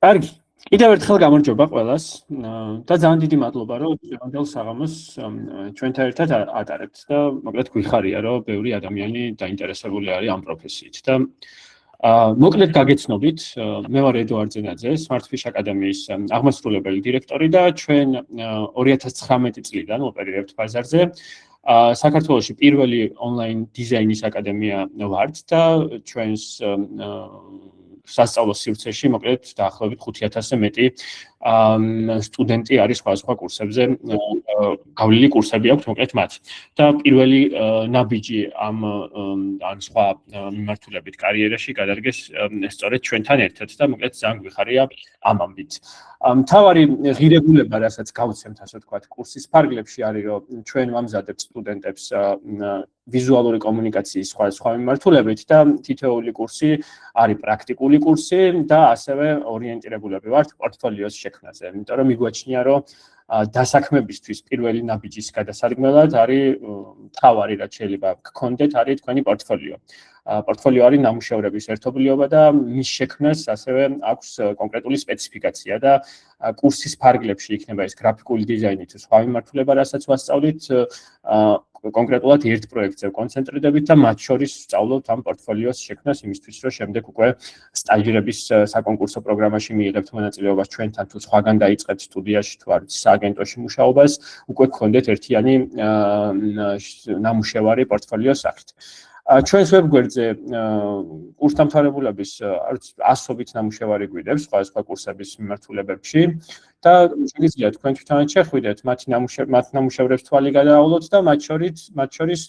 კარგი. კიდევ ერთხელ გამარჯობა ყველას და ძალიან დიდი მადლობა, რომ დღევანდელ საღამოს ჩვენთან ერთად ატარებთ და მოკლედ გვიხარია, რომ ბევრი ადამიანი დაინტერესებული არის ამ პროფესიით და მოკლედ გაგეცნობით, მე ვარ ედუარდ ზენაძე, Smartfish აკადემიის აღმასრულებელი დირექტორი და ჩვენ 2019 წლიდან ოპერირებთ ბაზარზე. საქართველოში პირველი ონლაინ დიზაინის აკადემია ვართ და ჩვენს სასწავლო სივრცეში მოკლედ დაახლოებით 5000-ზე მეტი სტუდენტი არის სხვადასხვა კურსებზე, გავლილი კურსები აქვს მოკლედ მათ. და პირველი ნაბიჯი ამ სხვა მიმართულებით კარიერაში გადადგეს სწორედ ჩვენთან ერთად და მოკლედ ძალიან გვიხარია ამ ამბით. მთავარი ღირებულება, რასაც გავუცემთ, ასე ვთქვათ, კურსის ფარგლებში არის, რომ ჩვენ ვამზადებთ სტუდენტებს ვიზუალური კომუნიკაციის სხვა მიმართულებით და თითოეული კურსი არის პრაქტიკული კურსი და ასევე ორიენტირებულები ვართ პორტფოლიოს შექმნაზე. იმიტომ რომ მიგვაჩნია, რომ დასაქმებისთვის პირველი ნაბიჯის გადასარგმელად არის მთავარი, რაც შეიძლება გქონდეთ, არის თქვენი პორტფოლიო. პორტფოლიო არის ნამუშევრების ერთობლიობა და მის შექმნას ასევე აქვს კონკრეტული სპეციფიკაცია და კურსის ფარგლებში იქნება ეს გრაფიკული დიზაინი თუ სხვა მიმართულება, რასაც ვასწავლით, კონკრეტულად ერთ პროექტზე კონცენტრირდებით და მათ შორის ვსწავლობთ ამ პორტფოლიოს შექმნას იმისთვის, რომ შემდეგ უკვე სტაჟირების საკონკურსო პროგრამაში მიიღებთ მონაწილეობას ჩვენთან თუ სხვაგან დაიწყებთ სტუდიაში თუ არის სააგენტოში მუშაობას, უკვე გქონდეთ ერთიანი ნამუშევარი პორტფოლიოს სახით. ჩვენს ვებგვერდზე კურსდამთავრებულების ასობით ნამუშევარი გვიდევს სხვადასხვა კურსების მიმართულებებში და შეგიძლიათ თქვენ თვითონაც შეხვიდეთ მათ ნამუშევრებს თვალი გადაავლოთ და მათ შორის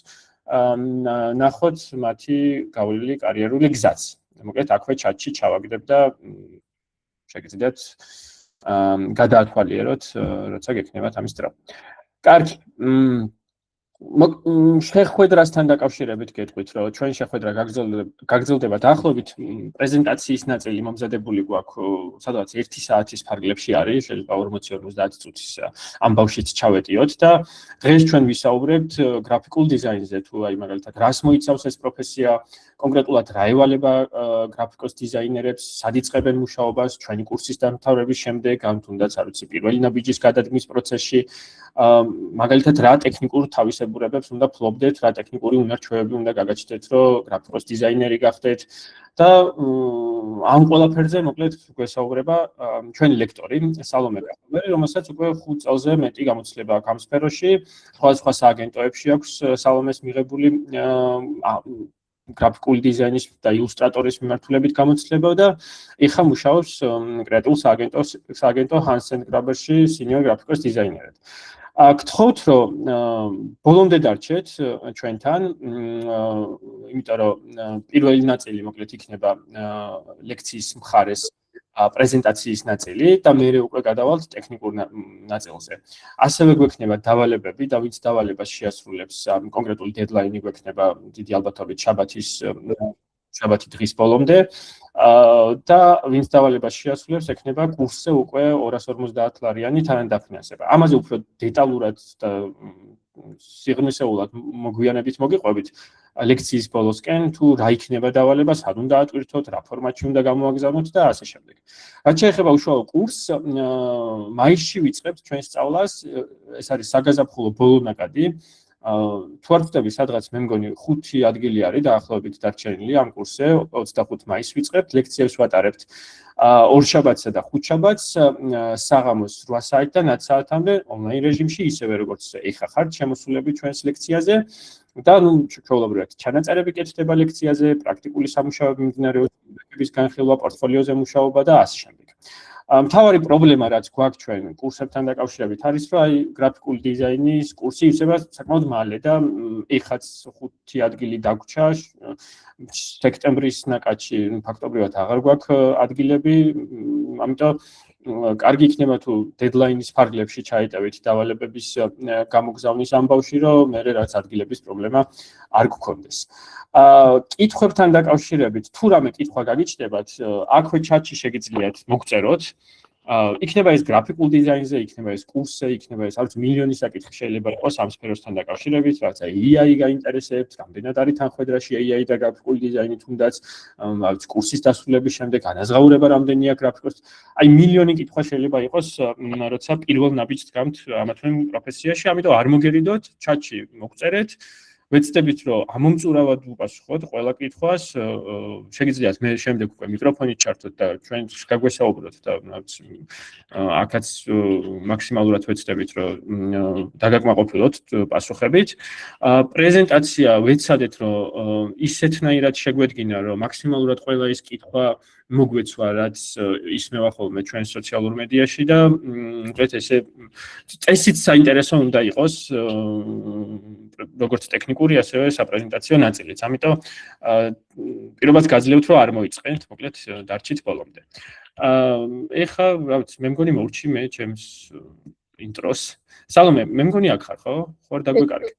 ნახოთ მათი გავლილი კარიერული გზაც. მოკლედ აქვე ჩატში ჩავაგდებ და შეგიძლიათ გადაათვალიეროთ, როცა გექნებათ ამის დრო. კარგი. შეხვედრასთან დაკავშირებით გეტყვით, რომ ჩვენ შეხვედრა გაგრძელდება დაახლოებით პრეზენტაციის ნაწილი მომზადებული გვაქვს, სადაც 1 საათის ფარგლებში არის, შეიძლება 40-50 წუთის ამბავშიც ჩავეტიოთ და დღეს ჩვენ ვისაუბრებთ გრაფიკულ დიზაინზე, თუ აი მაგალითად რას მოიცავს ეს პროფესია, კონკრეტულად რა ევალება გრაფიკოს დიზაინერებს, სად იწყებენ მუშაობას ჩვენი კურსის დამთავრების შემდეგ, ან თუნდაც არ ვიცი, პირველი ნაბიჯის გადადგმის პროცესში, მაგალითად რა ტექნიკურ თავისებურებებს უნდა ფლობდეთ, რა ტექნიკური უნარჩვევები უნდა გაგაჩნდეთ, რომ გრაფიკოს დიზაინერი გახდეთ და ამ ყველაფერზე მოკლედ გვესაუბრება ჩვენი ლექტორი სალომე კახაბერი, რომელსაც უკვე 5 წელზე მეტი გამოცდილება აქვს ამ სფეროში, სხვადასხვა სააგენტოებში აქვს სალომეს მიღებული გრაფიკული დიზაინის და ილუსტრატორის მიმართულებით გამოცდილება და ეხლა მუშაობს კრეატიულ სააგენტო Hansen Graberში სინიორ გრაფიკოს დიზაინერად. გთხოვთ, რომ ბოლომდე დარჩეთ ჩვენთან, იმიტომ რომ პირველი ნაწილი მოკლედ იქნება ლექციის მხარეს პრეზენტაციის ნაწილი და მე უკვე გადავალთ ტექნიკურ ნაწილზე. ასევე გვექნება დავალებები და ვინც დავალებას შეასრულებს, კონკრეტული დედლაინი გვექნება დიდი ალბათობით შაბათი დღის ბოლომდე და ვინც დავალებას შეასრულებს, ექნება კურსზე უკვე 250 ლარიანი თანადაფინანსება. ამაზე უფრო დეტალურად და სიღრმისეულად მოგვიანებით მოგიყვებით ლექციის ბოლოსკენ, თუ რა იქნება დავალება, სად უნდა ატვირთოთ, რა ფორმატში უნდა გამოვაგზავნოთ და ასე შემდეგ. რაც შეეხება უშუალო კურსს, მაისში ვიწყებთ ჩვენს სწავლას, ეს არის საგაზაფხულო ბოლო ნაკადი. თუ არ ვწდები, სადღაც მე მგონი 5 ადგილი არის დაახლოებით დარჩენილი ამ კურსზე, 25 მაისს ვიწყებთ, ლექციებს ვატარებთ ორშაბათსა და ხუთშაბათს, საღამოს 8 საათიდან 10 საათამდე ონლაინ რეჟიმში, ისევე როგორც ეხა ხართ შემოსულები ჩვენს ლექციაზე და ჩვეულებრივად ჩანაწერები კეთდება ლექციაზე, პრაქტიკული სამუშაოები მიმდინარეობს, პროექტების განხილვა, პორტფოლიოზე მუშაობა და ასე შემდეგ. მთავარი პრობლემა, რაც გვაქვს ჩვენ კურსებთან დაკავშირებით, არის, რომ აი გრაფიკული დიზაინის კურსი იწება საკმაოდ მალე და ეხაც 5 ადგილი დაგვრჩა სექტემბრის ნაკადში, ფაქტობრივად აღარ გვაქვს ადგილები, ამიტომ კარგი იქნება თუ დედლაინის ფარგლებში ჩაეტევით დავალებების გამოგზავნის ამბავში, რომ მე რაც ადგილების პრობლემა არ გქონდეს. კითხვებთან დაკავშირებით, თუ რამე კითხვა გაგიჩნდებათ, აქვე ჩატში შეგიძლიათ მოგწეროთ იქნება ეს გრაფიკულ დიზაინზე, იქნება ეს კურსზე, იქნება ეს არც მილიონი საკითხი შეიძლება იყოს ამ სფეროსთან დაკავშირებით, რაც AI გაინტერესებს, რამდენად არის თანხმედრაში AI და გრაფიკული დიზაინი თუნდაც, არც კურსის დასრულების შემდეგ განაზღაურება რამდენია გრაფიკოს. აი მილიონი კითხვა შეიძლება იყოს, როცა პირველ ნაბიჯს დგამთ ამა თუ იმ პროფესიაში, ამიტომ არ მოგერიდოთ, ჩატში მოგწერეთ. ვეცდებით რომ ამომწურავად უპასუხოთ ყველა კითხვას, შეგიძლიათ მე შემდეგ უკვე მიკროფონით ჩართოთ და ჩვენ გაგვესაუბროთ და აქაც მაქსიმალურად ვეცდებით რომ დაგაკმაყოფილოთ პასუხებით. პრეზენტაცია ვეცადეთ რომ ისეთნაირად შეგვედგინა რომ მაქსიმალურად ყველა ის კითხვა მოგვეცვა რაც ისმევა ხოლმე ჩვენ სოციალურ მედიაში და უბრალოდ ესე წესით საინტერესო უნდა იყოს როგორც ტექნიკური ასევე საპრეზენტაციო ნაწილიც. ამიტომ პირობას გაძლევთ რომ არ მოიწყენთ, მოკლედ დარჩით ბოლომდე. ეხლა რა ვიცი, მე მგონი მოვრჩი მე ჩემს ინტროს. სალომე, მე მგონი აქ ხარ, ხო? ხო არ დაგვეკარგე.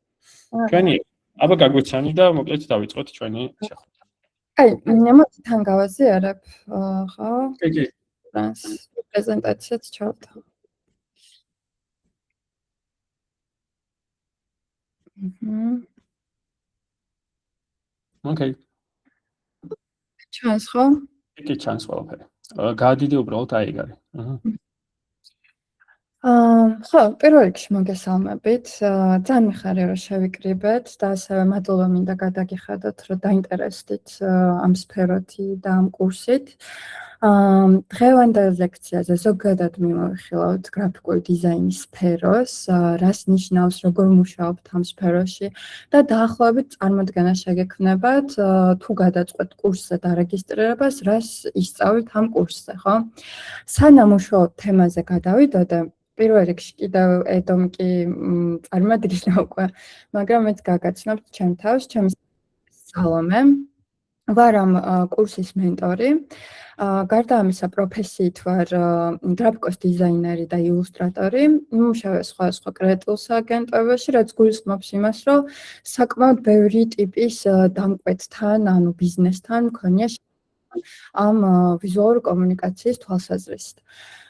ჩვენი აბა გაგვეცანი და მოკლედ დავიწყოთ ჩვენი შეხვედრა. აი, ნემოთ თან გავაზიარებ, ხო? კი. პრეზენტაციაც ჩავთ. ოკეი. ჩანს ხო? კი, ჩანს ყველაფერი. გაადიდე უბრალოდ აი ეგ არის. ხო, პირველ რიგში მოგესალმებით. ძალიან მიხარია რომ შევიკრიბეთ და ასევე მადლობა მინდა გადაგიხადოთ რომ დაინტერესდით ამ სფეროთი და ამ კურსით. დღევანდელ ლექციაზე ზოგადად მიმოვიხილავთ გრაფიკული დიზაინის სფეროს, რას ნიშნავს, როგორ მუშაობთ ამ სფეროში და დაახლოებით წარმოდგენა შეგექმნებათ, თუ გადაწყვეტ კურსზე დარეგისტრირებას, რას ისწავლით ამ კურსზე, ხო? სანამ უშუალოდ თემაზე გადავიდოდე, პირველ რიგში კიდევ ედომ კი წარმოადგინა უკვე, მაგრამ მეც გაგაცნობთ ჩემ თავს, ჩემი სალომე. ვარ ამ კურსის მენტორი. გარდა ამისა პროფესიით ვარ გრაფიკოს დიზაინერი და ილუსტრატორი. მუშაობ სხვადასხვა კრეატიულ სააგენტოებაში, რაც გულისხმობს იმას, რომ საკმაოდ ბევრი ტიპის დამკვეთთან, ანუ ბიზნესთან მქონია ამ ვიზუალური კომუნიკაციის თვალსაზრისით.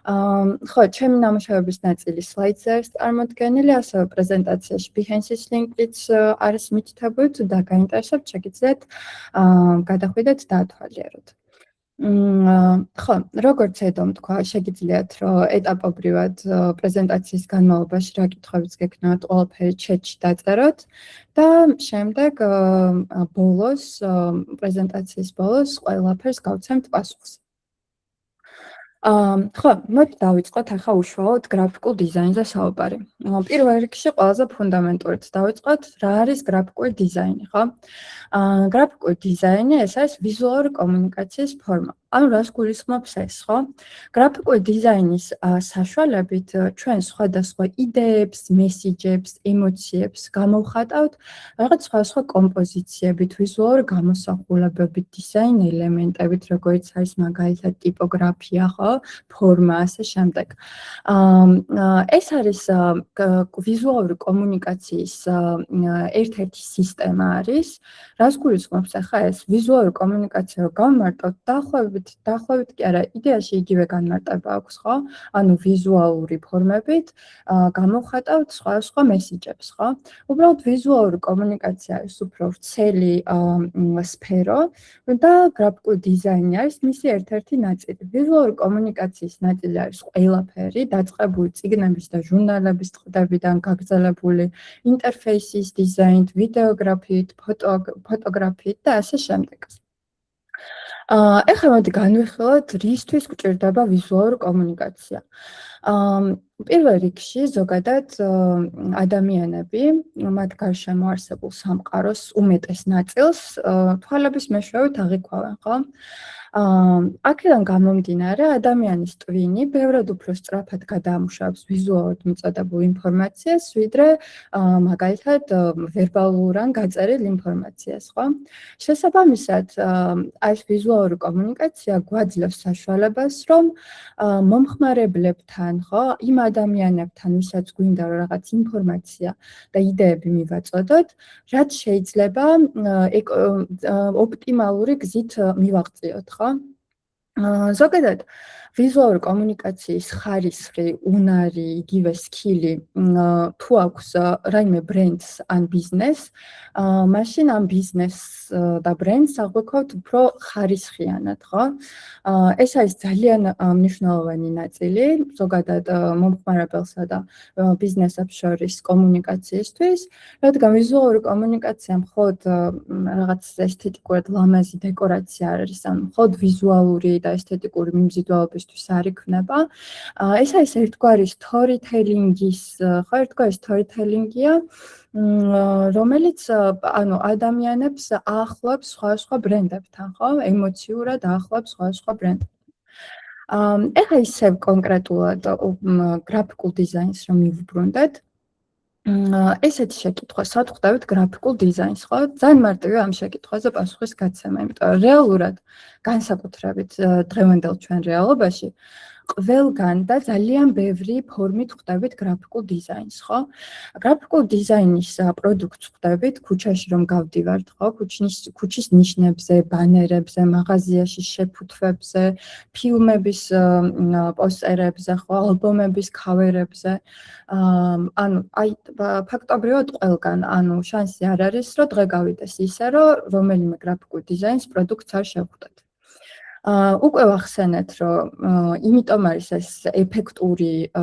ხო, ჩემი ნამუშევრების ნაწილი სლაიდზე არის წარმოდგენილი, ასევე პრეზენტაციაში Behance-ის ლინკიც არის მითითებული, თუ დაგაინტერესებთ, შეგიძლიათ გადახვიდეთ და ათვალიეროთ. ხო, როგორც ედომ თქვა, შეგიძლიათ რომ ეტაპობრივად პრეზენტაციის განმავლობაში რა კითხვებიც გექნათ, ყველაფერი ჩატში დაწეროთ და შემდეგ ბოლოს პრეზენტაციის ბოლოს ყველაფერს გავცემთ პასუხს. ხო, მოდი დავიწყოთ ახლა უშუალოდ გრაფიკულ დიზაინზე საუბარი. პირველ რიგში ყველაზე ფუნდამენტურით დავიწყოთ, რა არის გრაფიკული დიზაინი, ხო? გრაფიკული დიზაინი ეს არის ვიზუალური კომუნიკაციის ფორმა. ანუ რას გულისხმობს ეს, ხო? გრაფიკული დიზაინის საშუალებით ჩვენ სხვადასხვა იდეებს, მესიჯებს, ემოციებს გამოვხატავთ რაღაც სხვადასხვა კომპოზიციებით, ვიზუალური გამოსახულებებით, დიზაინ ელემენტებით, როგორც არის მაგალითად ტიპოგრაფია, ხო? ფორმა, ასე შემდეგ. ეს არის ვიზუალური კომუნიკაციის ერთ-ერთი სისტემა არის, რას გულისხმობს ახლა ეს ვიზუალური კომუნიკაცია რომ გავმარტოთ დაახლოებით კი არა, იდეაში იგივე განმარტება აქვს, ხო? ანუ ვიზუალური ფორმებით გამოვხატავთ სხვადასხვა მესიჯებს, ხო? უბრალოდ ვიზუალური კომუნიკაცია არის უფრო ვრცელი სფერო და გრაფიკული დიზაინი არის მისი ერთ-ერთი ნაწილი. ვიზუალური კომუნიკაციის ნაწილი არის ყველაფერი, დაწყებული წიგნების და ჟურნალების ტყდებიდან გაგრძელებული ინტერფეისის დიზაინით, ვიდეოგრაფიით, ფოტოგრაფიით და ასე შემდეგ. ეხლა მოდი განვიხილოთ, რისთვის გვჭირდება ვიზუალური კომუნიკაცია. პირველ რიგში ზოგადად ადამიანები, მათ გარშემო არსებულ სამყაროს უმეტეს ნაწილს თვალების მეშვეობით აღიქვავენ, ხო? აქედან გამომდინარე, ადამიანის ტვინი ბევრად უფრო სწრაფად გადაამუშავებს ვიზუალურად მიწოდებულ ინფორმაციას, ვიდრე მაგალითად ვერბალურ ან გაწერილ ინფორმაციას, ხო? შესაბამისად, ეს ვიზუალური კომუნიკაცია გვაძლევს საშუალებას, რომ მომხმარებლებთან, ხო, იმ ადამიანებთან, ვისაც გვინდა რომ რაღაც ინფორმაცია და იდეები მივაწოდოთ, რაც შეიძლება ოპტიმალური გზით მივაღწიოთ, ხო? ზოგადად ვიზუალური კომუნიკაციის ხარისხი, უნარი, იგივე სკილი თუ აქვს რაიმე ბრენდს ან ბიზნესს, მაშინ ამ ბიზნესს და ბრენდს აღვიქვათ უფრო ხარისხიანად, ხო? ეს არის ძალიან მნიშვნელოვანი ნაწილი ზოგადად მომხმარებელსა და ბიზნესებს შორის კომუნიკაციისთვის, რადგან ვიზუალური კომუნიკაცია მხოლოდ რაღაც ესთეტიკურად ლამაზი დეკორაცია არ არის, ან მხოლოდ ვიზუალური და ესთეტიკური მიმზიდველობისთვის არ იქნება. ეს არის ერთგვარი storytelling-ის, ხო, ერთგვარი storytelling-ია, რომელიც ანუ ადამიანებს აახლოებს სხვადასხვა ბრენდებთან, ხო? ემოციურად აახლოებს სხვადასხვა ბრენდებთან. ეხლა ისევ კონკრეტულად გრაფიკულ დიზაინს რომ მივუბრუნდეთ, ესეთი შეკითხვა, სად ხვდებით გრაფიკულ დიზაინს, ხო? ძალიან მარტივია ამ შეკითხვაზე პასუხის გაცემა, იმიტომ რომ რეალურად განსაკუთრებით დღევანდელ ჩვენ რეალობაში ყველგან და ძალიან ბევრი ფორმით ხვდებით გრაფიკულ დიზაინს, ხო? გრაფიკულ დიზაინის პროდუქტს ხვდებით ქუჩაში რომ გავდივართ, ხო? ქუჩის ნიშნებზე, ბანერებზე, მაღაზიაში შეფუთვებზე, ფილმების პოსტერებზე, ხო, ალბომების ქავერებზე. ანუ აი ფაქტობრივად ყველგან, ანუ შანსი არ არის, რომ დღე გავიდეს ისე, რომ რომელიმე გრაფიკულ დიზაინის პროდუქტს არ შევხვდეთ. უკვე ვახსენეთ, რომ იმიტომ არის ეს ეფექტური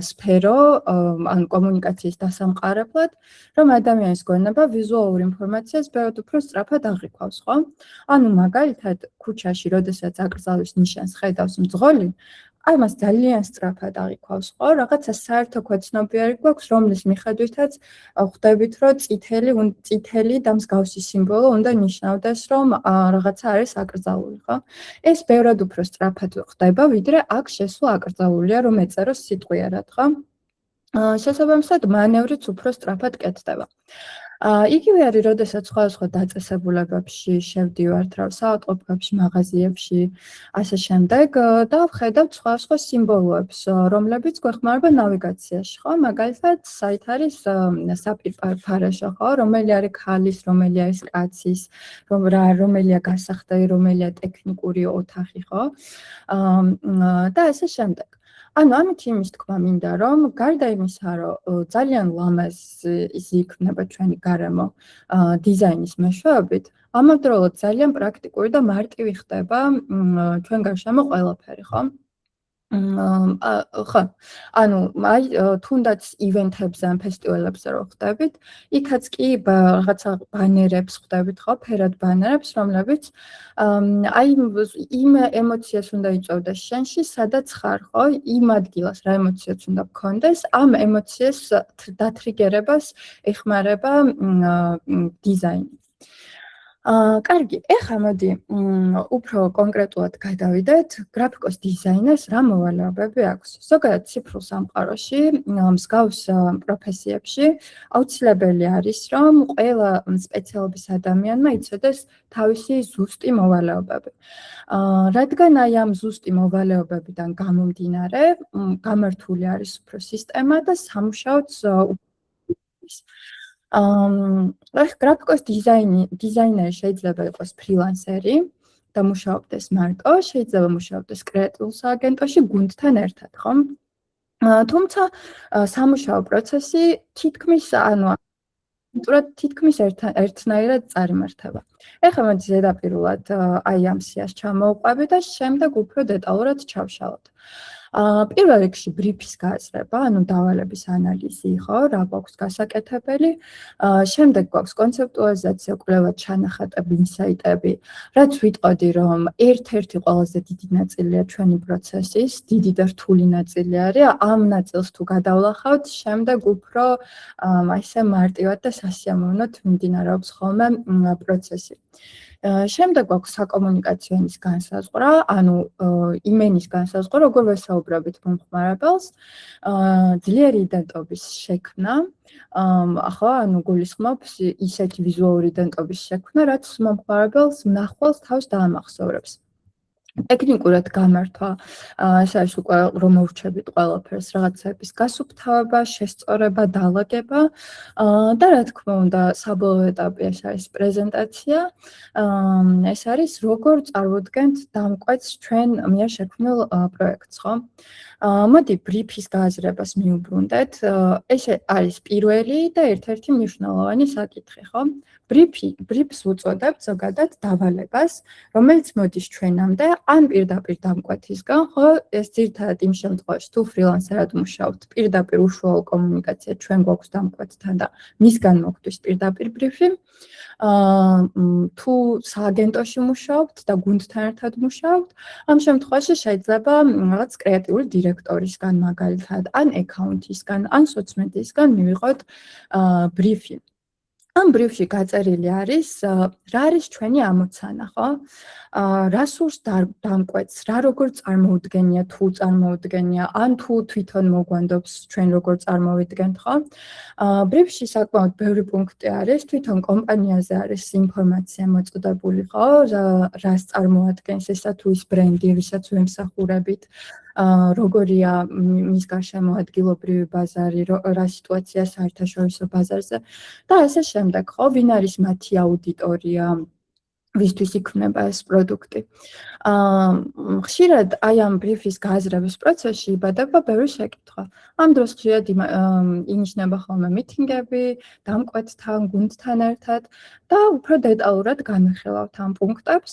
სფერო, ან კომუნიკაციის დასამყარებლად, რომ ადამიანის გონება ვიზუალურ ინფორმაციას ბევრად უფრო სწრაფად აღიქვავს, ხო? ანუ მაგალითად, ქუჩაში, როდესაც აკრძალვის ნიშანს ხედავს მძღოლი, ამას ძალიან სწრაფად აღიქვავს, ხო? რაღაცა საერთო ქვეცნობიერი გვაქვს, რომლის მიხედვითაც ხვდებით, რომ წითელი და მსგავსი სიმბოლო უნდა ნიშნავდეს, რომ რაღაცა არის აკრძალული, ხო? ეს ბევრად უფრო სწრაფად ხდება, ვიდრე აქ შესვლა აკრძალულია, რომ ეწეროს სიტყვიერად, ხო? შესაბამისად, მანევრიც უფრო სწრაფად კეთდება. იგივე არის, როდესაც სხვადასხვა დაწესებულებებში შევდივართ, საავადმყოფოებში, მაღაზიებში, ასე შემდეგ და ვხედავთ სხვადასხვა სიმბოლოებს, რომლებიც გვეხმარება ნავიგაციაში, ხო? მაგალითად, საით არის საფირფარეშო, ხო? რომელი არის ქალის, რომელი არის კაცის, რომელია გასახდელი, რომელია ტექნიკური ოთახი, ხო? და ასე შემდეგ. ანუ ამით იმის თქმა მინდა, რომ გარდა იმისა, რომ ძალიან ლამაზი იქნება ჩვენი გარემო დიზაინის მეშვეობით, ამავდროულად ძალიან პრაქტიკული და მარტივი ხდება ჩვენ გარშემო ყველაფერი, ხო? ხო, ანუ აი თუნდაც ივენთებზე ან ფესტივალებზე რო ხდებით, იქაც კი რაღაცა ბანერებს ხდებით, ხო, ფერად ბანერებს, რომლებიც აი იმ ემოციას უნდა იწვევდეს შენში, სადაც ხარ, ხო, იმ ადგილას რა ემოციაც უნდა გქონდეს, ამ ემოციას დათრიგერებას ეხმარება დიზაინი. კარგი, ეხლა მოდი უფრო კონკრეტულად გადავიდეთ, გრაფიკოს დიზაინერს რა მოვალეობები აქვს. ზოგადად ციფრულ სამყაროში, მსგავს პროფესიებში აუცილებელი არის, რომ ყველა სპეციალობის ადამიანმა იცოდეს თავისი ზუსტი მოვალეობები. რადგან აი ამ ზუსტი მოვალეობებიდან გამომდინარე, გამართული არის უფრო სისტემა და სამუშაოც გრაფიკოს დიზაინერი შეიძლება იყოს ფრილანსერი და მუშაობდეს მარტო, შეიძლება მუშაობდეს კრეატიულ სააგენტოში გუნდთან ერთად, ხო? თუმცა სამუშაო პროცესი თითქმის ერთნაირად წარიმართება. ეხლა მოდი ზედაპირულად აი ამ სიას ჩამოვყვები და შემდეგ უფრო დეტალურად ჩავშალოთ. პირველ რიგში ბრიფის გააზრება, ანუ დავალების ანალიზი, ხო, რა გვაქვს გასაკეთებელი. შემდეგ გვაქვს კონცეპტუალიზაცია, კვლევა, ჩანახატები, ინსაიტები, რაც ვიტყოდი, რომ ერთ-ერთი ყველაზე დიდი ნაწილია ჩვენი პროცესის, დიდი და რთული ნაწილი არის. ამ ნაწილს თუ გადავლახავთ, შემდეგ უფრო ისე მარტივად და სასიამოვნოდ მიმდინარეობს ხოლმე პროცესი. შემდეგ გვაქვს საკომუნიკაციო ენის განსაზღვრა, ანუ იმენის განსაზღვრა, როგორ ვესაუბრებით მომხმარებელს, ძლიერი იდენტობის შექმნა, ხო, ანუ გულისხმობს ისეთი ვიზუალური იდენტობის შექმნა, რაც მომხმარებელს მნახველს თავს დაამახსოვრებს. ტექნიკურად გამართვა, ეს არის უკვე რომ მოვრჩებით ყველაფერს, რაღაცების გასუფთავება, შესწორება, დალაგება და რა თქმა უნდა, საბოლოო ეტაპი ეს არის პრეზენტაცია. ეს არის როგორ წარვდგენთ დამკვეთს ჩვენ მიერ შექმნილ პროექტს, ხო? მოდი ბრიფის გააზრებას მიუბრუნდეთ. ეს არის პირველი და ერთ-ერთი მნიშვნელოვანი საკითხი, ხო? ბრიფს უწოდებთ ზოგადად დავალებას, რომელიც მოდის ჩვენამდე ან პირდაპირ დამკვეთისგან, ხო? ეს ძირითადად იმ შემთხვევაში, თუ ფრილანსერად მუშაობთ, პირდაპირ უშუალო კომუნიკაცია ჩვენ გვაქვს დამკვეთთან და მისგან მოგვდის პირდაპირ ბრიფი. თუ სააგენტოში მუშაობთ და გუნდთან ერთად მუშაობთ, ამ შემთხვევაში შეიძლება რაღაც კრეატიული დირექტორისგან მაგალითად, ან აკაუნტისგან, ან სოციმედიისგან მივიღოთ ბრიფი. ამ ბრიფში გაწერილი არის, რა არის ჩვენი ამოცანა, ხო? რა სურს დამკვეთს, რა როგორ წარმოუდგენია, თუ წარმოუდგენია, ან თუ თვითონ მოგვანდობს ჩვენ როგორ წარმოვიდგენთ, ხო? ბრიფში საკმაოდ ბევრი პუნქტი არის, თვითონ კომპანიაზე არის ინფორმაცია მოწოდებული, ხო? რას წარმოადგენს ესა თუ ის ბრენდი, ვისაც ვემსახურებით. როგორია მის გარშემო ადგილობრივი ბაზარი, რა სიტუაცია საერთაშორისო ბაზარზე და ასე შემდეგ, ხო, ვინ არის მათი აუდიტორია, ვისთვის იქმნება ეს პროდუქტი. ხშირად აი ამ ბრიფის გააზრების პროცესში იბადება ბევრი შეკითხვა. ამ დროს ხშირად ინიშნება ხოლმე მიტინგები, დამკვეთთან, გუნდთან ერთად და უფრო დეტალურად განვიხილავთ ამ პუნქტებს.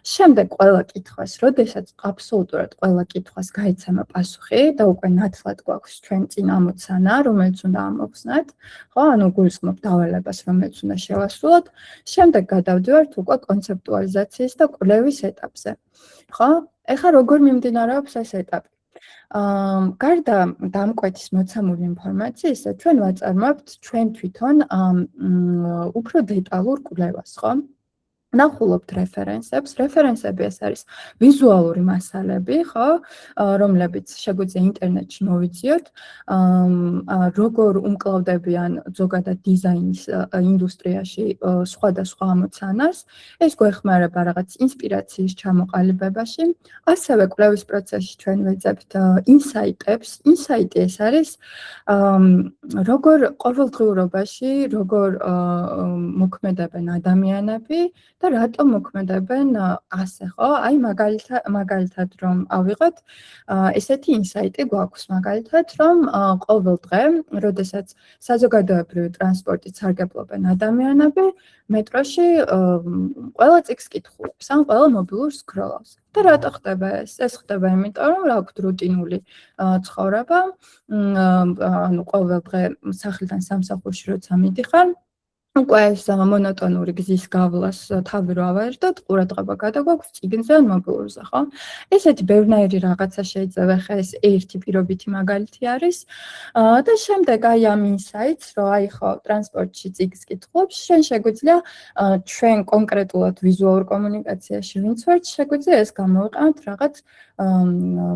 შემდეგ ყველა კითხვას, როდესაც აბსოლუტურად ყველა კითხვას გაიცემა პასუხი და უკვე ნათლად გვაქვს ჩვენ წინ ამოცანა, რომელიც უნდა ამოვხსნათ, ხო, ანუ გულისხმობ დავალებას, რომელიც უნდა შევასრულოთ, შემდეგ გადავდივართ უკვე კონცეპტუალიზაციის და კვლევის ეტაპზე. ხო? ეხლა როგორ მიმდინარეობს ეს ეტაპი? გარდა დამკვეთის მოცემული ინფორმაციისა, ჩვენ ვაწარმოებთ ჩვენ თვითონ უფრო დეტალურ კვლევას, ხო? ნახულობთ რეფერენსებს. რეფერენსები ეს არის ვიზუალური მასალები, ხო, რომლებიც შეგვიძლია ინტერნეტში მოვიძიოთ, როგორ უმკლავდებიან ზოგადად დიზაინის ინდუსტრიაში სხვადასხვა ამოცანას. ეს გვეხმარება რაღაც ინსპირაციის ჩამოყალიბებაში. ასევე კვლევის პროცესში ჩვენ ვეძებთ ინსაიტებს. ინსაიტი ეს არის როგორ ყოველდღიურობაში, როგორ მოქმედებენ ადამიანები და რატომ მოქმედებენ ასე, ხო? აი მაგალითად რომ ავიღოთ, ესეთი ინსაიტი გვაქვს მაგალითად, რომ ყოველ დღე, როდესაც საზოგადოებრივი ტრანსპორტით სარგებლობენ ადამიანები, მეტროში ყველა წიგნს კითხულობს, ან ყველა მობილურს სკროლავს. და რატო ხდება ეს? ეს ხდება იმიტომ, რომ რა აქვს რუტინული ცხოვრება, ანუ ყოველ დღე სახლიდან სამსახურში როცა მიდიხარ, უკვე ეს მონოტონური გზის გავლას თავი რო ავაერთოთ, ყურადღება გადაგვაქვს წიგნზე ან მობილურზე, ხო? ესეთი ბევრნაირი რაღაცა შეიძლება, ხა ეს ერთი პირობითი მაგალითი არის. და შემდეგ აი ამ ინსაიტს, რომ აი ხო, ტრანსპორტში წიგნს კითხულობს, შეგვიძლია ჩვენ კონკრეტულად ვიზუალურ კომუნიკაციაში ვინც ვართ, შეგვიძლია ეს გამოვიყენოთ რაღაც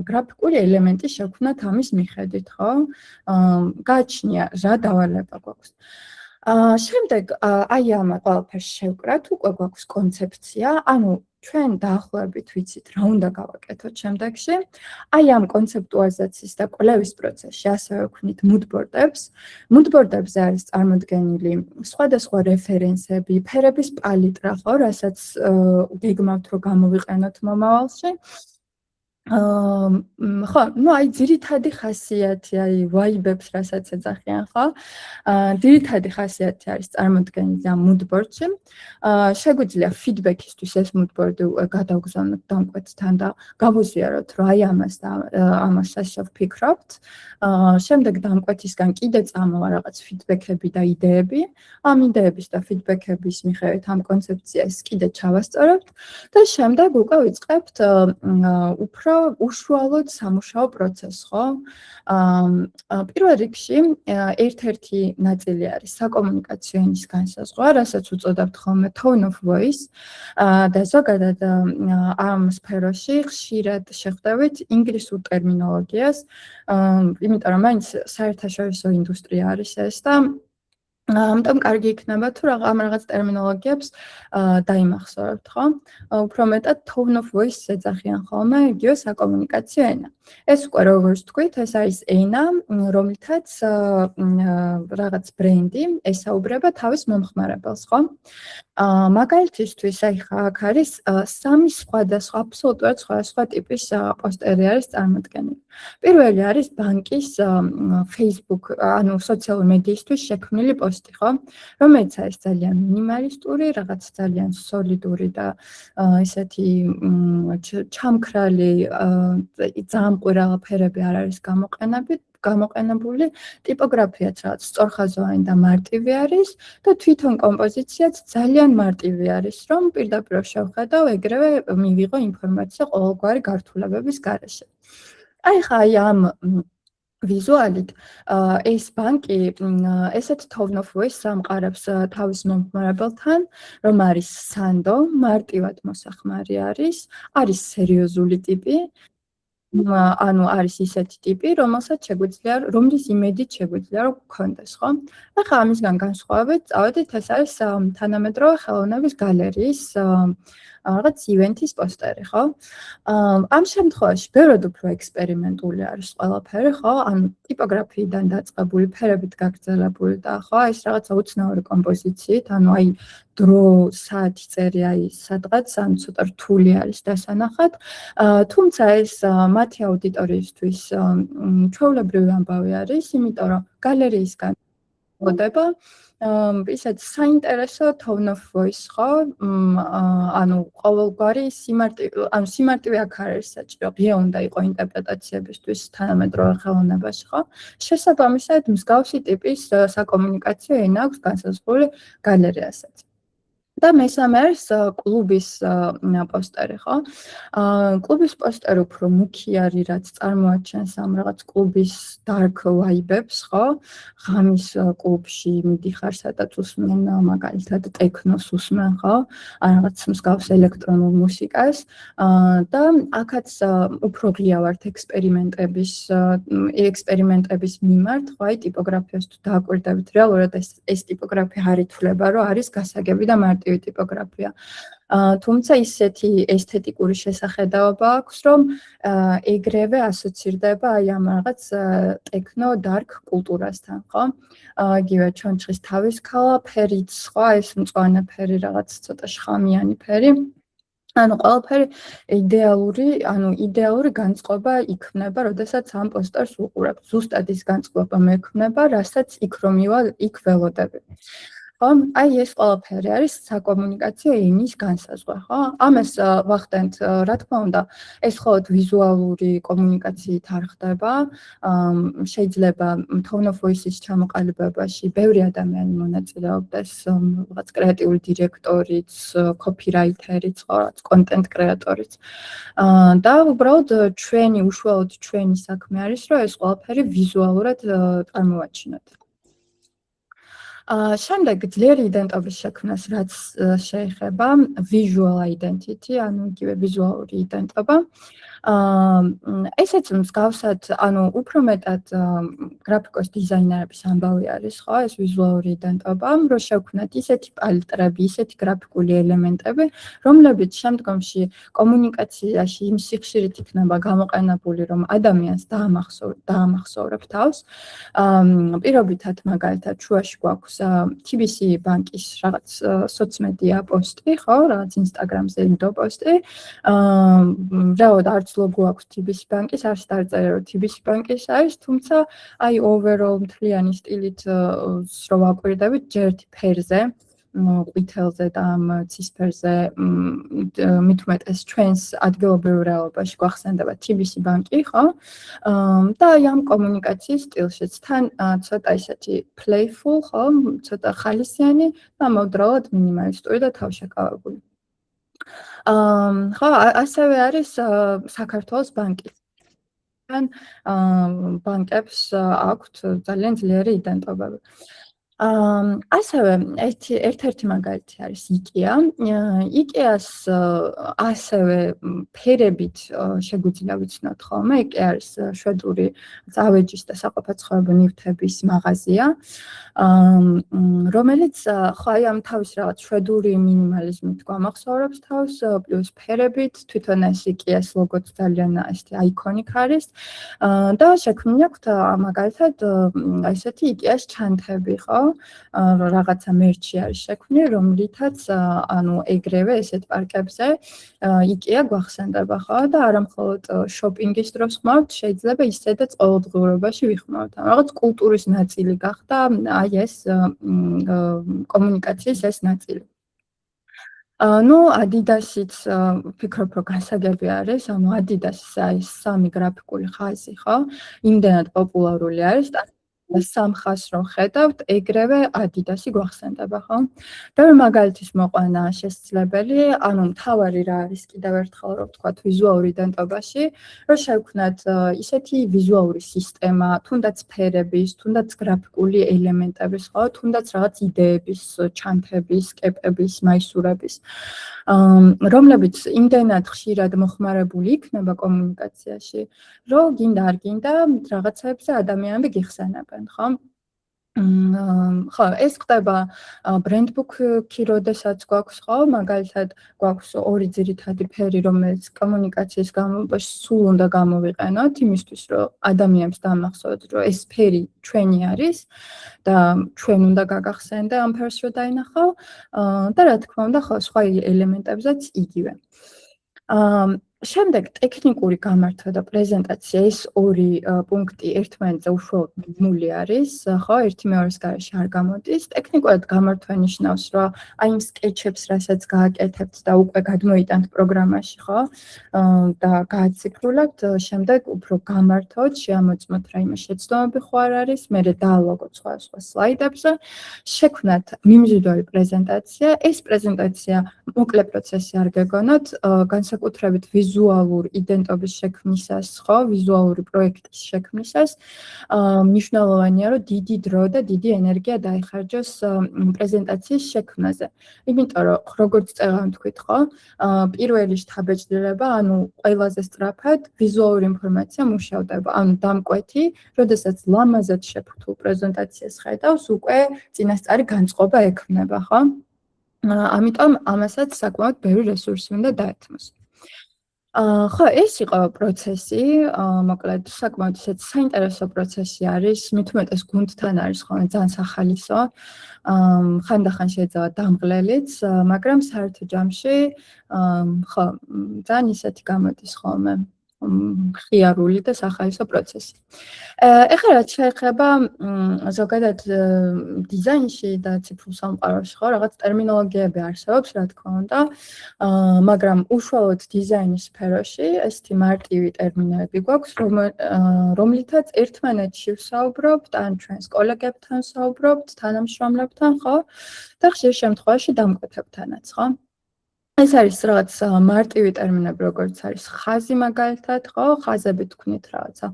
გრაფიკული ელემენტი შევქმნათ ამის მიხედვით, ხო? გააჩნია რა დავალება გვაქვს. შემდეგ აი ამ ყველაფერს შევკრათ, უკვე გვაქვს კონცეფცია, ანუ ჩვენ დაახლოებით ვიცით რა უნდა გავაკეთოთ შემდეგში. აი ამ კონცეპტუალიზაციის და კვლევის პროცესში ასევე ვქნით moodboard-ებს. moodboard-ებზე არის წარმოდგენილი სხვადასხვა რეფერენსები, ფერების პალიტრა, ხო, რასაც გეგმავთ რომ გამოვიყენოთ მომავალში. ხო, ну აი ძირითადი ხასიათი, აი ვაიბებს რასაც ეძახიან, ხო? ძირითადი ხასიათი არის წარმოდგენილი ამ moodboard-ში. შეგვიძლია feedback-ისთვის ეს moodboard-ი გადავგზავნოთ დამკვეთთან და გავუზიაროთ, რომ აი ამას და ამას ასე ვფიქრობთ. შემდეგ დამკვეთისგან კიდე წამოვა რაღაც feedback-ები და იდეები. ამ იდეების და feedback-ების მიხედვით ამ კონცეფციას კიდე ჩავასწორებთ და შემდეგ უკვე ვიწყებთ უფრო უშუალოდ სამუშაო პროცესს, ხო? პირველ რიგში ერთ-ერთი ნაწილი არის საკომუნიკაციო ენის განსაზღვრა, რასაც უწოდებთ ხოლმე tone of voice და ზოგადად ამ სფეროში ხშირად შეხვდებით ინგლისურ ტერმინოლოგიას, იმიტომ რომ მაინც საერთაშორისო ინდუსტრია არის ეს და ამიტომ კარგი იქნება თუ ამ რაღაც ტერმინოლოგიებს დაიმახსოვრებთ, ხო? უფრო მეტად tone of voice ეძახიან ხოლმე იგივე საკომუნიკაციო ენა. ეს უკვე როგორც თქვით, ეს არის ენა, რომლითაც რაღაც ბრენდი ესაუბრება თავის მომხმარებელს, ხო? მაგალითისთვის აი ხა აქ არის სამი სხვადასხვა აბსოლუტურად სხვადასხვა ტიპის პოსტერი არის წარმოდგენილი. პირველი არის ბანკის Facebook, ანუ სოციალური მედიისთვის შექმნილი პოსტი, ხო? რომელიც არის ძალიან მინიმალისტური, რაღაც ძალიან სოლიდური და ესეთი ჩამქრალი, ძამყვი რაღაცები არ არის გამოყენებული, ტიპოგრაფიაც რაღაც სწორხაზოვანი და მარტივი არის და თვითონ კომპოზიციაც ძალიან მარტივი არის, რომ პირდაპირ შევხედავ, ეგრევე მივიღო ინფორმაცია ყოველგვარი გართულებების გარეშე. აი ხა ამ ვიზუალით ეს ბანკი ესეთ tone of voice ამყარებს თავის მომხმარებელთან, რომ არის სანდო, მარტივად მოსახმარი არის სერიოზული ტიპი, ანუ არის ისეთი ტიპი, რომლის იმედით შეგვიძლია რომ გქონდეს, ხო? ახლა ამისგან განსხვავებით, წავედით, ეს არის თანამედროვე ხელოვნების გალერეის რაღაც ივენთის პოსტერი, ხო? ამ შემთხვევაში ბევრად უფრო ექსპერიმენტული არის ყველაფერი, ხო? ანუ ტიპოგრაფიიდან დაწყებული, ფერებით გაგრძელებული და ხო, ეს რაღაცა უცნაური კომპოზიციით, ანუ აი დრო, საათი წერია ის სადღაც, ან ცოტა რთული არის დასანახად. თუმცა ეს მათი აუდიტორიისთვის ჩვეულებრივი ამბავი არის, იმიტომ რომ გალერეისგან მოდება ისეთ საინტერესო tone of voice, ხო? ანუ ყოველგვარი სიმარტივე აქ არ არის საჭირო, ღია უნდა იყო ინტერპრეტაციებისთვის თანამედროვე ხელოვნებაში, ხო? შესაბამისად, მსგავსი ტიპის საკომუნიკაციო ენა აქვს განსაზღვრული გალერეასაც. და მესამე არის კლუბის პოსტერი, ხო? კლუბის პოსტერი უფრო მუქი არის, რაც წარმოაჩენს ამ რაღაც კლუბის dark vibe-ებს, ხო? ღამის კლუბში მიდიხარ, სადაც უსმენ მაგალითად ტექნოს უსმენ, ხო? ან რაღაც მსგავს ელექტრონულ მუსიკას და აქაც უფრო ღია ვართ ექსპერიმენტების მიმართ, ხო? აი ტიპოგრაფიას თუ დააკვირდებით, რეალურად ეს ტიპოგრაფია არ ითვლება, რომ არის გასაგები და მარტივი ტიპოგრაფია. თუმცა ისეთი ესთეტიკური შესახედაობა აქვს, რომ ეგრევე ასოცირდება აი ამ რაღაც ტექნო dark კულტურასთან, ხო? იგივე ჩონჩხის თავის ქალა, ფერიც, ხო, ეს მწვანე ფერი, რაღაც ცოტა შხამიანი ფერი. ანუ ყველაფერი იდეალური განწყობა იქმნება, როდესაც ამ პოსტერს უყურებ. ზუსტად ის განწყობა მექმნება, რასაც იქ რომ მივალ, იქ ველოდები. ხო, აი ეს ყველაფერი არის საკომუნიკაციო ენის განსაზღვრა, ხო? ამას ვახდენთ, რა თქმა უნდა, ეს მხოლოდ ვიზუალური კომუნიკაციით არ ხდება. შეიძლება tone of voice-ის ჩამოყალიბებაში ბევრი ადამიანი მონაწილეობდეს, რაღაც კრეატიული დირექტორიც, copywriter-იც, რაღაც content creator-იც. და უბრალოდ უშუალოდ ჩვენი საქმე არის, რომ ეს ყველაფერი ვიზუალურად წარმოვაჩინოთ. შემდეგ ძლიერი იდენტობის შექმნას, რაც შეეხება visual identity, ანუ იგივე ვიზუალური იდენტობა. ესეც მსგავსად, ანუ უფრო მეტად გრაფიკოს დიზაინერების ამბავი არის, ხო, ეს ვიზუალური იდენტობა, რომ შევქმნათ ისეთი პალიტრები, ისეთი გრაფიკული ელემენტები, რომლებიც შემდგომში კომუნიკაციაში იმ სიხშირით იქნება გამოყენებული, რომ ადამიანს დაამახსოვრებ თავს. პირობითად მაგალითად შუაში გვაქვს TBC ბანკის რაღაც სოციმედია პოსტი, ხო, რაღაც Instagram-ზე ვიდეო პოსტი. რეალურად არც ლოგო აქვს TBC ბანკის, არც დაწერა რომ TBC ბანკის არის, თუმცა აი overall მთლიანი სტილით რო ვაკვირდებით ჯერ ერთი ფერზე, ყვითელზე და ამ ცისფერზე მით უმეტეს ჩვენს ადგილობრივ რეალობაში გვახსენდება TBC ბანკი, ხო? და აი ამ კომუნიკაციის სტილშიც თან ცოტა ისეთი playful, ხო? ცოტა ხალისიანი და ამავდროულად მინიმალისტური და თავშეკავებული. ხო, ასევე არის საქართველოს ბანკი. თან ბანკებს აქვთ ძალიან ძლიერი იდენტობები. ასევე ერთ-ერთი მაგალითი არის IKEA. IKEA-ს ასევე ფერებით შეგვიძლია ვიცნოთ ხოლმე. IKEA არის შვედური წავეჯის და საყოფაცხოვრებო ნივთების მაღაზია, რომელიც ხო აი ამ თავის რაღაც შვედური მინიმალიზმით გვამახსოვრებს თავს, პლუს ფერებით, თვითონ ეს IKEA-ს ლოგოც ძალიან ესეთი აიკონიკ არის და შექმნილი აქვთ მაგალითად ესეთი IKEA-ს ჩანთები, ხო? რაღაცა მერჩი არის შექმნილი, რომლითაც ანუ ეგრევე ესეთ პარკებზე IKEA გვახსენდება, ხო? და არა მხოლოდ შოპინგის დროს ხმართ, შეიძლება ისედაც ყოველდღიურობაში ვიხმაროთ. რაღაც კულტურის ნაწილი გახდა აი ეს კომუნიკაციის ეს ნაწილი. Adidas-იც ვფიქრობ, რომ გასაგები არის, ანუ Adidas-ის აი სამი გრაფიკული ხაზი, ხო? იმდენად პოპულარული არის და სამ ხაზს რომ ხედავთ, ეგრევე Adidas-ი გვახსენდება, ხო? ბევრი მაგალითის მოყვანა შესაძლებელი, ანუ მთავარი რა არის კიდევ ერთხელ რომ ვთქვათ ვიზუალური იდენტობაში, რომ შევქმნათ ისეთი ვიზუალური სისტემა, თუნდაც ფერების, თუნდაც გრაფიკული ელემენტების, ხო? თუნდაც რაღაც იდეების, ჩანთების, კეპების, მაისურების, რომლებიც იმდენად ხშირად მოხმარებული იქნება კომუნიკაციაში, რომ გინდა არ გინდა რაღაცებზე ადამიანები გიხსენებენ, ხო? ხო, ეს ხდება ბრენდბუქი, როდესაც გვაქვს, ხო, მაგალითად გვაქვს ორი ძირითადი ფერი, რომელიც კომუნიკაციის განმავლობაში სულ უნდა გამოვიყენოთ, იმისთვის, რომ ადამიანებს დამახსოვროთ, რომ ეს ფერი ჩვენი არის და ჩვენ უნდა გაგახსენდე ამ ფერს რომ დაინახავ და რა თქმა უნდა, ხო, სხვა ელემენტებზეც იგივე. შემდეგ ტექნიკური გამართვა და პრეზენტაცია ეს ორი პუნქტი ერთმანეთზე უშუალოდ მიბმული არის, ხო, ერთი მეორეს გარეშე არ გამოდის. ტექნიკურად გამართვა ნიშნავს, რომ აი იმ სკეჩებს, რასაც გააკეთებთ და უკვე გადმოიტანთ პროგრამაში, ხო, და გააციფრულებთ, შემდეგ უფრო გამართოთ, შეამოწმოთ რაიმე შეცდომები ხო არ არის, მერე დაალოგოთ სხვა სლაიდებზე, შექმნათ მიმზიდველი პრეზენტაცია. ეს პრეზენტაცია მოკლე პროცესი არ გეგონოთ, განსაკუთრებით ვიზუალურ იდენტობის შექმნისას, ხო, ვიზუალური პროექტის შექმნისას, მნიშვნელოვანია, რომ დიდი დრო და დიდი ენერგია დაიხარჯოს პრეზენტაციის შექმნაზე. იმიტომ რომ როგორც წეგან თქვით, ხო, პირველი შთაბეჭდილება, ანუ ყველაზე სწრაფად ვიზუალური ინფორმაცია მუშავდება, ანუ დამკვეთი, როდესაც ლამაზად შეფუთულ პრეზენტაციას ხედავს, უკვე წინასწარი განწყობა ექმნება, ხო? ამიტომ ამასაც საკმაოდ ბევრი რესურსი უნდა დაეთმოს. ხო, ეს იყო პროცესი, მოკლედ საკმაოდ ისეთ საინტერესო პროცესი არის, მით უმეტეს გუნდთან არის ხოლმე ძალიან სახალისო. ხანდახან შეიძლება დამღლელიც, მაგრამ საერთო ჯამში ხო, ძალიან ისეთი გამოდის ხოლმე ხიარული და სახალისო პროცესი. ეხლა რაც შეეხება ზოგადად დიზაინში და ციფრულ სამყაროში, ხო, რაღაც ტერმინოლოგიები არსებობს, რა თქმა უნდა, მაგრამ უშუალოდ დიზაინის სფეროში ესეთი მარტივი ტერმინები გვაქვს, რომლითაც ერთმანეთში ვსაუბრობთ, ან ჩვენს კოლეგებთან ვსაუბრობთ, თანამშრომლებთან, ხო, და ხშირ შემთხვევაში დამკვეთებთანაც, ხო? ეს არის რაღაც მარტივი ტერმინები, როგორც არის ხაზი მაგალითად, ხო, ხაზები თქვნით რაღაცა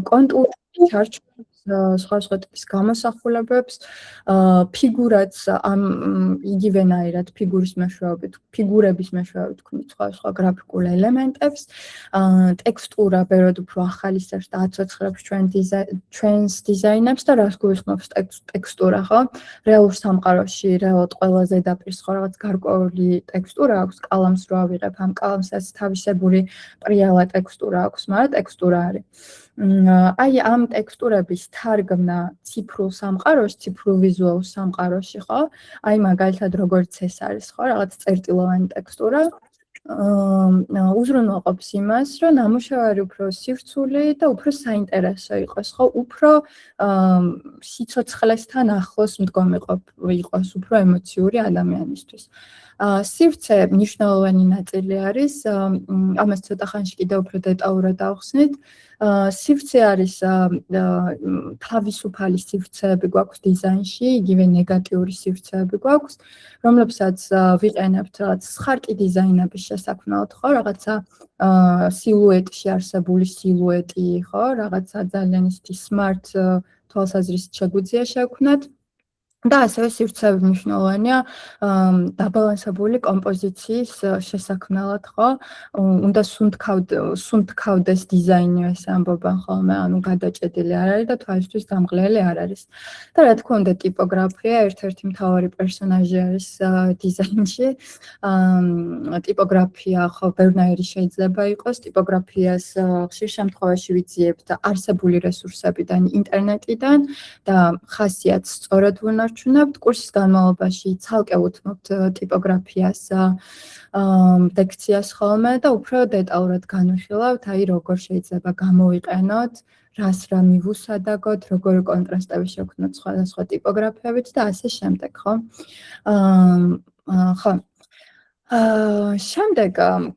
კონტურს, ჩარჩოებს, სხვა ტიპის გამოსახულებებს, ფიგურაც ამ იგივენაირად ფიგურების მეშვეობით თქვნით სხვა გრაფიკულ ელემენტებს, ტექსტურა ბევრად უფრო ახალისებს და აცოცხლებს ჩვენს დიზაინებს და რას გულისხმობს ტექსტურა, ხო? რეალურ სამყაროში რეალურად ყველა ზედაპირს ხო რაღაც გარკვეული ტექსტურა აქვს, კალამს რო ავიღებ, ამ კალამსაც თავისებური პრიალა ტექსტურა აქვს, მაგრამ ტექსტურა არის. აი ამ ტექსტურების თარგმნა ციფრულ სამყაროში, ციფრულ ვიზუალურ სამყაროში, ხო? აი მაგალითად როგორც ეს არის, ხო, რაღაც წერტილოვანი ტექსტურა. უზრუნველყოფს იმას, რომ ნამუშევარი უფრო სივრცული და უფრო საინტერესო იყოს, ხო? უფრო სიცოცხლესთან ახლოს მდგომი იყოს, უფრო ემოციური ადამიანისთვის. სივრცე მნიშვნელოვანი ნაწილი არის, ამას ცოტა ხანში კიდევ უფრო დეტალურად დავხსნით. სივრცე არის თავისუფალი სივრცეები გვაქვს დიზაინში, იგივე ნეგატიური სივრცეები გვაქვს, რომლებსაც ვიყენებთ რაღაც სხარტი დიზაინების შესაქმნელად, ხო, რაღაცა სილუეტში არსებული სილუეტი, ხო, რაღაცა ძალიან ისეთი smart თვალსაზრისით შეგვიძლია შევქმნათ. და ასევე სივრცეები მნიშვნელოვანია დაბალანსებული კომპოზიციის შესაქმნელად, ხო? უნდა სუნთქავდეს დიზაინი, ესე ამბობენ ხოლმე, ანუ გადაჭედილი არ არის და თვალისთვის გამღლელი არ არის. და რა თქმა უნდა, ტიპოგრაფია ერთ-ერთი მთავარი პერსონაჟი არის დიზაინში. ტიპოგრაფია ხო ბევრნაირი შეიძლება იყოს, ტიპოგრაფიას ხშირ შემთხვევაში ვიძიებთ არსებული რესურსებიდან, ინტერნეტიდან და ხასიათს სწორად ვუნარჩუნებთ. კურსის განმავლობაში ცალკე უთმობთ ტიპოგრაფიას ლექციას ხოლმე და უფრო დეტალურად განვიხილავთ, აი როგორ შეიძლება გამოვიყენოთ, რას რა მივუსადაგოთ, როგორი კონტრასტები შევქმნათ სხვადასხვა ტიპოგრაფიებით და ასე შემდეგ, ხო? ხო. შემდეგ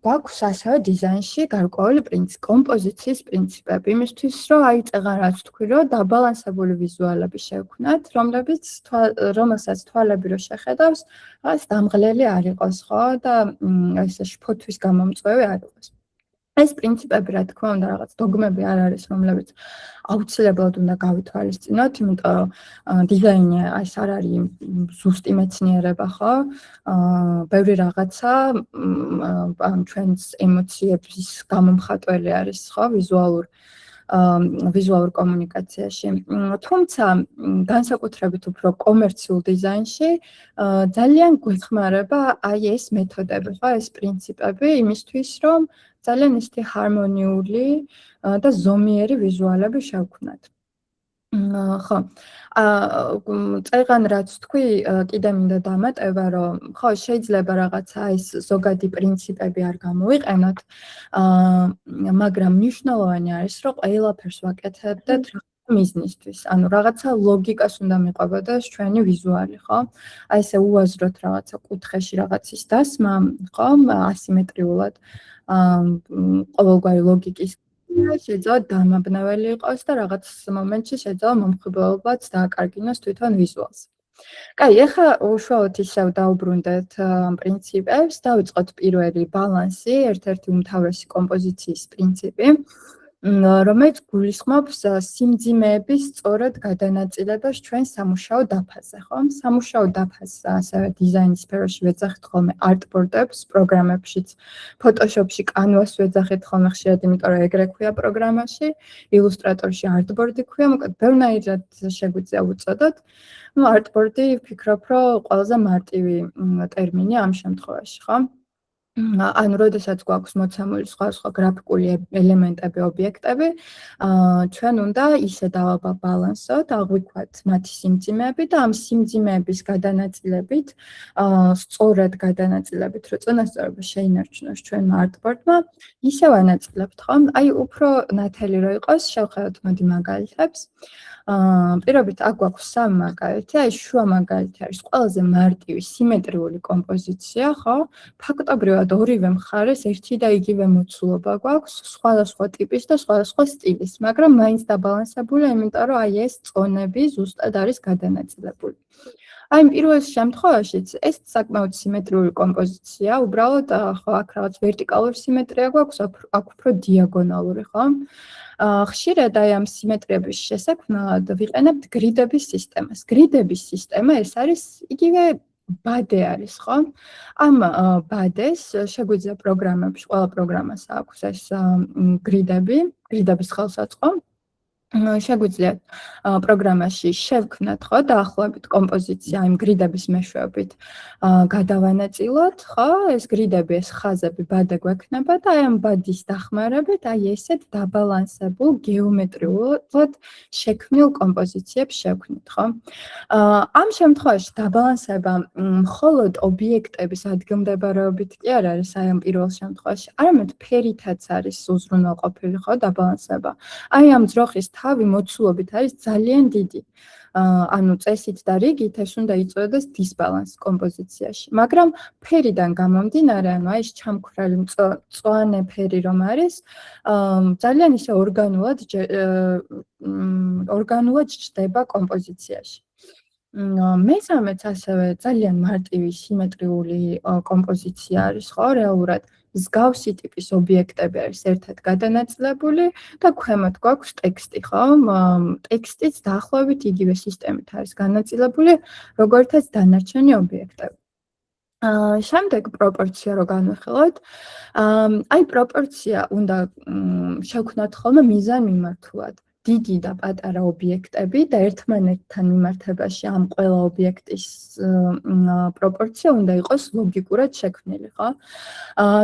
გვაქვს ასევე დიზაინში გარკვეული კომპოზიციის პრინციპები, იმისთვის რომ აიწეღან რაც თქვი, რომ დაბალანსებული ვიზუალები შევქმნათ, რომელსაც თვალები რო შეხედავს, რაღაც დამღლელი არ იყოს, ხო? და ესე შფოთვის გამომწვევი არ იყოს. ეს პრინციპები, რა თქმა უნდა, რაღაც დოგმები არ არის, რომლებიც აუცილებლად უნდა გავითვალისწინოთ, იმიტომ რომ დიზაინი ეს არ არის ზუსტი მეცნიერება, ხო? ბევრი რაღაცა ჩვენს ემოციების გამომხატველი არის, ხო, ვიზუალურ კომუნიკაციაში. თუმცა განსაკუთრებით უფრო კომერციულ დიზაინში ძალიან გვეხმარება აი ეს მეთოდები, ხო, ეს პრინციპები იმისთვის, რომ ძალიან ისეთი ჰარმონიული და ზომიერი ვიზუალები შევქმნათ. ხო. წეგან რაც თქვი, კიდე მინდა დამატება, რომ ხო, შეიძლება რაღაცა ეს ზოგადი პრინციპები არ გამოვიყენოთ, მაგრამ მნიშვნელოვანი არის, რომ ყველაფერს ვაკეთებდეთ მიზნისთვის. ანუ რაღაცა ლოგიკას უნდა მიყვებოდეს ჩვენი ვიზუალი, ხო? აი ესე უაზროთ რაღაცა კუთხეში რაღაცის დასმა, ხო, ასიმეტრიულად, ყოველგვარი ლოგიკის შეიძლება დამაბნეველი იყოს და რაღაც მომენტში შეიძლება მომხიბლელობაც დააკარგინოს თვითონ ვიზუალს. კაი, ეხლა უშუალოდ ისევ დავუბრუნდეთ პრინციპებს, დავიწყოთ პირველი ბალანსი, ერთ-ერთი უმთავრესი კომპოზიციის პრინციპი, რომელიც გულისხმობს სიმძიმეების სწორად გადანაწილებას ჩვენ სამუშაო დაფაზე, ხო? სამუშაო დაფაზს ასევე დიზაინის სფეროში ვეძახით ხოლმე არტბორდებს, პროგრამებშიც, ფოტოშოპში, კანვას ვეძახით ხოლმე ხშირად, იმიტომ რომ ეგრე ქვია პროგრამაში, ილუსტრატორში არტბორდი ქვია, მოკლედ ბევრნაირად შეგვიძლია უწოდოთ. ნუ არტბორდი ვფიქრობ, რომ ყველაზე მარტივი ტერმინია ამ შემთხვევაში, ხო? ანუ როდესაც გვაქვს მოცემული სხვადასხვა გრაფიკული ელემენტები, ობიექტები, ჩვენ უნდა ისე დავაბალანსოთ, აღვიქვათ მათი სიმძიმეები და ამ სიმძიმეების გადანაწილებით, სწორად გადანაწილებით, რომ წონასწორობა შეინარჩუნოს ჩვენმა არტბორდმა, ისე ვანაწილებთ, ხო? აი უფრო ნათელი რო იყოს, შევხედოთ მოდი მაგალითებს. პირობით აქ გვაქვს სამი მაგალითი, აი შუა მაგალითი არის ყველაზე მარტივი სიმეტრიული კომპოზიცია, ხო? ფაქტობრივად ორივე მხარეს ერთი და იგივე მოცულობა გვაქვს, სხვადასხვა ტიპის და სხვადასხვა სტილის, მაგრამ მაინც დაბალანსებულია, იმიტომ რომ აი ეს წონები ზუსტად არის გადანაწილებული. აი პირველ შემთხვევაშიც ეს საკმაოდ სიმეტრიული კომპოზიცია, უბრალოდ ხო აქ რაღაც ვერტიკალური სიმეტრია გვაქვს, აქ უფრო დიაგონალური, ხო? ხშირად აი ამ სიმეტრიების შესაქმნელად ვიყენებთ გრიდების სისტემას. გრიდების სისტემა ეს არის იგივე ბადე არის, ხო? ამ ბადეს შეგვიძლია პროგრამებში, ყველა პროგრამას აქვს ეს გრიდების ხელსაწყო. შეგვიძლია პროგრამაში შევქმნათ, ხო, დაახლოებით კომპოზიცია იმ გრიდების მეშვეობით გადავანაწილოთ, ხო? ეს გრიდები, ეს ხაზები ბადე გვექნება და აი ამ ბადის დახმარებით აი ესეთ დაბალანსებულ გეომეტრიულად შექმნილ კომპოზიციებს შევქმნით, ხო? ამ შემთხვევაში დაბალანსება მხოლოდ ობიექტების ადგილმდებარეობით კი არ არის აი ამ პირველ შემთხვევაში, არამედ ფერითაც არის უზრუნველყოფილი, ხო, დაბალანსება. აი ამ ძროხის თავი მოცულობით არის ძალიან დიდი. ანუ წესით და რიგით ეს უნდა იწოდოს დისბალანს კომპოზიციაში. მაგრამ ფერიდან გამომდინარე, ანუ აი ეს ჩამქრალი მწვანე ფერი რომ არის, ძალიან ისე ორგანულად ჯდება კომპოზიციაში. მესამეც ასევე ძალიან მარტივი სიმეტრიული კომპოზიცია არის, ხო, რეალურად მსგავსი ტიპის ობიექტები არის ერთად გადანაწილებული და ქვემოთ გვაქვს ტექსტი, ხო? ტექსტიც დაახლოებით იგივე სისტემით არის განაწილებული, როგორთაც დანარჩენი ობიექტები. შემდეგ პროპორცია რო განვიხილოთ, აი პროპორცია უნდა შევქმნათ ხოლმე მიზან-მიმართულად. დიდი და პატარა ობიექტები და ერთმანეთთან მიმართებაში ამ ყველა ობიექტის პროპორცია უნდა იყოს ლოგიკურად შექმნილი, ხო?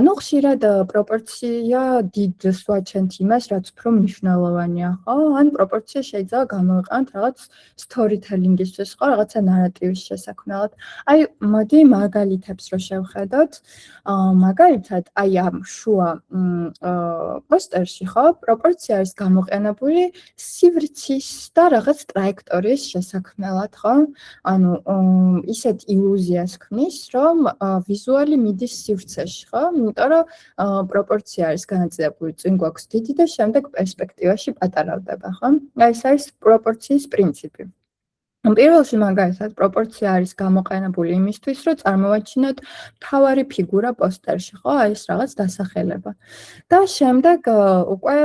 ნუ ხშირად პროპორცია დიდს ვაჩენთ იმას, რაც უფრო მნიშვნელოვანია, ხო? ან პროპორცია შეიძლება გამოვიყენოთ რაღაც storytelling-ისთვის, ხო, რაღაცა ნარატივის შესაქმნელად. აი, მოდი მაგალითებს რო შევხედოთ. მაგალითად, აი ამ შუა პოსტერში, ხო, პროპორცია არის გამოყენებული სივრცის და რაღაც ტრაექტორიის შესაქმნელად, ხო? ანუ ისეთ ილუზიას ქმნის, რომ ვიზუალი მიდის სივრცეში, ხო? იმიტომ რომ პროპორცია არის განაწილებული, წინ გვაქვს დიდი და შემდეგ პერსპექტივაში პატარავდება, ხო? აი ეს არის პროპორციის პრინციპი. პირველში მაგალითად პროპორცია არის გამოყენებული იმისთვის, რომ წარმოვაჩინოთ მთავარი ფიგურა პოსტერში, ხო? აი ეს რაღაც დასახელება. და შემდეგ უკვე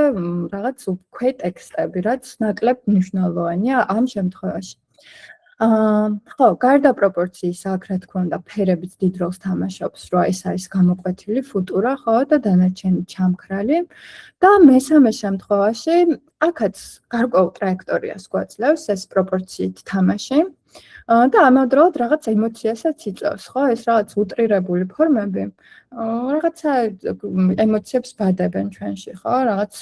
რაღაც უკვე ტექსტები, რაც ნაკლებ მნიშვნელოვანია ამ შემთხვევაში. ხო, გარდა პროპორციისა, აქ რა თქმა უნდა, ფერებიც დიდ როლს თამაშობს, რომ ეს არის გამოკვეთილი ფუტურა, ხო, და დანარჩენი ჩამქრალი. და მესამე შემთხვევაში, აქაც გარკვეულ ტრაექტორიას გვაძლევს ეს პროპორციით თამაში. და ამავდროულად რაღაც ემოციასაც იწვევს, ხო? ეს რაღაც უტრირებული ფორმები რაღაცა ემოციებს ბადებენ ჩვენში, ხო? რაღაც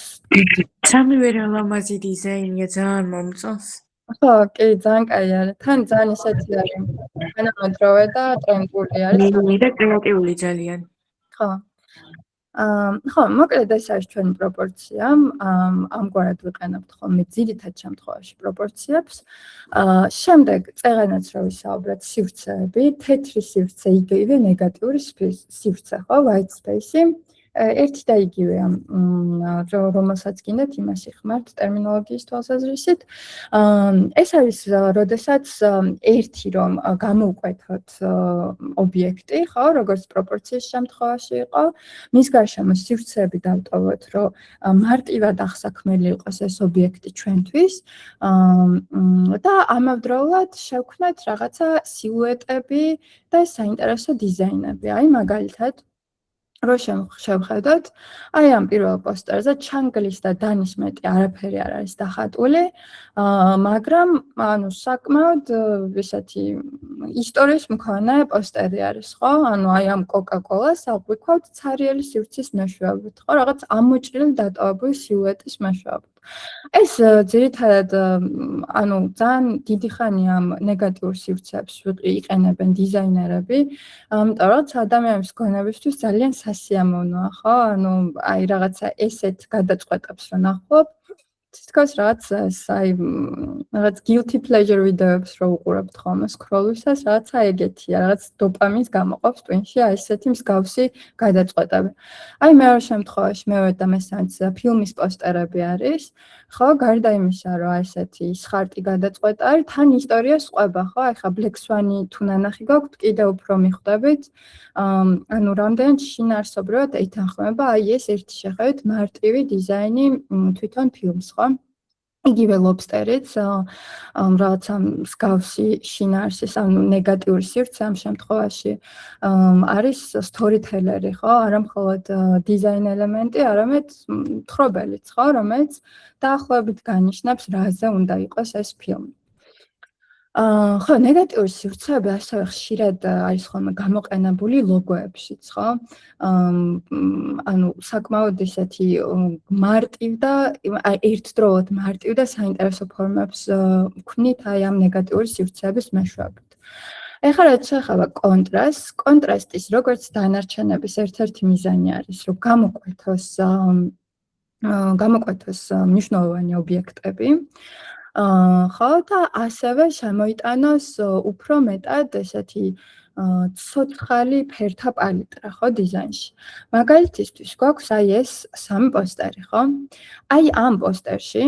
სამივე რა ლამაზი დიზაინია, ძალიან მომწონს. ხო, კი, ძალიან კაი არის. თან ძალიან ისეთი არის. თანამედროვე და ტრენდული არის. და კრეატიული ძალიან. ხო. ხო, მოკლედ ეს არის ჩვენი პროპორცია. ამგვარად ვიყენებთ ხოლმე ძირითად შემთხვევაში პროპორციებს. შემდეგ წეღანაც რო ვისაუბრეთ სივრცეები, თეთრი სივრცე იგივე ნეგატიური სივრცე, ხო, white space-ი. ერთი და იგივეა, რომელსაც გინდათ იმას იხმართ ტერმინოლოგიის თვალსაზრისით. ეს არის, როდესაც ერთი რომ გამოვკვეთოთ ობიექტი, ხო, როგორც პროპორციის შემთხვევაში იყო, მის გარშემო სივრცეები დავტოვოთ, რომ მარტივად აღსაქმელი იყოს ეს ობიექტი ჩვენთვის და ამავდროულად შევქმნათ რაღაცა სილუეტები და საინტერესო დიზაინები. აი მაგალითად რო შევხედოთ, აი ამ პირველ პოსტერზე ჩანგლის და დანის მეტი არაფერი არ არის დახატული, მაგრამ ანუ საკმაოდ ესეთი ისტორიის მქონე პოსტერი არის, ხო? ანუ აი ამ კოკა-კოლას აღვიქვავთ ცარიელი სივრცის მეშვეობით, ხო? რაღაც ამოჭრილი დატოვებული სილუეტის მეშვეობით. ეს ძირითადად ანუ ძალიან დიდი ხანია ამ ნეგატიურ სივრცეებს იყენებენ დიზაინერები, იმიტომ რომ ადამიანების გონებისთვის ძალიან სასიამოვნოა, ხო? ანუ აი რაღაცა ესეთ გადაწყვეტებს რო ნახავ, თითქოს რაღაც guilty pleasure ვიდეოებს რო უყურებთ ხოლმე სკროლვისას, რაღაცა ეგეთია, რაღაც დოპამინს გამოყოფს ტვინში აი ესეთი მსგავსი გადაწყვეტები. აი მეორე შემთხვევაში მეორე და მესამეც ფილმის პოსტერები არის, ხო, გარდა იმისა, რომ აი ესეთი სხარტი გადაწყვეტა არის, თან ისტორია სყვება, ხო? აი ხა Black Swan-ი თუ ნანახი გაქვთ, კიდევ უფრო მიხვდებით. ანუ რამდენად შინაარსობრივად ეთანხმება აი ეს ერთი შეხედვით მარტივი დიზაინი თვითონ ფილმს, ხო? იგივე ლობსტერიც რაღაცა მსგავსი შინაარსის, ანუ ნეგატიური სივრცე ამ შემთხვევაში არის storyteller-ი, ხო? არა მხოლოდ დიზაინ ელემენტი, არამედ თხრობელიც, ხო, რომელიც დაახლოებით განიშნავს, რაზე უნდა იყოს ეს ფილმი. ხო, ნეგატიური სივრცეები ასევე ხშირად არის ხოლმე გამოყენებული ლოგოებშიც, ხო? ანუ საკმაოდ ისეთი მარტივ და ერთდროულად მარტივ და საინტერესო ფორმებს ვქმნით აი ამ ნეგატიური სივრცეების მეშვეობით. ეხლა რაც შეეხება კონტრასტს, კონტრასტის როგორც დანარჩენების ერთ-ერთი მიზანი არის, რომ გამოკვეთოს მნიშვნელოვანი ობიექტები. ხო და ასევე შემოიტანოს უფრო მეტად ესეთი ცოცხალი ფერთა პალიტრა, ხო, დიზაინში. მაგალითისთვის გვაქვს აი ეს სამი პოსტერი, ხო? აი ამ პოსტერში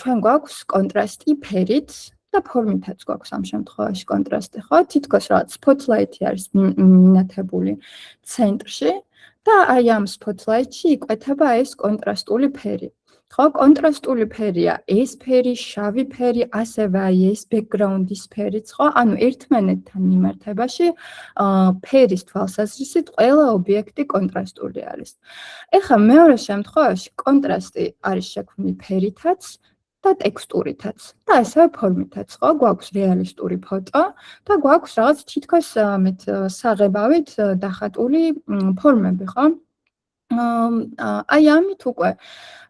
ჩვენ გვაქვს კონტრასტი ფერით და ფორმითაც გვაქვს ამ შემთხვევაში კონტრასტი, ხო? თითქოს რაღაც spotlight-ი არის მინათებული ცენტრში და აი ამ spotlight-ში იკვეთება ეს კონტრასტული ფერი. ხო, კონტრასტული ფერია ეს ფერი, შავი ფერი, ასევე აი ეს background-ის ფერიც, ხო? ანუ ერთმანეთთან მიმართებაში ფერის თვალსაზრისით ყველა ობიექტი კონტრასტული არის. ეხლა მეორე შემთხვევაში კონტრასტი არის შექმნილი ფერითაც და ტექსტურითაც და ასევე ფორმითაც, ხო? გვაქვს რეალისტური ფოტო და გვაქვს რაღაც თითქოს ამით საღებავით დახატული ფორმები, ხო? აი ამით უკვე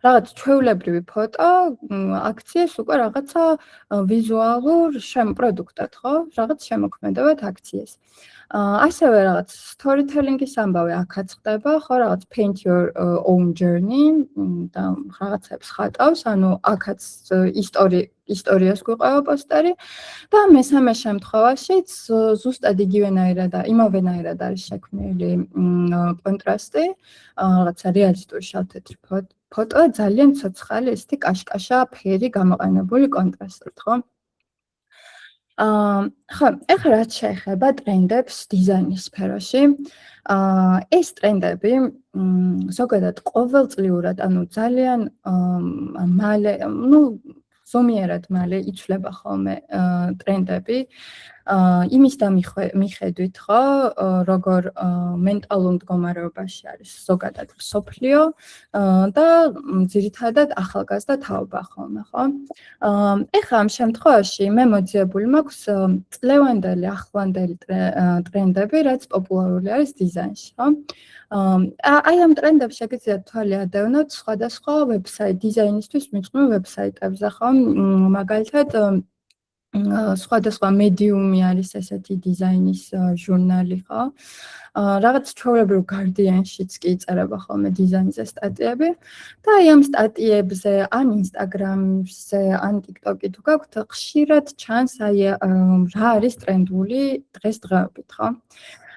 რაღაც ჩვეულებრივი ფოტო აქციეს უკვე რაღაცა ვიზუალურ პროდუქტად, ხო? რაღაც შემოქმედებად აქციეს. ასევე რაღაც storytelling-ის ამბავი აქაც ხდება, ხო, რაღაც paint your own journey და რაღაცებს ხატავს, ანუ აქაც ისტორიას გვიყვება პოსტერი და მესამე შემთხვევაშიც ზუსტად იგივენაირად და იმავენაირად არის შექმნილი კონტრასტი, რაღაცა რეალისტური შავ-თეთრი ფოტო, ძალიან ცოცხალი ესეთი კაშკაშა ფერი გამოყენებული კონტრასტით, ხო? ხო, ეხლა რაც შეეხება ტრენდებს დიზაინის სფეროში, ეს ტრენდები ზოგადად ყოველწლიურად, ანუ ძალიან მალე, ზომიერად მალე იცვლება ხოლმე ტრენდები იმის და მიხედვით, ხო, როგორ მენტალურ მდგომარეობაში არის ზოგადად მსოფლიო და ძირითადად ახალგაზრდა თაობა ხოლმე, ხო? ეხლა ამ შემთხვევაში მე მოძიებული მაქვს წლევანდელი, ახლანდელი ტრენდები, რაც პოპულარული არის დიზაინში, ხო? აი ამ ტრენდებს შეგიძლიათ თვალი ადევნოთ სხვადასხვა ვებსაიტ დიზაინისთვის მიძღვნილ ვებსაიტებზე, ხო? მაგალითად სხვადასხვა მედიუმი არის ესეთი დიზაინის ჟურნალი, ხო? რაღაც ჩვეულებრივ Guardian-შიც კი იწერება ხოლმე დიზაინზე სტატიები და აი ამ სტატიებზე ან Instagram-ზე, ან TikTok-ი თუ გაქვთ, ხშირად ჩანს აი რა არის ტრენდული დღესდღეობით, ხო?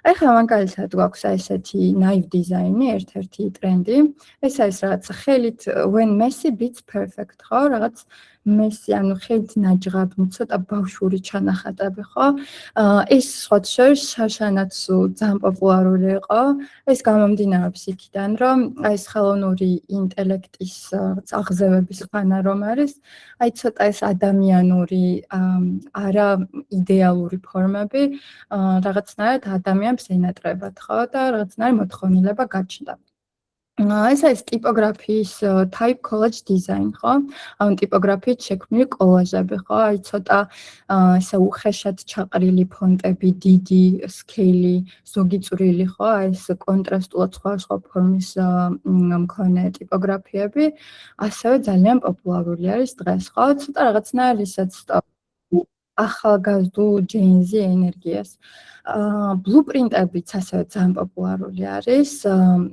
ეხლა მაგალითად გვაქვს ესეთი naive design-ი, ერთ-ერთი ტრენდი. ეს არის რაღაც ხელით when messy beats perfect, ხო? რაღაც მესი, ანუ ხელით ნაჯღაბი, ცოტა ბავშვური ჩანახატები, ხო? ეს სხვა შორის შაშანაც ძალიან პოპულარული იყო. ეს გამომდინარეობს იქიდან, რომ ეს ხელოვნური ინტელექტის აღზევების ხანა რომ არის, აი ცოტა ეს ადამიანური, არა იდეალური ფორმები რაღაცნაირად ადამიანს ენატრებათ, ხო? და რაღაცნაირად მოთხოვნილება გაჩნდა. ეს არის ტიპოგრაფიის type collage design, ხო? ანუ ტიპოგრაფიით შექმნილი კოლაჟები, ხო? აი ცოტა ესე უხეშად ჩაყრილი ფონტები, დიდი სკეილი, ზოგი წვრილი, ხო? აი ეს კონტრასტულად სხვა ფორმის მქონე ტიპოგრაფიები, ასევე ძალიან პოპულარული არის დღეს, ხო? ცოტა რაღაცნაირად ისაც ახალგაზრდულ ჯენზი ენერგიას. ბლუპრინტებიც ასევე ძალიან პოპულარული არის.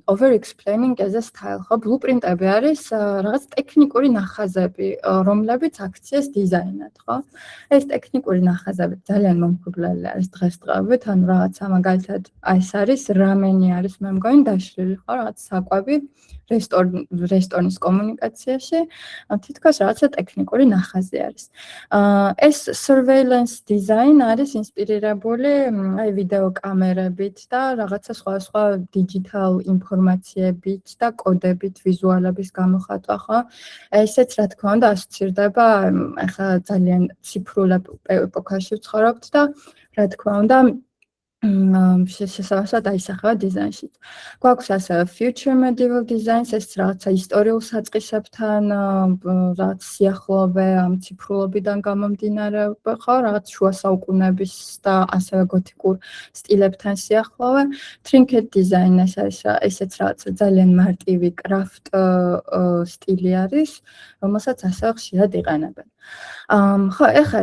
Over explaining as a style, ხო? ბლუპრინტები არის რაღაც ტექნიკური ნახაზები, რომლებიც აქციეს დიზაინად, ხო? ეს ტექნიკური ნახაზები ძალიან მომხიბლელი არის დღესდღეობით, ანუ რაღაცა მაგალითად ეს არის რამენი არის მე მგონი დაშლილი, ხო? რაღაც საკვები რესტორნის კომუნიკაციაში, თითქოს რაღაცა ტექნიკური ნახაზი არის. ეს surveillance design არის ინსპირირებული აი ვიდეო კამერებით და რაღაცა სხვა digital ინფორმაციებით და კოდებით, ვიზუალების გამოხატვა, ხო? ესეც რა თქმა უნდა ასოცირდება ახლა ძალიან ციფრულ ეპოქაში ვცხოვრობთ და რა თქმა უნდა შესაძლოა დაისახება დიზაინში. გვაქვს ასევე future medieval designs, ეს რაღაცა ისტორიულ საწყისებთან რაღაც სიახლოვე ამ ციფრულობიდან გამომდინარე, ხო, რაღაც შუა საუკუნეების და ასევე გოთიკურ სტილებთან სიახლოვე. Trinket design ეს არის ესეც რაღაცა ძალიან მარტივი craft სტილი არის, რომელსაც ასევე ხშირად იყენებენ. ხო, ეხლა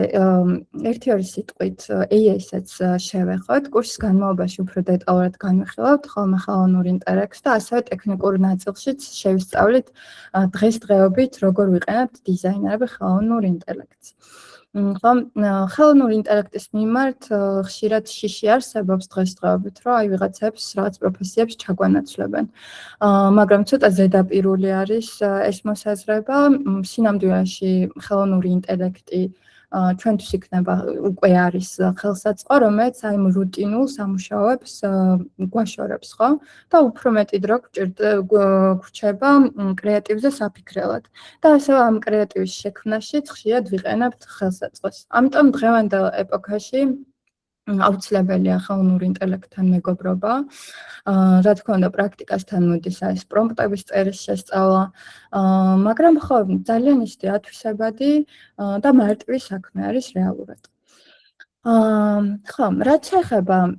ერთი-ორი სიტყვით AI-საც შევეხოთ. კურსის განმავლობაში უფრო დეტალურად განვიხილავთ ხოლმე ხელოვნურ ინტელექტს და ასევე ტექნიკურ ნაწილშიც შევისწავლით დღესდღეობით როგორ ვიყენებთ დიზაინერები ხელოვნურ ინტელექტს. ხო, ხელოვნური ინტელექტის მიმართ ხშირად შიში არსებობს დღესდღეობით, რომ აი ვიღაცებს რაღაც პროფესიებს ჩაგვანაცვლებენ. მაგრამ ცოტა ზედაპირული არის ეს მოსაზრება. სინამდვილეში ხელოვნური ინტელექტი ჩვენთვის იქნება უკვე არის ხელსაწყო, რომელიც აი ამ რუტინულ სამუშაოებს გვაშორებს, ხო? და უფრო მეტი დრო გვრჩება კრეატივზე საფიქრელად. და ასევე ამ კრეატივის შექმნაში ხშირად ვიყენებთ ხელსაწყოს. ამიტომ დღევანდელ ეპოქაში აუცილებელია ხელოვნური ინტელექტთან მეგობრობა. რა თქმა უნდა, პრაქტიკასთან მოდის ეს პრომპტების წერის შესწავლა, მაგრამ ხო, ძალიან ისეთი ათვისებადი და მარტივი საქმე არის რეალურად. ხო, რაც შეეხება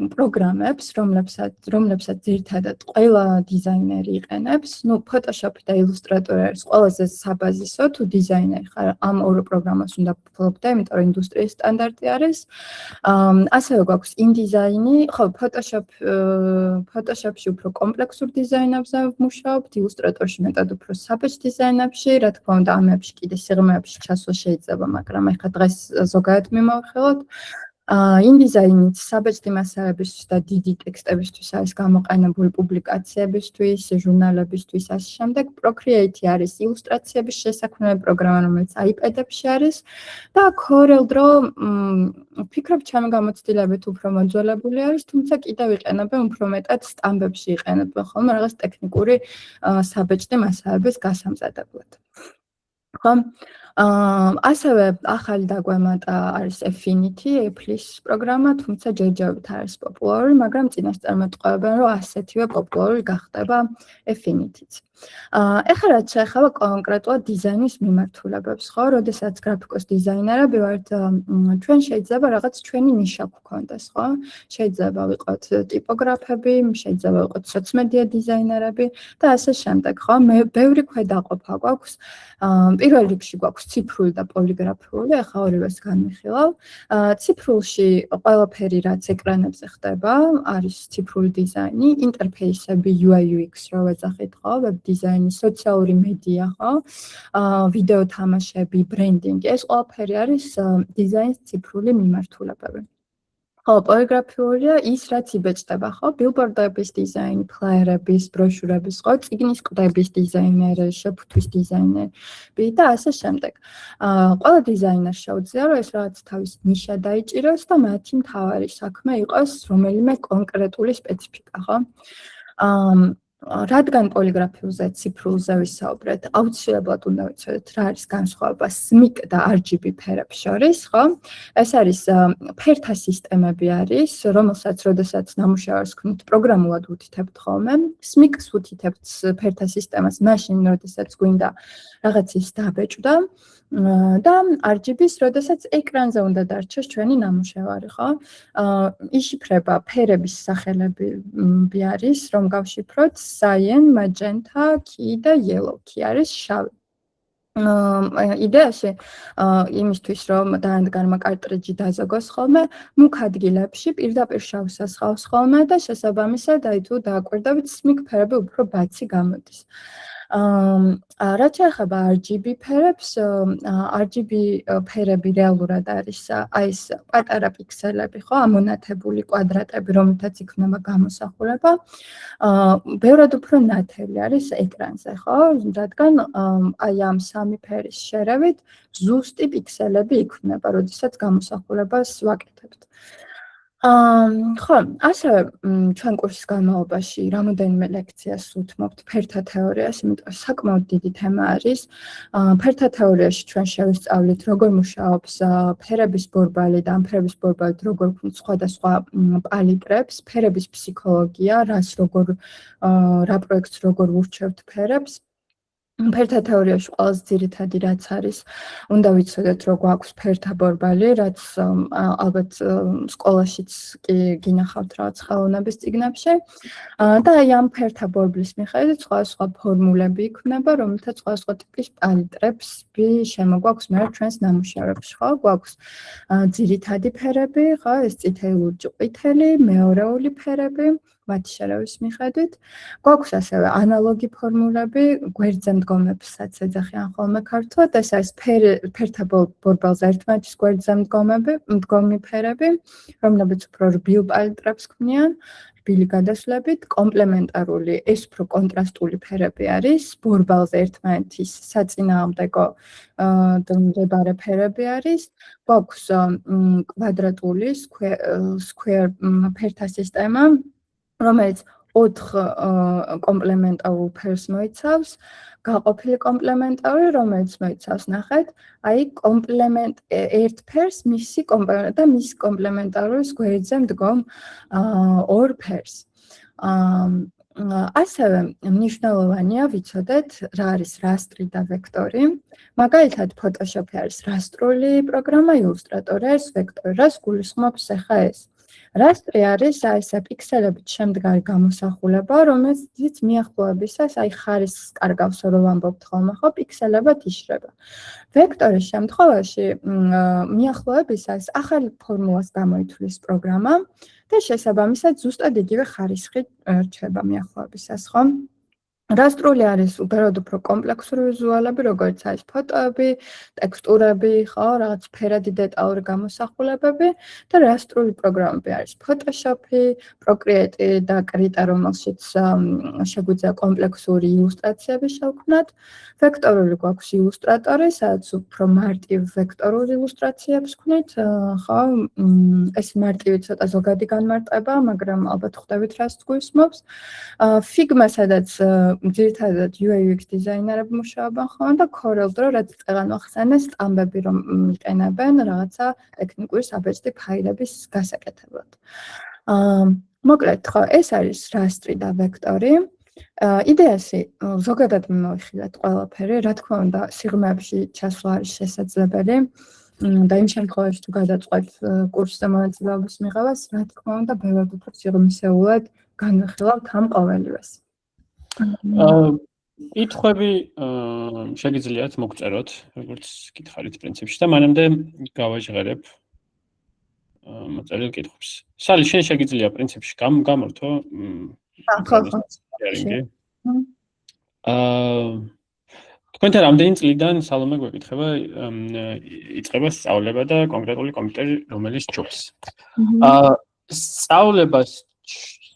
პროგრამებს, რომლებსაც ძირითადად ყველა დიზაინერი იყენებს, Photoshop და Illustrator არის ყველაზე საბაზისო, თუ დიზაინერი ხარ, ამ ორ პროგრამას უნდა ფლობდე, იმიტომ რომ ინდუსტრიის სტანდარტი არის. ასევე გვაქვს InDesign-ი, ხო, Photoshop-ში უფრო კომპლექსურ დიზაინებზე ვმუშაობთ, Illustrator-ში მეტად უფრო საბეჭ დიზაინებში, რა თქმა უნდა, ამებში კიდე სიღრმეებში ჩასვლა შეიძლება, მაგრამ ეხლა დღეს ზოგადად მიმოვხილოთ. InDesign-ით საბეჭდი მასალებისთვის და დიდი ტექსტებისთვის არის გამოყენებული პუბლიკაციებისთვის, ჟურნალებისთვის, ასე შემდეგ. Procreate არის ილუსტრაციების შესაქმნელი პროგრამა, რომელიც iPad-ებში არის და CorelDRAW ვფიქრობ, ჩემი გამოცდილებით უფრო მოძველებული არის, თუმცა კიდევ იყენებენ უფრო მეტად სტამბებში იყენებენ ხოლმე რაღაც ტექნიკური საბეჭდი მასალების გასამზადებლად. ხო? ასევე ახალი დაგვემატა არის Affinity, Apple-ის პროგრამა, თუმცა ჯერჯერობით არის პოპულარული, მაგრამ წინასწარ მეტყველებენ, რომ ასეთივე პოპულარული გახდება Affinity-ც. ეხლა რაც შეეხება კონკრეტულად დიზაინის მიმართულებებს, ხო, როდესაც გრაფიკოს დიზაინერები ვართ, ჩვენ შეიძლება რაღაც ჩვენი ნიშა გვქონდეს, ხო? შეიძლება ვიყოთ ტიპოგრაფები, შეიძლება ვიყოთ სოციმედია დიზაინერები და ასე შემდეგ, ხო? ბევრი ქვედაყოფა გვაქვს. პირველ რიგში გვაქვს ციფრული და პოლიგრაფიული, ახლა ორივეს განვიხილავ. ციფრულში ყველაფერი რაც ეკრანებზე ხდება, არის ციფრული დიზაინი, ინტერფეისები, UI UX რო ვეძახით, ხო, ვებ დიზაინი, სოციალური მედია, ხო? ვიდეო თამაშები, ბრენდინგი, ეს ყველაფერი არის დიზაინის ციფრული მიმართულებები. ხო, პოლიგრაფიულია ის, რაც იბეჭდება, ხო? ბილბორდების დიზაინი, ფლაიერების, ბროშურების, ხო? წიგნის ყდების დიზაინერი, შეფუთვის დიზაინერი და ასე შემდეგ. ყველა დიზაინერს შეუძლია, რომ ეს რაღაც თავის ნიშა დაიჭიროს და მათი მთავარი საქმე იყოს რომელიმე კონკრეტული სპეციფიკა, ხო? რადგან პოლიგრაფიულზე, ციფრულზე ვისაუბრეთ, აუცილებლად უნდა ვიცოდეთ, რა არის განსხვავება SMYK და RGB ფერებს შორის, ხო? ეს არის ფერთა სისტემები არის, რომელსაც როდესაც ნამუშევარს ქმნით, პროგრამულად უთითებთ ხოლმე. SMYK-ს უთითებთ ფერთა სისტემას მაშინ, როდესაც გვინდა რაღაც ის დაბეჭდა. და RGB-ს, როდესაც ეკრანზე უნდა დარჩეს ჩვენი ნამუშევარი, ხო? იშიფრება ფერების სახელები არის, რომ გავშიფროთ cyan, magenta, key და yellow. Key არის შავი. იდეაში იმისთვის, რომ დაანდგარმა კარტრიჯი დაზოგოს ხოლმე, მუქ ადგილებში პირდაპირ შავს ასხავს ხოლმე და შესაბამისად, აი თუ დააკვირდებით, SMYK ფერები უფრო ბაცი გამოდის. რაც შეეხება RGB ფერებს, RGB ფერები რეალურად არის აი ეს პატარა პიქსელები, ხო, ამონათებული კვადრატები, რომელთაც იქნება გამოსახულება. ბევრად უფრო ნათელი არის ეკრანზე, ხო? რადგან აი ამ სამი ფერის შერევით ზუსტი პიქსელები იქნება, როდესაც გამოსახულებას ვაკეთებთ. ხო, ასევე ჩვენ კურსის განმავლობაში რამოდენიმე ლექციას უთმობთ ფერთა თეორიას, იმიტომ რომ საკმაოდ დიდი თემა არის. ფერთა თეორიაში ჩვენ შევისწავლით, როგორ მუშაობს ფერების ბორბალი და ამ ფერების ბორბალით როგორ ქმნის სხვადასხვა პალიტრებს, ფერების ფსიქოლოგია, რა პროექტს როგორ ვურჩევთ ფერებს. ფერთა თეორიაში ყველაზე ძირითადი რაც არის, უნდა ვიცოდეთ, რომ გვაქვს ფერთა ბორბალი, რაც ალბათ სკოლაშიც კი გინახავთ რაღაც ხელოვნების წიგნებში. და აი ამ ფერთა ბორბლის მიხედვით სხვადასხვა ფორმულები იქმნება, რომელთაც სხვადასხვა ტიპის პალიტრებს შემოგვაქვს მე ჩვენს ნამუშევრებში, ხო? გვაქვს ძირითადი ფერები, ხო? ეს წითელი, ლურჯი, ყვითელი, მეორეული ფერები. მათი შერევის მიხედვით. გვაქვს ასევე ანალოგი ფორმულები, გვერდზე მდგომებსაც ეძახიან ხოლმე ქართულად, ეს არის ფერთა ბორბალზე ერთმანეთის გვერდზე მდგომი ფერები, რომლებიც უფრო რბილ პალიტრებს ქმნიან, რბილი გადასვლებით, კომპლემენტარული, ეს უფრო კონტრასტული ფერები არის, ბორბალზე ერთმანეთის საწინააღმდეგო მდებარე ფერები არის, გვაქვს კვადრატული square ფერთა სისტემა, რომელიც 4 კომპლემენტარულ ფერს მოიცავს, გაყოფილი კომპლემენტარული, რომელიც მოიცავს ნახეთ, აი ერთ ფერს მისი კომპლემენტ და მის კომპლემენტარულის გვერდზე მდგომ 2 ფერს. ასევე მნიშვნელოვანია ვიცოდეთ, რა არის რასტრი და ვექტორი. მაგალითად, Photoshop-ი არის რასტრული პროგრამა, Illustrator-ი არის ვექტორი. რას გულისხმობს ახლა ეს? რასტრი არის ესე პიქსელებით შემდგარი გამოსახულება, რომელიც მიახლოებისას აი ხარისხს კარგავს, რომ ვამბობთ ხოლმე, ხო, პიქსელებად იშრება. ვექტორის შემთხვევაში მიახლოებისას ახალი ფორმულას გამოითვლის პროგრამა და შესაბამისად ზუსტად იგივე ხარისხი რჩება მიახლოებისას, ხო? რასტრული არის უბრალოდ უფრო კომპლექსური ვიზუალები, როგორც არის ფოტოები, ტექსტურები, ხო, რაღაც ფერადი დეტალური გამოსახულებები და რასტრული პროგრამები არის Photoshop-ი, Procreate და Krita, რომელშიც შეგვიძლია კომპლექსური ილუსტრაციები შევქმნათ. ვექტორული გვაქვს Illustrator-ი, სადაც უფრო მარტივ ვექტორულ ილუსტრაციებს ვქნით, ხო, ეს მარტივი ცოტა ზოგადი განმარტება, მაგრამ ალბათ ხვდებით რას გულისხმობს. Figma, სადაც ძირითადად UI/UX დიზაინერები მუშაობენ ხოლმე და CorelDRAW, რაც წეგან ახსენე სტამბები რომ იყენებენ რაღაცა ტექნიკური საბეჭდი ფაილების გასაკეთებლად. მოკლედ, ხო, ეს არის რასტრი და ვექტორი. იდეაში ზოგადად მოვიხილეთ ყველაფერი, რა თქმა უნდა, სიღრმეებში ჩასვლა არის შესაძლებელი. და იმ შემთხვევაში თუ გადაწყვეტ კურსზე მონაწილეობის მიღებას, რა თქმა უნდა, ბევრად უფრო სიღრმისეულად განვიხილავთ ამ ყოველივეს. კითხვები შეგიძლიათ მოგწეროთ, როგორც გითხარით პრინციპში და მანამდე გავაჟღერებ მოწერილ კითხვებს. სალი, შენ შეგიძლია პრინციპში გამორთო? ხო. თქვენთან რამდენი წლიდან სალომე გვეკითხება იწყება სწავლება და კონკრეტული კომპიუტერი რომელიც ჯობს.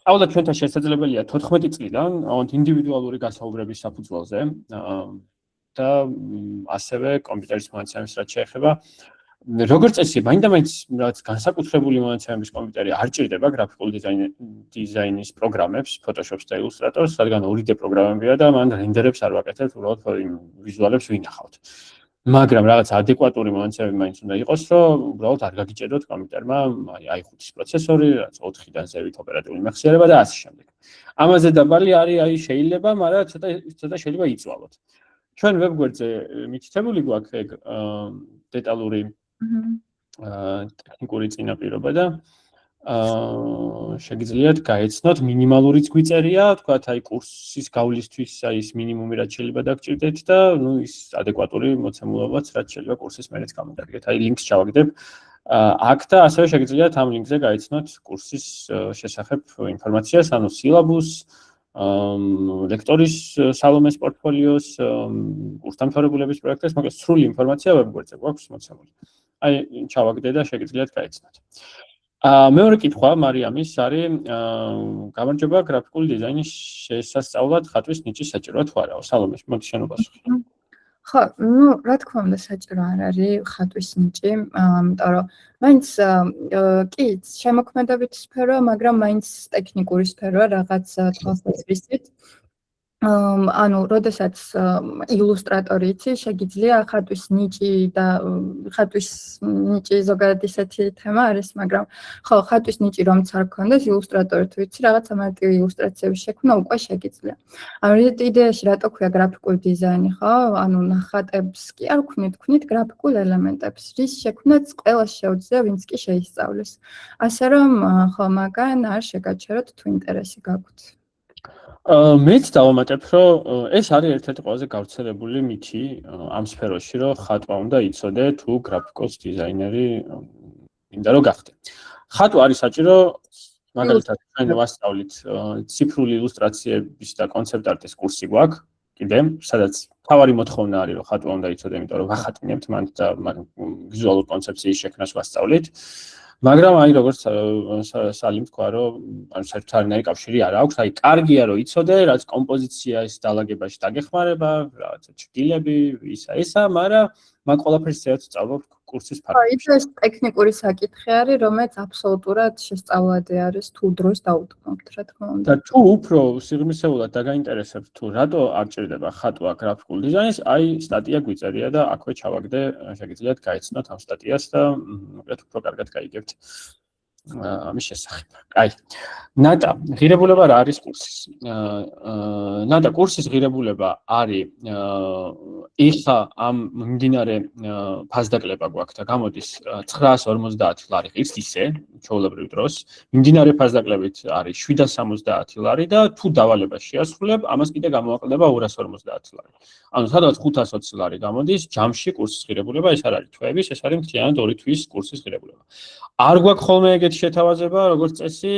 სწავლა ჩვენთან შესაძლებელია 14 წლიდან, ინდივიდუალური გასაუბრების საფუძველზე და ასევე კომპიუტერის მონაცემებს რაც შეეხება. როგორც წესი, მაინდა-მაინც რაც განსაკუთრებული მონაცემების კომპიუტერი არ ჭირდება გრაფიკული დიზაინის პროგრამებს, Photoshop-ს და Illustrator-ს, რადგან 2D პროგრამებია და მან რენდერებს არ ვაკეთებთ, უბრალოდ ვიზუალებს ვინახავთ. მაგრამ რაღაც ადეკვატური მონაცემები მაინც უნდა იყოს, რომ უბრალოდ არ გაგიჭედოთ კომპიუტერმა i5-ის პროცესორი, რაც 4-დან ზევით ოპერატიული მეხსიერება და ასე შემდეგ. ამაზე დაბალი არის შეიძლება, მაგრამ ცოტა შეიძლება იწვალოთ. ჩვენ ვებგვერდზე მითითებული გვაქვს ეგ დეტალური ტექნიკური წინაპირობა და შეგიძლიათ გაეცნოთ მინიმალურიც გვიწერია, თქვათ აი კურსის გავლისთვის აი ის მინიმუმი რაც შეიძლება დაგჭირდეთ და ნუ ის ადეკვატური მოცემულობაც რაც შეიძლება კურსის მერეც გამოდადგეთ. აი ლინკს ჩავაგდებ აქ და ასევე შეგიძლიათ ამ ლინკზე გაეცნოთ კურსის შესახებ ინფორმაციას, ანუ სილაბუსს, ლექტორის სალომეს პორტფოლიოს, კურსდამთავრებულების პროექტებს, მაგრამ სრული ინფორმაცია ვებგვერდზე გვაქვს მოცემული. აი ჩავაგდე და შეგიძლიათ გაეცნოთ. მეორე კითხვა მარიამის არის გამარჯობა გრაფიკული დიზაინის შესასწავლად ხატვის ნიჭი საჭიროა თუ არა? სალომე, მოდი შენ უპასუხე. ხო, ნუ რა თქმა უნდა საჭირო არ არის ხატვის ნიჭი, იმიტომ რომ მაინც კი შემოქმედებით სფეროა, მაგრამ მაინც ტექნიკური სფეროა რაღაც თვალსაზრისით. ანუ, როდესაც ილუსტრატორი იცი, შეგიძლია ხატვის ნიჭი და ხატვის ნიჭი ზოგადად ისეთი თემა არის, მაგრამ ხო, ხატვის ნიჭი რომც არ გქონდეს, ილუსტრატორი თუ იცი, რაღაცა მარტივი ილუსტრაციების შექმნა უკვე შეგიძლია. ანუ იდეაში რატო ქვია გრაფიკული დიზაინი, ხო? ანუ ნახატებს კი არ ვქნით გრაფიკულ ელემენტებს, რის შექმნაც ყველას შეუძლია, ვინც კი შეისწავლის. ასე რომ, ხო, მაგან არ შეგაჩეროთ თუ ინტერესი გაქვთ. მეც დავამატებ, რომ ეს არის ერთ-ერთი ყველაზე გავრცელებული მითი ამ სფეროში, რომ ხატვა უნდა იცოდე თუ გრაფიკოს დიზაინერი მინდა რომ გახდე. ხატვა არის საჭირო მაგალითად ჩვენ ვასწავლით ციფრული ილუსტრაციების და კონცეპტ არტის კურსი გვაქვს კიდე, სადაც თავარი მოთხოვნა არის, რომ ხატვა უნდა იცოდე, იმიტომ რომ ვახატინებთ მანდ და ვიზუალურ კონცეფციის შექმნას ვასწავლით. მაგრამ აი როგორც სალიმ თქვა, რომ საერთოდ კავშირი არ აქვს, აი კარგია რომ იცოდე, რაც კომპოზიციის დალაგებაში დაგეხმარება, რაღაც ჭრილები, ისა, მაგრამ მაგ ყველაფერს ერთად სწავლობ კურსის ფარგლებში. ეს ტექნიკური საკითხი არის, რომელიც აბსოლუტურად შესწავლადი არის თუ დროს დაუთმობთ, რა თქმა უნდა. და თუ უფრო სიღრმისეულად დაგაინტერესებთ თუ რატო არ ჭირდება ხატვა გრაფიკულ დიზაინს, აი სტატია გვიწერია და აქვე ჩავაგდე, შეგიძლიათ გაიცნოთ ამ სტატიას და მოკლედ უფრო კარგად გაიგებთ ამის შესახებ. აი, ნატა, ღირებულება რა არის კურსის? ნატა, კურსის ღირებულება არის ეხა ამ მიმდინარე ფასდაკლება გვაქვს და გამოდის 950 ლარი ღირს ისე, ჩვეულებრივ დროს. მიმდინარე ფასდაკლებით არის 770 ლარი და თუ დავალება შეასრულებ, ამას კიდე გამოაკლდება 250 ლარი. ანუ სადღაც 520 ლარი გამოდის ჯამში კურსის ღირებულება, ეს არ არის თვეების, ეს არის მთლიანად 2 თვის კურსის ღირებულება. არ გვაქვს ხოლმე ეგეთი შეთავაზება, როგორც წესი,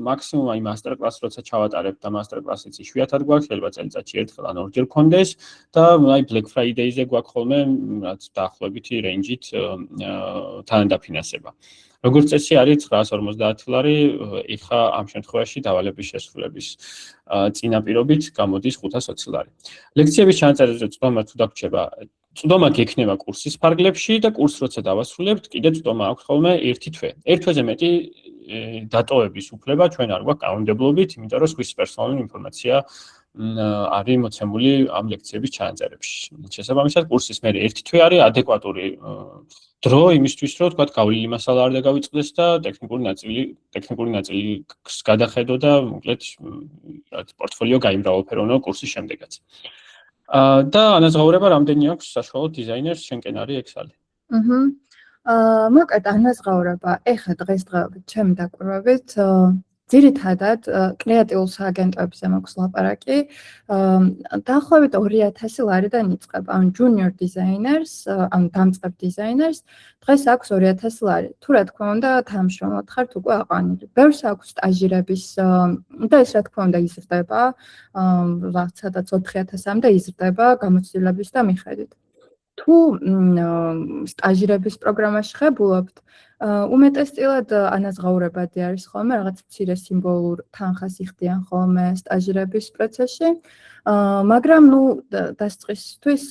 მაქსიმუმ აი მასტერკლასს როცა ჩავატარებ და მასტერკლასიც იშვიათად გვაქვს, შეიძლება წელიწადში ერთხელ ან ორჯერ გქონდეს და აი Black Friday-ზე გვაქვს ხოლმე რაც დაახლოებითი რეინჯით თანადაფინანსება. როგორც წესი არის 950 ლარი, ეხა ამ შემთხვევაში დავალების შესრულების წინაპირობით გამოდის 520 ლარი. ლექციების ჩანაწერებზე წვდომა თუ დაგვრჩება, წვდომა გექნება კურსის ფარგლებში და კურსს როცა დავასრულებთ, კიდე წვდომა აქვს ხოლმე 1 თვე. 1 თვეზე მეტი დატოვების უფლება ჩვენ არ გვაქვს კანონმდებლობით, იმიტომ რომ სხვის პერსონალური ინფორმაცია არის მოცემული ამ ლექციების ჩანაწერებში. შესაბამისად, კურსის მერე 1 თვე არის ადეკვატური დრო იმისთვის, რომ თქვა გავლილი მასალა არ დაგავიწყდეს და ტექნიკური ნაწილი გადახედო და მოკლედ პორტფოლიო გაიმრავალფეროვნო კურსის შემდეგაც. და ანაზღაურება რამდენი აქვს საშუალო დიზაინერს შენკენ არის ექსალი. მოკლედ ანაზღაურება ეხა დღესდღეობით ჩემი დაკვირვებით ძირითადად კრეატიულ სააგენტოებზე მაქვს ლაპარაკი. დაახლოებით 2000 ლარიდან იწყება. ანუ junior designers, ანუ დამწყებ designers დღეს აქვს 2000 ლარი. თუ რა თქმა უნდა, თანამშრომლად ხართ უკვე აყვანილი. ბევრს აქვს სტაჟირების და ეს რა თქმა უნდა იზრდება, რაღაც სადაც 4000-მდე იზრდება გამოცდილების და მიხედვით. თუ სტაჟირების პროგრამაში ხებულობთ, უმეტესწილად ანაზღაურებადი არის ხოლმე, რაღაც მცირე სიმბოლურ თანხას იხდიან ხოლმე სტაჟირების პროცესში, მაგრამ დასწრისთვის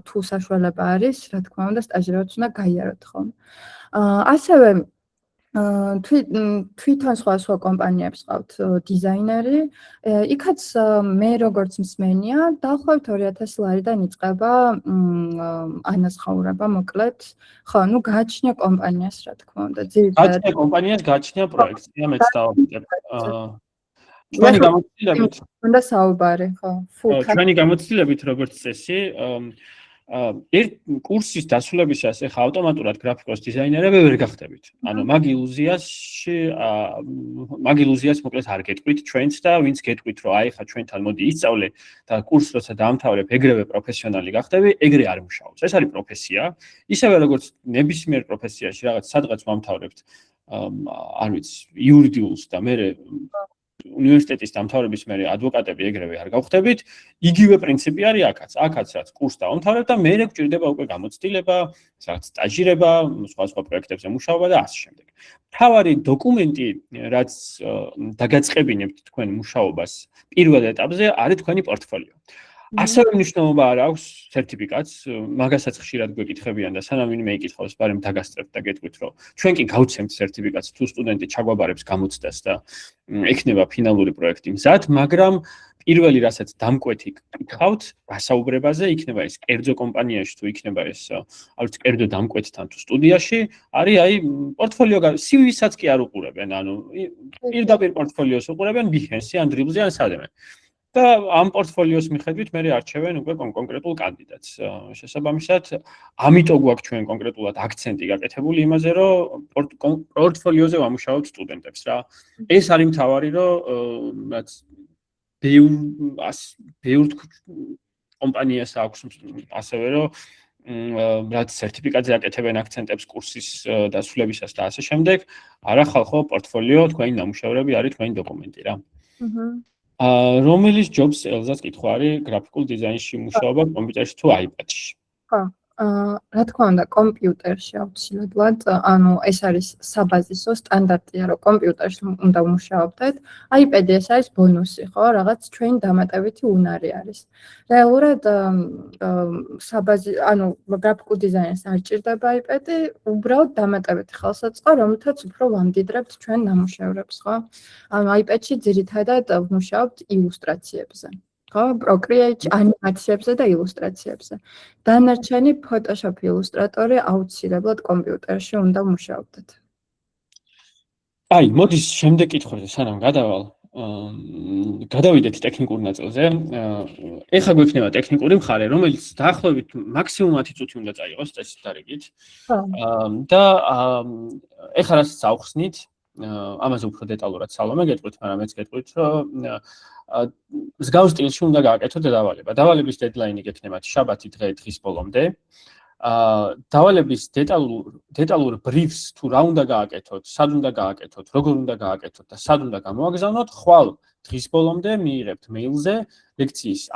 თუ საშუალება არის, რა თქმა უნდა, სტაჟირებაც უნდა გაიაროთ ხოლმე. ასევე თვითონ სხვა კომპანიებს ყავთ დიზაინერი, იქაც მე როგორც მსმენია, დაახლოებით 2000 ლარიდან იწყება ანაზღაურება, მოკლედ, ხო, გააჩნია კომპანიას, რა თქმა უნდა, ძირითადად. გააჩნია კომპანიას, გააჩნია პროექტი, მეც დავამატებ. ჩვენი გამოცდილებით უნდა საუბარი, ხო, ჩვენი გამოცდილებით როგორც წესი, კურსის დასრულებისას ახლა ავტომატურად გრაფიკოს დიზაინერები ვერ გახდებით. ანუ მაგ ილუზიას მოკლედ არ გეტყვით ჩვენც და ვინც გეტყვით, რომ აი ხა ჩვენთან მოდი ისწავლე და კურსს როცა დაამთავრებ, ეგრევე პროფესიონალი გახდები, ეგრე არ მუშაობს. ეს არის პროფესია. ისევე როგორც ნებისმიერ პროფესიაში რაღაც სადღაც ვამთავრებთ, არ ვიცი, იურიდიულს და მე უნივერსიტეტის დამთავრების მერე ადვოკატები ეგრევე არ გავხდებით, იგივე პრინციპი არის აქაც. აქაც რაც კურსს დავამთავრებ და მერე გვჭირდება უკვე გამოცდილება, რაღაც სტაჟირება, სხვა პროექტებზე მუშაობა და ასე შემდეგ. მთავარი დოკუმენტი, რაც დაგაწყებინებთ თქვენ მუშაობას პირველ ეტაპზე, არის თქვენი პორტფოლიო. ასევე მნიშვნელობა არ აქვს სერტიფიკატს, მაგასაც ხშირად გვეკითხებიან და სანამ ვინმე იკითხავს, ბარემ დაგასწრებთ და გეტყვით, რომ ჩვენ კი გავცემთ სერტიფიკატს, თუ სტუდენტი ჩაგვაბარებს გამოცდას და ექნება ფინალური პროექტი მზად, მაგრამ პირველი რასაც დამკვეთი გკითხავთ გასაუბრებაზე, იქნება ეს კერძო კომპანიაში თუ იქნება ეს არც კერძო დამკვეთთან თუ სტუდიაში, არის აი პორტფოლიო CV-საც კი არ უყურებენ, ანუ პირდაპირ პორტფოლიოს უყურებენ Behance-ი ან Dribbble-ზე ან სადმე. და ამ პორტფოლიოს მიხედვით მე არჩევენ უკვე კონკრეტულ კანდიდატს. შესაბამისად, ამიტომ გვაქვს ჩვენ კონკრეტულად აქცენტი გაკეთებული იმაზე, რომ პორტფოლიოზე ვამუშაოთ სტუდენტებს რა. ეს არის მთავარი, რომ რაც ბევრ კომპანიას აქვს ასევე, რომ რაც სერტიფიკატზე აკეთებენ აქცენტებს კურსის დასრულებისას და ასე შემდეგ, არა ხალხო პორტფოლიო, თქვენი ნამუშევრები არის თქვენი დოკუმენტი რა. რომელიც ჯობს ელზას კითხვა არის გრაფიკულ დიზაინში მუშაობა კომპიუტერში თუ iPad-ში? ხო. რა თქმა უნდა, კომპიუტერში აუცილებლად, ანუ ეს არის საბაზისო სტანდარტია, რომ კომპიუტერში უნდა მუშაობდეთ. iPad-ი ეს არის ბონუსი, ხო, რაღაც ჩვენი დამატებითი უნარი არის. რეალურად ანუ გრაფიკულ დიზაინერს არ ჭირდება iPad-ი, უბრალოდ დამატებითი ხელსაწყო, რომელთაც უფრო ვამდიდრებთ ჩვენ ნამუშევრებს, ხო? ანუ iPad-ში ძირითადად ვმუშაობთ ილუსტრაციებზე. Procreate ანიმაციებზე და ილუსტრაციებზე. დანარჩენი Photoshop ილუსტრატორი აუცილებლად კომპიუტერში უნდა მუშაობდეთ. აი, მოდის შემდეგ კითხვაზე სანამ გადავალ. გადავიდეთ ტექნიკურ ნაწილზე. ეხლა გვექნება ტექნიკური მხარე, რომელიც დაახლოებით მაქსიმუმ 10 წუთი უნდა წაიღოს წესით დარიგით. და ეხლა რასაც ავხსნით, ამაზე უფრო დეტალურად სალომე გეტყვით, მაგრამ მეც გეტყვით, რომ მსგავს სტილში უნდა გააკეთოთ დავალება. დავალების დედლაინი გექნებათ შაბათი დღის ბოლომდე. დავალების დეტალურ ბრიფს თუ რა უნდა გააკეთოთ, სად უნდა გააკეთოთ, როგორ უნდა გააკეთოთ და სად უნდა გამოაგზავნოთ, ხვალ დღის ბოლომდე მიიღებთ მეილზე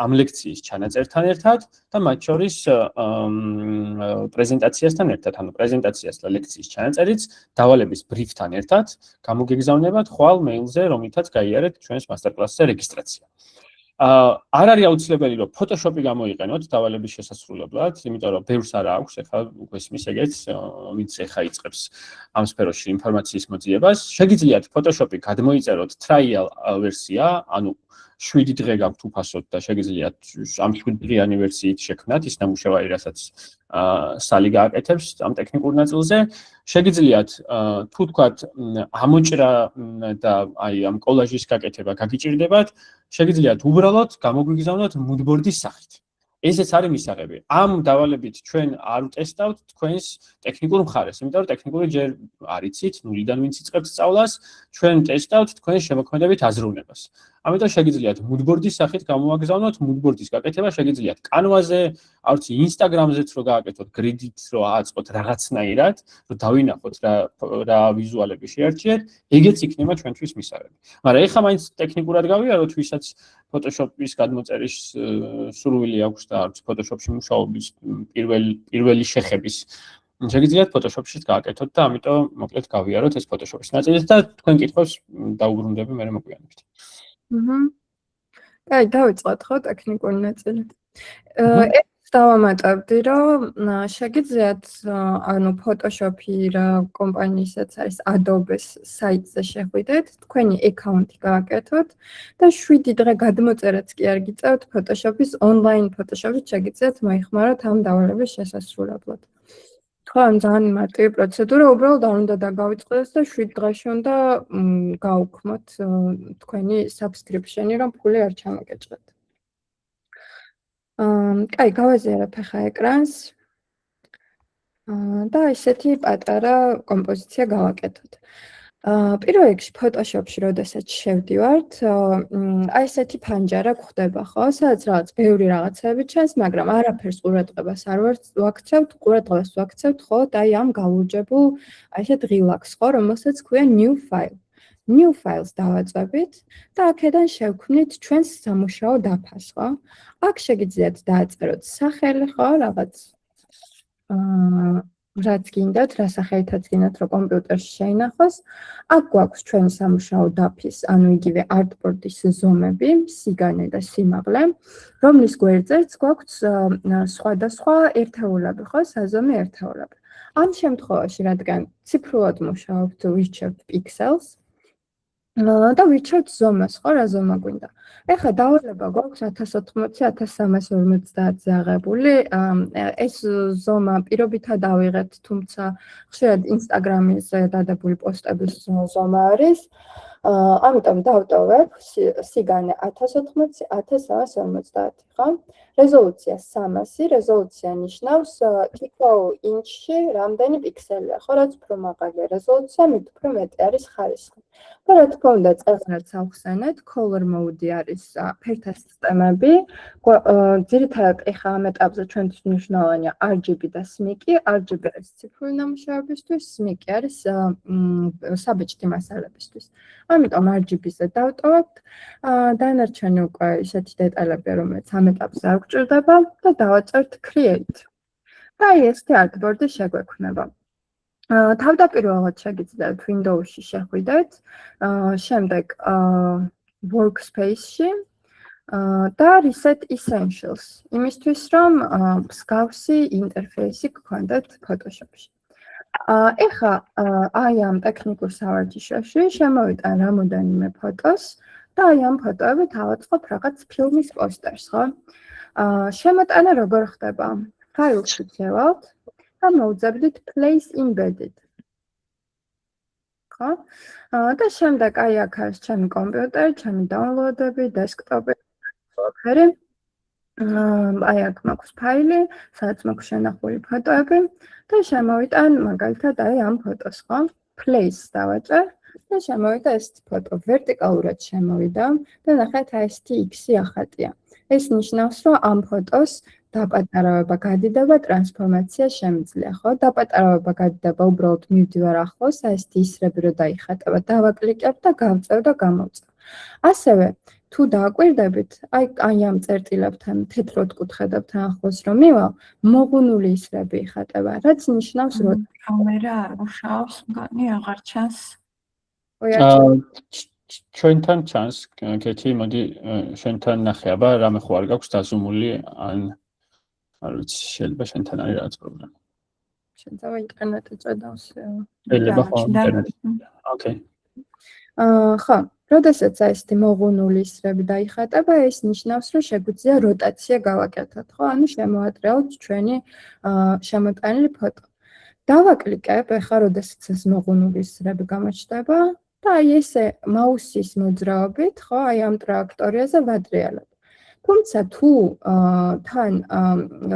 ამ ლექციის ჩანაწერთან ერთად და მათ შორის პრეზენტაციასთან ერთად, ანუ პრეზენტაციას და ლექციის ჩანაწერიც დავალების ბრიფთან ერთად გამოგეგზავნებათ ხვალ მეილზე, რომლითაც გაიარეთ ჩვენს მასტერკლასზე რეგისტრაცია. არ არის აუცილებელი რომ Photoshop-ი გამოიყენოთ დავალების შესასრულებლად, იმიტომ რომ ბევრს არ აქვს, ეხლა გვესმის ეგეც, ვინც ეხლა იწყებს ამ სფეროში ინფორმაციის მოძიებას. შეგიძლიათ Photoshop-ი გადმოიწეროთ trial ვერსია, ანუ 7 დღე გაქვთ უფასოდ და შეგიძლიათ ამ 7 დღიანი ვერსიით შექმნათ ის ნამუშევარი, რასაც სალი გააკეთებს ამ ტექნიკურ ნაწილზე. შეგიძლიათ თუ თქვათ ამოჭრა და აი ამ კოლაჟის გაკეთება გაგიჭირდებათ, შეგიძლიათ უბრალოდ გამოგვიგზავნოთ moodboard-ის სახით. ესეც არის მისაღები. ამ დავალებით ჩვენ არ ვტესტავთ თქვენს ტექნიკურ მხარეს, იმიტომ რომ ტექნიკური ჯერ არ იცით, ნულიდან ვინც იწყებთ სწავლას, ჩვენ ტესტავთ თქვენს შემოქმედებით აზროვნებას. ამიტომ შეგიძლიათ moodboard-ის სახით გამოაგზავნოთ, moodboard-ის გაკეთება შეგიძლიათ Canva-ზე, არც Instagram-ზეც რო გააკეთოთ, grid-ით რო აწყოთ რაღაცნაირად, რომ დავინახოთ რა ვიზუალები შეარჩიეთ, ეგეც იქნება ჩვენთვის მისაღები. მაგრამ ეხლა მაინც ტექნიკურად გავიაროთ, ვისაც Photoshop-ის გადმოწერის სურვილი აქვს და არც Photoshop-ში მუშაობის პირველი შეხების შეგიძლიათ Photoshop-შიც გააკეთოთ და ამიტომ მოკლედ გავიაროთ ეს Photoshop-ის ნაწილიც და თქვენ კითხვებს დაუბრუნდები მე მოგვიანებით. აი, დავიწყოთ ხო ტექნიკური ნაწილით. ეს დავამატებდი, რომ შეგიძლიათ ანუ Photoshop-ი რა კომპანიისაც არის Adobe-ს საიტზე შეხვიდეთ, თქვენი აკაუნტი გააკეთოთ და 7 დღე გადმოწერაც კი არ გიწევთ Photoshop-ის online Photoshop-ით შეგიძლიათ მოიხმაროთ ამ დავალების შესასრულებლად. ხო, ძალიან მარტივი პროცედურა, უბრალოდ არ უნდა დაგავიწყდეს და 7 დღეში უნდა გაუქმოთ თქვენი subscription-ი, რომ ფული არ ჩამოგეჭრათ. კაი, გავაზიარებ ახლა ეკრანს. და ესეთი პატარა კომპოზიცია გავაკეთოთ. პირველ რიგში Photoshop-ში როდესაც შევდივართ, აი ესეთი ფანჯარა გვხდება, ხო, სადაც რაღაც ბევრი რაღაცები ჩანს, მაგრამ არაფერს ყურადღებას არ ვაქცევთ, ყურადღებას ვაქცევთ მხოლოდ აი ამ გალურჯებულ აი ესეთ ღილაკს, ხო, რომელსაც ქვია new file. New files დავაწვევით და აქედან შევქმნით ჩვენს სამუშაო დაფას, ხო? აქ შეგიძლიათ დააწეროთ სახელი, ხო, რაღაც რაც გინდათ, რა სახელითაც გინდათ, რომ კომპიუტერში შეინახოს. აქ გვაქვს ჩვენი სამუშაო დაფის, ანუ იგივე artboard-ის ზომები, სიგანე და სიმაღლე, რომლის გვერდზეც გვაქვს სხვადასხვა ერთეულები, ხო, საზომი ერთეულები. ამ შემთხვევაში, რადგან ციფრულად მუშაობთ, ვირჩევთ pixels და ვირჩევთ ზომას, ხო, რა ზომა გვინდა. ეხლა დავალება გვაქვს 1080-1350-ზე აღებული. ეს ზომა პირობითად ავიღეთ, თუმცა ხშირად Instagram-ზე დადებული პოსტების ზომა არის. ამიტომ დავტოვებ სიგანე 1080-1350, ხო? რეზოლუცია 300, რეზოლუცია ნიშნავს კიკაო ინჩში რამდენი პიქსელია, ხო, რაც უფრო მაღალია რეზოლუცია, მით უფრო მეტი არის ხარისხი. და რა თქმა უნდა, წელს ავხსენეთ, color mode არის ფერთა სისტემები. ძირითადად ეხა ამ ეტაპზე ჩვენთვის მნიშვნელოვანია RGB და SMIC. RGB არის ციფრული ნამუშევრებისთვის, SMIC არის საბეჭდი მასალებისთვის. ამიტომ RGB-ზე დავტოვებთ. დანარჩენი უკვე ისეთი დეტალები, რომელიც ამ ეტაპზე არ გვჭირდება და დავაწერთ create. და ესეთი artboard-ი შეგვექმნება. თავდაპირველად შეგიძლიათ Windows-ში შეხვიდეთ, შემდეგ workspace-ში და reset essentials, იმისთვის რომ მსგავსი ინტერფეისი გქონდეთ Photoshop-ში. ეხა აი ამ ტექნიკურ სავარჯიშოში შემოვიტან რამოდენიმე ფოტოს და აი ამ ფოტოებით ავაწყობ რაღაც ფილმის პოსტერს, ხო? შემოტანა როგორ ხდება? ფაილში ვცევავთ და მოვძებდით place embedded. ხო? და შემდეგ აი აქ არის ჩემი კომპიუტერი, ჩემი დაუნლოდები, დესკტოპი, ყველაფერი. აი აქ მაქვს ფაილი, სადაც მაქვს შენახული ფოტოები და შემოვიტან მაგალითად აი ამ ფოტოს, ხო? place დავაჭერ და შემოვიდა ეს ფოტო, ვერტიკალურად შემოვიდა და ნახეთ აი ეს X-ი ახატია. ეს ნიშნავს, რომ ამ ფოტოს დაპატარავება, გადიდება, ტრანსფორმაცია შემიძლია, ხო? დაპატარავება, გადიდება, უბრალოდ მივდივარ ახლოს, აი ეს ისრები რომ დაიხატება, დავაკლიკებ და გავწევ და გამოვწევ. ასევე თუ დააკვირდებით, აი ამ წერტილებთან, თეთრად კუთხედებთან ახლოს რომ მივალ, მოღუნული ისრები იხატება, რაც ნიშნავს, რომ კამერა არ მუშაობს, მგონი აღარ ჩანს. ჩვენთან ჩანს, კეთი, მოდი შენთან ნახე, აბა რამე ხო არ გაქვს დაზუმული ან არ ვიცი, შეიძლება შენთან არის რაღაც პრობლემა. შეიძლება ინტერნეტი ჭედავს. შეიძლება ხო ინტერნეტი. ოკეი. ხო, როდესაც აი ესეთი მოღუნული ისრები დაიხატება, ეს ნიშნავს, რომ შეგვიძლია როტაცია გავაკეთოთ, ხო? ანუ შემოატრიალოთ ჩვენი შემოტანილი ფოტო. დავაკლიკებ, ეხლა როდესაც ეს მოღუნული ისრები გამოჩნდება და აი ესე მაუსის მოძრაობით, ხო, აი ამ ტრაექტორიაზე ვატრიალებ. თუმცა თუ თან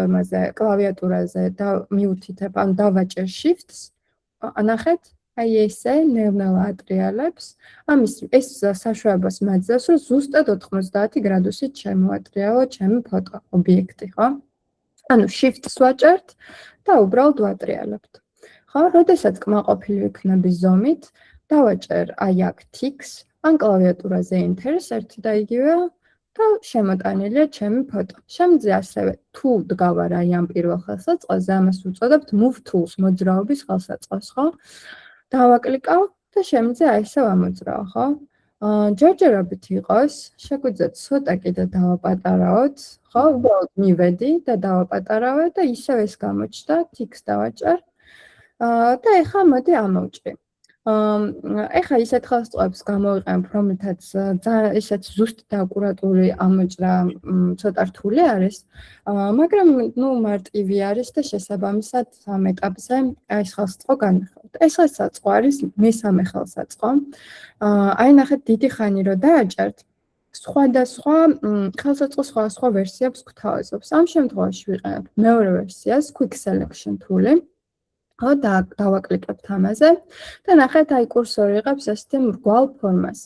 იმაზე კლავიატურაზე მივუთითებ, ან დავაჭერ Shift-ს, ნახეთ, აი ესე ნევნალა ატრიალებს. ამის ეს საშუალებას მაძლევს, რომ ზუსტად 90 გრადუსით შემოატრიალო ჩემი ფოტო ობიექტი, ხო? ანუ Shift-ს ვაჭერთ და უბრალოდ ვატრიალებთ. ხო, როდესაც კმაყოფილი ვიქნები ზომით, დავაჭერ აი აქ T-ს, ან კლავიატურაზე Enter-ს ერთი და იგივეა და შემოტანილია ჩემი ფოტო. შემიძლია ასევე თუ დგავარ აი ამ პირველ ხელსაწყოზე, ამას ვუწოდებთ Move Tools, მოძრაობის ხელსაწყოს, ხო? დავაკლიკავ და შემიძლია აი ესე ვამოძრავო, ხო? ჯერჯერობით იყოს, შეგვიძლია ცოტა კიდე დავაპატარავოთ, ხო? უბრალოდ მივედი და დავაპატარავე და ისევ ეს გამოჩნდა, T-ს დავაჭერ. და ეხლა მოდი ამოვჭრი. ეხლა ისეთ ხელსაწყოებს გამოვიყენებ, რომლითაც ძალიან ისეთ ზუსტ და აკურატული ამოჭრა ცოტა რთული არის, მაგრამ ნუ მარტივი არის და შესაბამისად ამ ეტაპზე ეს ხელსაწყო განახავთ. ეს ხელსაწყო არის მესამე ხელსაწყო. აი ნახეთ, დიდი ხანი რომ დააჭერთ, სხვადასხვა ხელსაწყო სხვადასხვა ვერსიებს გვთავაზობს. ამ შემთხვევაში ვიყენებ მეორე ვერსიას, Quick Selection tool-ი. ხო, დავაკლიკებთ ამაზე და ნახეთ, აი კურსორი იღებს ესეთი მრგვალ ფორმას.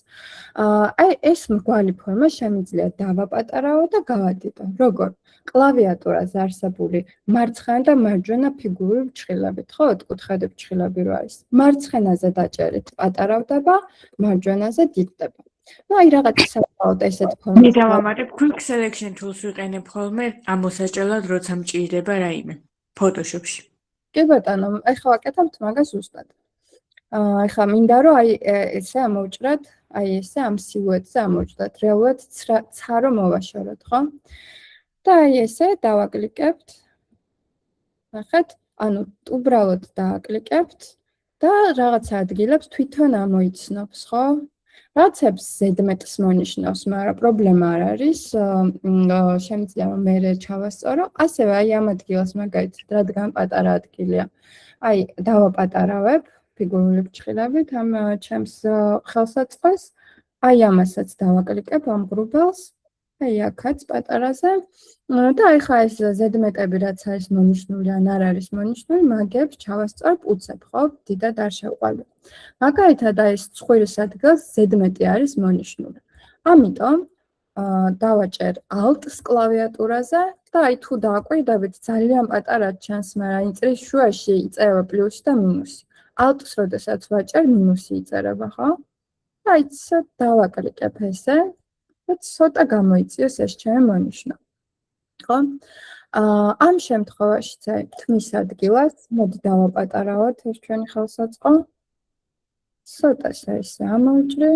აი ეს მრგვალი ფორმა შემიძლია დავაპატარავო და გავადიდო. როგორ? კლავიატურაზე არსებული მარცხენა და მარჯვენა ფიგურული ფრჩხილებით, ხო, ოთხკუთხედი ფრჩხილები რო არის. მარცხენაზე დაჭერით პატარავდება, მარჯვენაზე დიდდება. ну აი რაღაც საკმაოდ ესეთ ფორმას. მე დავამატებ Quick Selection Tools ვიყენებ ხოლმე ამ მოსაჭრელად, როცა მჭირდება რაიმე Photoshop-ში. კი ბატონო, ეხლა ვაკეთებთ მაგას ზუსტად. ეხლა მინდა რომ აი ესე ამოვჭრათ, აი ესე ამ სილუეტზე ამოვჭრათ, რეალურად ცა რომ მოვაშოროთ, ხო? და აი ესე დავაკლიკებთ. ნახეთ, ანუ უბრალოდ დააკლიკებთ და რაღაც ადგილებს თვითონ ამოიცნობს, ხო? რაღაცებს ზედმეტს მონიშნავს, მაგრამ პრობლემა არ არის. შემიძლია რომ მე ჩავასწორო. ასევე აი ამ ადგილას მაგალითად, რადგან პატარა ადგილია. აი დავაპატარავებ ფიგურული ფრჩხილებით ამ ჩემს ხელსაწყოს. აი ამასაც დავაკლიკებ ამ გრუბელს აი აქაც პატარაზე და აი ხა ეს ზედმეტები რაც არის მონიშნული ან არ არის მონიშნული, მაგებს ჩავასწორებ უცებ, ხო? დიდად არ შევყავი. მაგალითად აი ეს ცხვირის ადგილს ზედმეტი არის მონიშნული. ამიტომ დავაჭერ Alt-ს კლავიატურაზე და აი თუ დააკვირდებით ძალიან პატარა ჩანს, მაგრამ აი წრის შუაში იწერება პლუსი და მინუსი. Alt-ს როდესაც ვაჭერ, მინუსი იწერება, ხო? და აი დავაკლიკებ ესე. ცოტა გამოიწიოს ეს ჩემი მონიშნა. ხო? ამ შემთხვევაშიც თმის ადგილას მოდი დავაპატარავოთ ეს ჩვენი ხელსაწყო. ცოტა ესე ამოვჭრი.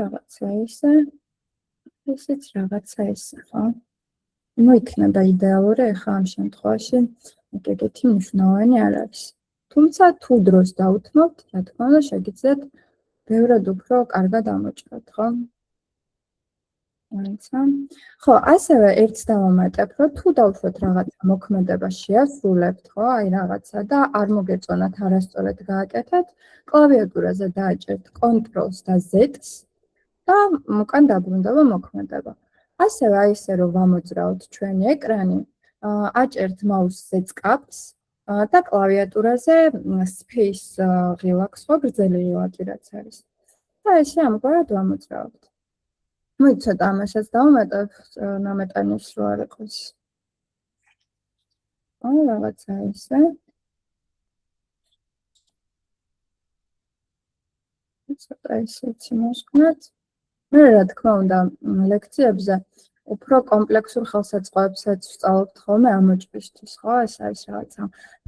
რაღაცა ესე. ესეც რაღაცა ესე, ხო? მოიქნება იდეალური ახლა ამ შემთხვევაში ეგეთი მნიშვნელოვანი არ არის. თუმცა თუ დროს დავუთმობთ, რა თქმა უნდა, შეგიძლიათ ბევრად უფრო კარგად ამოჭრათ, ხო? ხო, ასევე ერთს დავამატებ, რომ თუ დავუშვათ რაღაცა მოქმედება შეასრულებთ, ხო, აი რაღაცა და არ მოგეწონათ არასწორად გააკეთეთ, კლავიატურაზე დააჭერთ Ctrl-ს და Z-ს და უკან დაბრუნდება მოქმედება. ასევე აი ესე რომ ვამოძრავოთ ჩვენი ეკრანი, აჭერთ მაუსზე წკაპს და კლავიატურაზე space ღილაკს, ხო, გრძელი ღილაკი რაც არის. და ესე ამგვარად ვამოძრავთ. მოიცა ცოტა ამასაც დავამატებ, ნამეტანის რო არ იყოს. რაღაცა ესე. ცოტა ესეც მოსკვნათ. მე რა თქმა უნდა, ლექციებზე უფრო კომპლექსურ ხელსაწყოებსაც ვსწავლობთ ხოლმე ამოჭრისთვის, ხო? ეს არის რაღაცა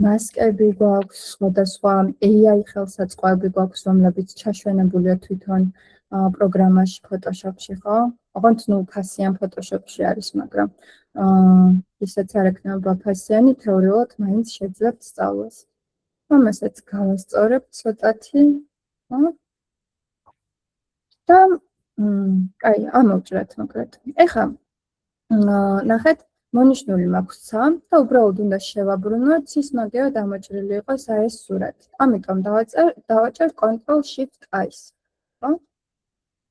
მასკები გვაქვს, სხვადასხვა AI ხელსაწყოები გვაქვს, რომლებიც ჩაშვენებულია თვითონ პროგრამაში Photoshop-ში, ხო? ოღონდ ნუ ფასიან Photoshop-ში არის, მაგრამ ისეც არ ექნება ფასიანი, თეორიულად მაინც შეძლებთ სწავლას. ამასაც გავასწორებ ცოტათი, ხო? და აი, ამოვჭრათ მოკლედ. ეხლა ნახეთ, მონიშნული მაქვს ცა და უბრალოდ უნდა შევაბრუნოთ, სისმაგეო დამოჭრილი იყოს აი ეს სურათი. ამიტომ დავაჭერ Ctrl-Shift-I-ს, ხო?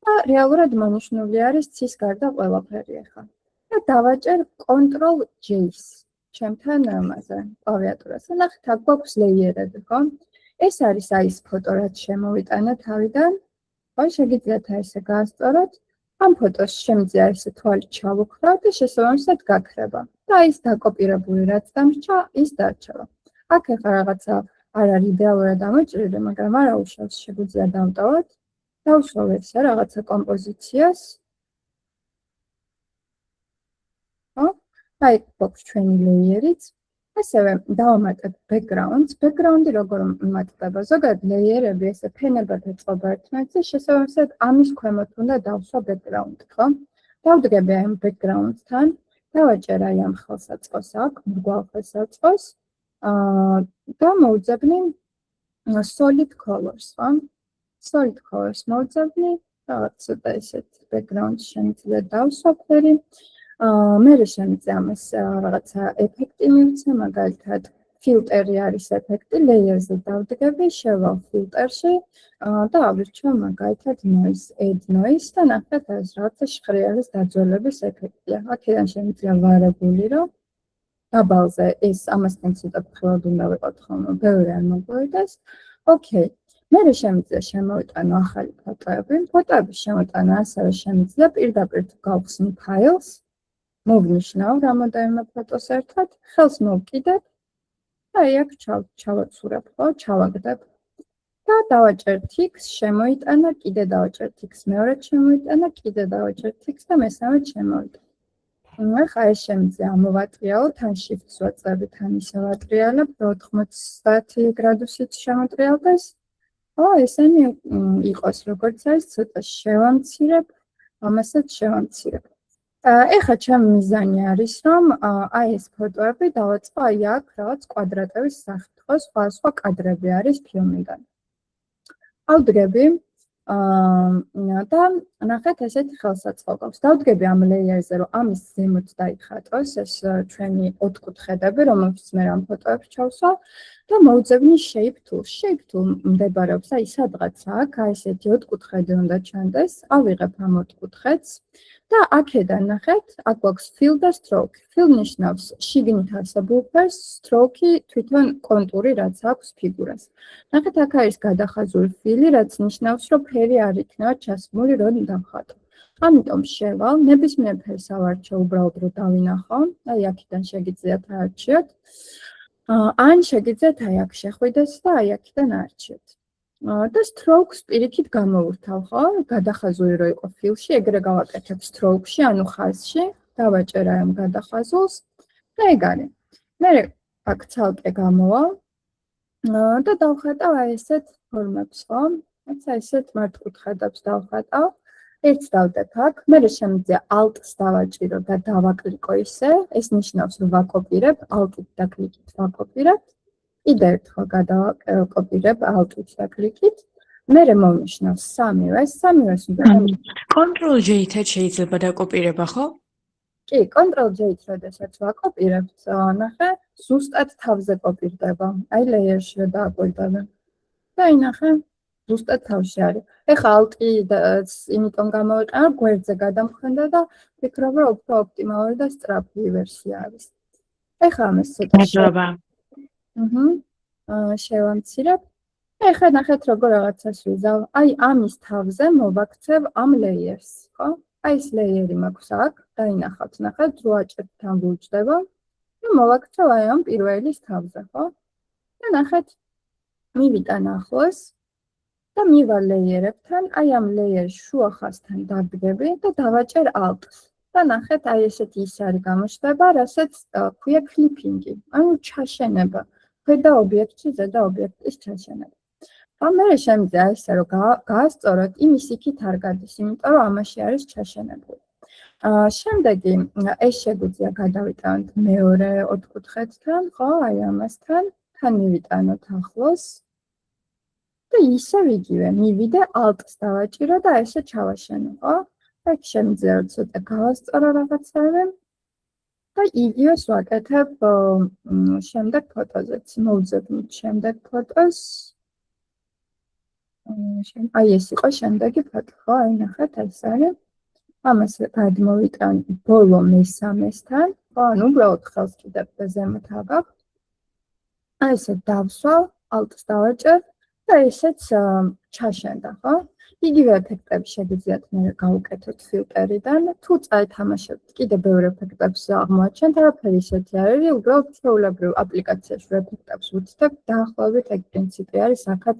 და რეალურად მონიშნული არის ცის გარდა ყველაფერი ახლა. და დავაჭერ Ctrl-J-ს ჩემთან ამაზე, კლავიატურაზე. ნახეთ, აქ გვაქვს ლეიერები, ხო? ეს არის აი ეს ფოტო, რაც შემოვიტანა თავიდან. ხო, შეგიძლიათ ესე გაასწოროთ. ამ ფოტოს შემიძლია ესე თვალი ჩავუქრა და შესაბამისად გაქრება. და ის დაკოპირებული რაც დამრჩა, ის დარჩება. აქ ახლა რაღაცა არ არის იდეალურად ამოჭრილი, მაგრამ არა უშავს, შეგვიძლია დავტოვოთ. დავსვავ ესე რაღაცა კომპოზიციას. ხო? აი, გვაქვს ჩვენი ლეიერიც. ასევე დავამატებ background-ს. Background-ი როგორ მატდება? ზოგადად ლეიერები ესე ფენებად ეწყობა ერთმანეთს, შესაბამისად ამის ქვემოთ უნდა დავსვა background, ხო? დავდგები ამ background-თან, დავაჭერ აი ამ ხელსაწყოს აქ, მრგვალ ხელსაწყოს, და მოვძებნი solid colors, ხო? Solid colors მოვძებნი, რაღაც ცოტა ესეთ background-ში შემიძლია დავსვა ფერი. მე შემიძლია ამას რაღაცა ეფექტი მივცე, მაგალითად ფილტერი არის ეფექტი, ლეიერზე დავდგები, შევალ ფილტერში და ავირჩევ მაგალითად noise, add noise და ნახეთ ეს რაღაცა შხრიარის დაძველების ეფექტია. აქედან შემიძლია ვარებული, რომ დაბალზე ეს ამასთან ცოტა ფრთხილად უნდა ვიყოთ ხოლმე, ბევრი არ მოგვივიდეს. ოკეი. მე შემიძლია შემოვიტანო ახალი ფოტოები. ფოტოების შემოტანა ასევე შემიძლია პირდაპირ თუ გავხსნი ფაილს. მოვნიშნავ რამოდენიმე ფოტოს ერთად, ხელს მოვკიდებ და აი აქ ჩავაცურებ, ხო, ჩავაგდებ. და დავაჭერ X, შემოიტანა, კიდე დავაჭერ X, მეორედ შემოიტანა, კიდე დავაჭერ X და მესამედ შემოვიტანა. ახლა ეს შემიძლია ამოვატრიალო, თან Shift-ს ვაწყები, თან ისე ვატრიალებ, 90 გრადუსით შემოტრიალდეს. ესენი იყოს როგორც არის, ცოტა შევამცირებ, ამასაც შევამცირებ. ეხლა ჩემი მიზანი არის, რომ აი ეს ფოტოები დავაწყო აი აქ რაღაც კვადრატების სახით, ხო, სხვა კადრები არის ფილმიდან. ავდგები, და ნახეთ ესეთი ხელსაწყობებს. დავდგები ამ ლეიერზე, რომ ამის ზემოთ დაიხატოს ეს ჩვენი ოთხკუთხედები, რომელშიც მე ამ ფოტოებს ჩავსვა და მოვძებნი shape tool. Shape tool მდებარეობს აი სადღაც აქ, აი ესეთი ოთხკუთხედი უნდა ჩანდეს. ავიღებ ამ ოთხკუთხედს და აქედან ნახეთ, აქ გვაქვს fill და stroke. Fill ნიშნავს შიგნით არსებულ ფერს, stroke-ი თვითონ კონტური, რაც აქვს ფიგურას. ნახეთ, აქ არის გადახაზული ფილი, რაც ნიშნავს, რომ ფერი არ იქნება ჩასმული, რომ დავხატო. ამიტომ შევალ, ნებისმიერ ფერს ავარჩევ, უბრალოდ რომ დავინახო. აი აქედან შეგიძლიათ აარჩიოთ. ან შეგიძლიათ აი აქ შეხვიდეთ და აი აქედან აარჩიოთ. და strokes პირიქით გამოვურთავ, ხო? გადახაზული რო იყო ფილში, ეგრე გავაკეთებ stroke-ში, ანუ ხაზში, დავაჭერ აი ამ გადახაზულს და ეგ არის. მე აქ ცალკე გამოვალ და დავხატავ აი ესეთ ფორმებს, ხო? რაცა ესეთ მართკუთხედებს დავხატავ. ერთს დავდებ აქ, მე შემიძლია alt-ს დავაჭირო და დავაკლიკო ისე, ეს ნიშნავს, რომ ვაკოპირებ, alt-ით და კლიკით ვაკოპირებ. კიდე ერთხელ გადავაკოპირებ alt-ით და კლიკით. მე მოვნიშნავ სამივეს უნდა Ctrl-J-ით შეიძლება დაკოპირება, ხო? კი, Ctrl-J-ით როდესაც ვაკოპირებთ, ნახე, ზუსტად თავზე კოპირდება. აი ლეიერში რომ დააკვირდები. და აი ნახე, ზუსტად თავში არის. ეხლა alt-ი იმიტომ გამოვიყენა, გვერდზე გადამხენდა და ვფიქრობ, რომ უფრო ოპტიმალური და სწრაფი ვერსია არის. ეხლა ამას ცოტა შევამცირებ. ეხლა ნახეთ, როგორ რაღაცას ვიზავ. აი ამის თავზე მოვაქცევ ამ ლეიერს, ხო? აი ეს ლეიერი მაქვს აქ, დაინახავთ, ნახეთ, რო აჭერთ თან ვუჯდება. და მოვაქცევ აი ამ პირველის თავზე, ხო? და ნახეთ, მივიტან ახლოს და მივალ ლეიერებთან, აი ამ ლეიერის შუა ხაზთან დავდგები და დავაჭერ alt-ს. და ნახეთ, აი ესეთი ის არის გამოჩნდება, რასაც ქვია clipping-ი, ანუ ჩაშენება. ქვედა ობიექტში ზედა ობიექტის ჩაშენება. მე შემიძლია ესე რომ გაასწოროთ, იმის იქით არ გადის, იმიტომ რომ ამაში არის ჩაშენებული. შემდეგი ეს შეგვიძლია გადავიტანოთ მეორე ოთხკუთხედთან, ხო, აი ამასთან, თან მივიტანოთ ახლოს. და ისევ იგივე, მივიდე alt-ს დავაჭირო და ესე ჩავაშენო, ხო? აქ შემიძლია რომ ცოტა გავასწორო რაღაცები. და იგივეს ვაკეთებ შემდეგ ფოტოზეც. მოვძებნით შემდეგ ფოტოს. აი ეს იყო შემდეგი ფოტო, ხო? აი ნახეთ, ეს არის. ამას გადმოვიტან ბოლო მესამესთან, ხო? ანუ უბრალოდ ხელს კიდევ ზემოთ აგაქვს. აი ესე დავსვალ, alt-ს დავაჭერ და ესეც ჩაშენდა, ხო? იგივე ეფექტები შეგიძლიათ მე გავუკეთოთ ფილტერიდან. თუ წაეთამაშებთ, კიდე ბევრ ეფექტებს აღმოაჩენთ, არაფერი ისეთი არ არის, უბრალოდ ჩვეულებრივ აპლიკაციაში ეფექტებს ვუცდებ, დაახლოებით ეგ პრინციპი არის, აქაც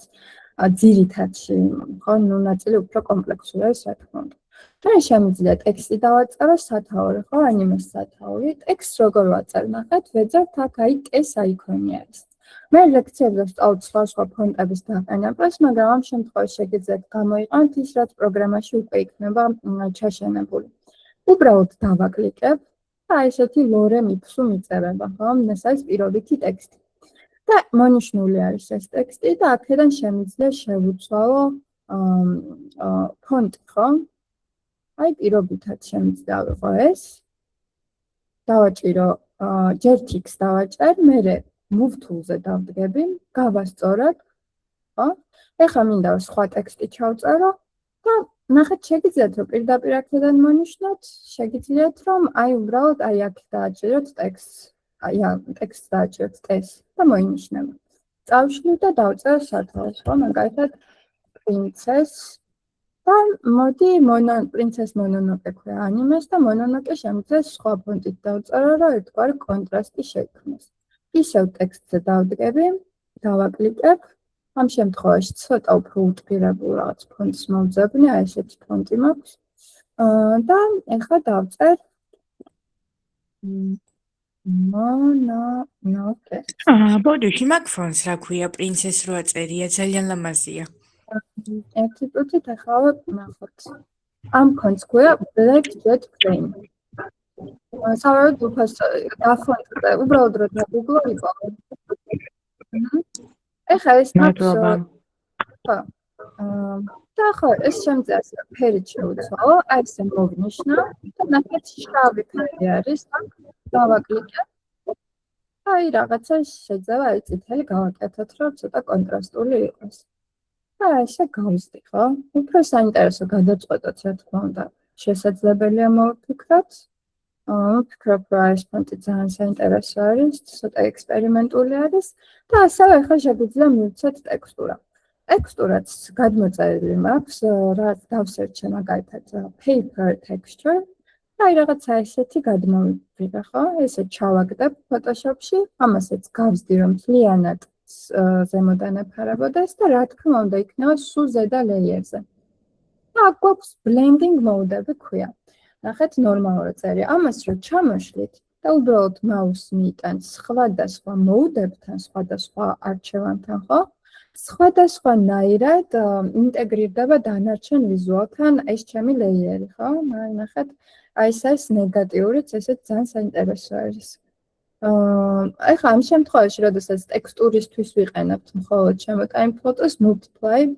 ძირითადში, ხო, ნუ ნაწილი უფრო კომპლექსურია, რა თქმა უნდა. და შემიძლია ტექსტი დავაწერო სათაური, ხო, ანიმეს სათაური. ტექსტს როგორ ვაწერ, ნახეთ, ვეძებთ აქ აი კეს აიქონი არის. მე ლექციებზე ვსწავლობ სხვა ფონტების დაყენებას, მაგრამ ამ შემთხვევაში შეგიძლიათ გამოიყენოთ ის, რაც პროგრამაში უკვე იქნება ჩაშენებული. უბრალოდ დავაკლიკებ და ესეთი ლორემ იფსუ მიწერება, ხო? ეს არის პირობითი ტექსტი. და მონიშნული არის ეს ტექსტი და აქედან შემიძლია შევუცვალო ფონტი, ხო? აი პირობითად შემიძლია ავიღო ეს. დავაჭირო ჯერ X დავაჭერ, მერე move tool-ზე დავდგები, გავასწორებ, ხო? ეხლა მინდა სხვა ტექსტი ჩავწერო და ნახეთ, შეგიძლიათ რომ პირდაპირ აქედან მონიშნოთ, შეგიძლიათ რომ აი უბრალოდ აი აქ დააჭიროთ ტექსტს. აი ტექსტს დააჭიროთ ტეს და მოინიშნება. წავშლი და დავწერო სათაურს, ხო? მაგალითად princess და მოდი princess Mononoke ქვია ანიმეს და Mononoke შემიძლია სხვა ფონტით დავწერო, რომ ერთგვარი კონტრასტი შექმნას. ისევ ტექსტზე დავდგები, დავაკლიკებ. ამ შემთხვევაში ცოტა უფრო უტკირებულ რაღაც ფონტს მოვძებნი, აი ესეთი ფონტი მაქვს. და ეხლა დავწერ Mononoke. ბოდიში მაგ ფონტს რა ქვია, პრინცეს რო აწერია, ძალიან ლამაზია. ერთი წუთით ახლა ნახოთ. ამ ფონტს ქვია Black Jet Plane. სავარაუდოდ დაფონტზე, უბრალოდ რომ დაგუგლო იყო. ეხლა ეს მაქვს. ხო. და ხო, ეს შემიძლია ფერი შევცვალო, აი ესე მოვნიშნა და ნახეთ შავი ფერი არის, დავაკლიკე. აი რაღაცა შეიძლება აი წითელი გავაკეთოთ, რომ ცოტა კონტრასტული იყოს. და ესე გავიზდი, ხო? უფრო საინტერესო გადაწყვეტოთ, რა თქმა უნდა. შესაძლებელია მოვფიქროთ. ვფიქრობ, რომ ეს ფონტი ძალიან საინტერესო არის, ცოტა ექსპერიმენტული არის და ასევე ახლა შეგვიძლია მივცეთ ტექსტურა. ტექსტურაც გადმოწერილი მაქვს, რაც დავსერჩე მაგალითად paper texture. აი რაღაცა ესეთი გადმოვიღე, ხო? ესე ჩავაგდებ Photoshop-ში, ამასაც გავზდი, რომ მთლიანად ზემოდან ეფარებოდეს და რა თქმა უნდა იქნება სულ ზედა layer-ზე. და აქ გვაქვს blending mode-ები ქვია. ნახეთ ნორმალური წერია. ამას რო ჩამოშლით და უბრალოდ მაუსს მიიტანთ სხვადასხვა mode-ებთან, სხვადასხვა არჩევანთან, ხო? სხვადასხვანაირად ინტეგრირდება დანარჩენ ვიზუალთან ეს ჩემი layer-ი, ხო? ნახეთ, აი ეს ნეგატიურიც ესეც ძალიან საინტერესო არის. ეხლა ამ შემთხვევაში, როდესაც ტექსტურისთვის ვიყენებთ მხოლოდ ჩემო time photos multiply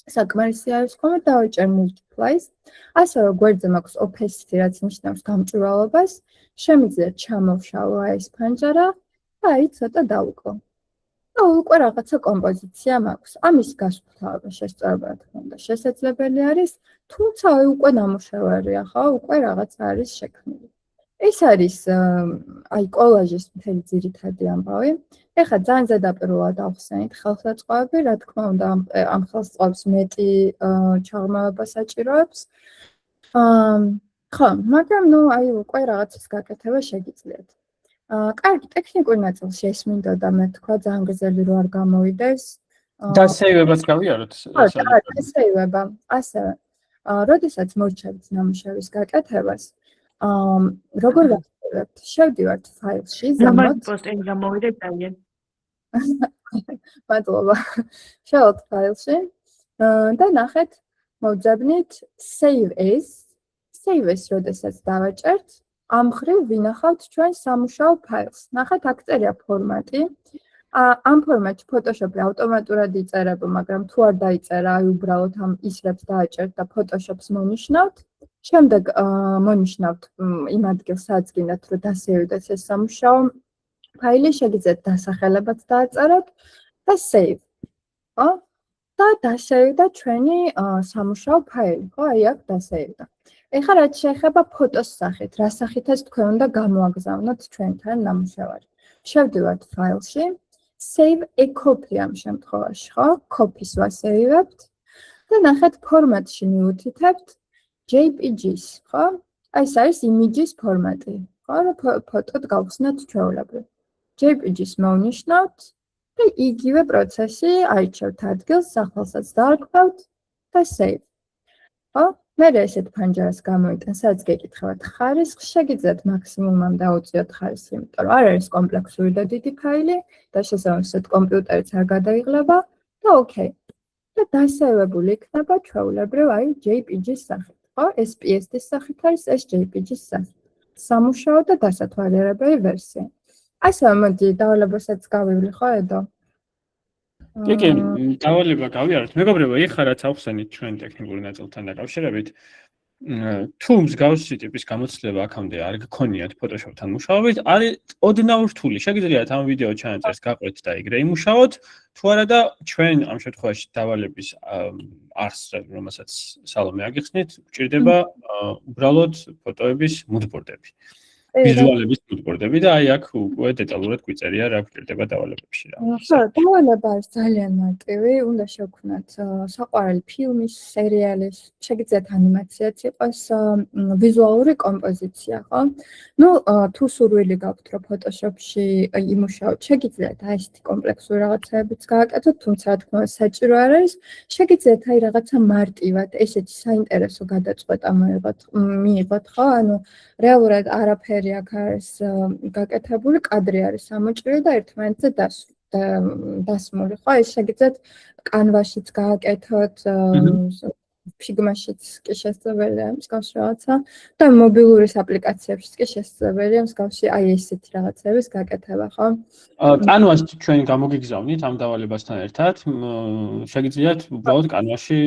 საკმარისი არის ხოლმე დავიჭერ multiply-ს. ასევე გვერდზე მაქვს opacity, რაც ნიშნავს გამჭვირვალობას. შემიძლია ჩამოვშალო აი ეს ფანჯარა და აი ცოტა დავუკლო. და უკვე რაღაცა კომპოზიცია მაქვს. ამის გასუფთავება შესწორება რა თქმა უნდა შესაძლებელი არის, თუმცა აი უკვე ნამუშევარია, ხო? უკვე რაღაცა არის შექმნილი. ეს არის აი კოლაჟის მთელი ძირითადი ამბავი. ეხლა ძალიან ზედაპირულად ავხსენით ხელსაწყოები, რა თქმა უნდა ამ ხელსაწყოებს მეტი ჩაღრმავება საჭიროებს. ხო, მაგრამ ნუ აი უკვე რაღაცის გაკეთება შეგიძლიათ. კარგი, ტექნიკური ნაწილში ეს მინდოდა მე თქვა ძალიან გრძელი რო არ გამოვიდეს. დასეივებას გავიაროთ. დასეივება. ასევე, როდესაც მორჩებით ნამუშევრის გაკეთებას, როგორ ვახსენებთ? შევდივართ ფაილში, ზემოთ პოსტინგ გამოვიდეთ დაიან. მადლობა. შევდივართ ფაილში და ნახეთ, მოვძებნით save as. Save as როდესაც დავაჭერთ, ამ ხრივ ვინახავთ ჩვენ სამუშაო ფაილს. ნახეთ, აქ წერია ფორმატი. ამ ფორმატში Photoshop-ი ავტომატურად იწერება, მაგრამ თუ არ დაიწერა, აი უბრალოდ ამ ისრებს დააჭერთ და Photoshop-ს მონიშნავთ. შემდეგ მონიშნავთ იმ ადგილს, სადაც გინდათ, რომ დასეივდეთ ეს სამუშაო ფაილი, შეგიძლიათ დასახელებაც დააწეროთ და save. ხო? და დასეივდა ჩვენი სამუშაო ფაილი, ხო? აი აქ დასეივდა. ეხლა რაც შეეხება ფოტოს სახით, რა სახითაც თქვენ უნდა გამოაგზავნოთ ჩვენთან ნამუშევარი. შევდივართ ფაილში, save a copy ამ შემთხვევაში, ხო? Copy-ს ვასეივებთ და ნახეთ ფორმატში მივუთითებთ JPG-ს, ხო? აი ეს არის image-ის ფორმატი, ხო? რომ ფოტოდ გავხსნათ ჩვეულებრივ. JPG-ს მოვნიშნავთ და იგივე პროცესი აირჩევთ ადგილს, სახელსაც დაარქვევთ და save. ხო? მე ესეთ ფანჯარას გამოიტან, სადაც გეკითხავთ ხარისხს, შეგიძლიათ მაქსიმუმამდე დაუწიოთ ხარისხი, იმიტომ რომ არ არის კომპლექსური და დიდი ფაილი და შესაბამისად კომპიუტერიც არ გადაიღლება და ოკეი. და დასეივებული იქნება ჩვეულებრივ აი JPG-ის სახით, ხო? ეს PSD-ის სახით არის, ეს JPG-ის სახით. სამუშაო და დასათვალიერებელი ვერსია. ასევე მოდი დავალებასაც გავივლი, ხო, ედო? კი, დავალება გავიაროთ. მეგობრებო, ეხლა რაც ავხსენით ჩვენ ტექნიკური ნაწილთან დაკავშირებით, თუ მსგავსი ტიპის გამოცდილება აქამდე არ გქონიათ Photoshop-თან მუშაობით, არის ოდნავ რთული. შეგიძლიათ ამ ვიდეო ჩანაწერს გაყვეთ და ეგრე იმუშაოთ, თუ არა და ჩვენ ამ შემთხვევაში დავალების არს, რომელსაც სალომე აგიხსნით, გჭირდება უბრალოდ ფოტოების moodboard-ები. ვიზუალების moodboard-ები და აი აქ უკვე დეტალურად გვიწერია რა გჭირდება დავალებებში რა. ხო, დავალება არის ძალიან მარტივი, უნდა შევქმნათ საყვარელი ფილმის, სერიალის, შეგიძლიათ ანიმაციაც იყოს, ვიზუალური კომპოზიცია, ხო? ნუ თუ სურვილი გაქვთ, რომ Photoshop-ში იმუშაოთ, შეგიძლიათ აი ესეთი კომპლექსური რაღაცებიც გააკეთოთ, თუმცა რა თქმა უნდა საჭირო არ არის, შეგიძლიათ აი რაღაცა მარტივად, ესეთი საინტერესო გადაწყვეტა მიიღოთ, ხო? ანუ რეალურად არაფერი აქ არის გაკეთებული, კადრი არის ამოჭრილი და ერთმანეთზე დასმული, ხო? ეს შეგიძლიათ Canva-შიც გააკეთოთ, ფიგმაშიც კი შესაძლებელია მსგავსი რაღაცა და მობილურის აპლიკაციებშიც კი შესაძლებელია მსგავსი აი ესეთი რაღაცების გაკეთება, ხო? კანვას ჩვენ გამოგიგზავნით ამ დავალებასთან ერთად. შეგიძლიათ უბრალოდ კანვაში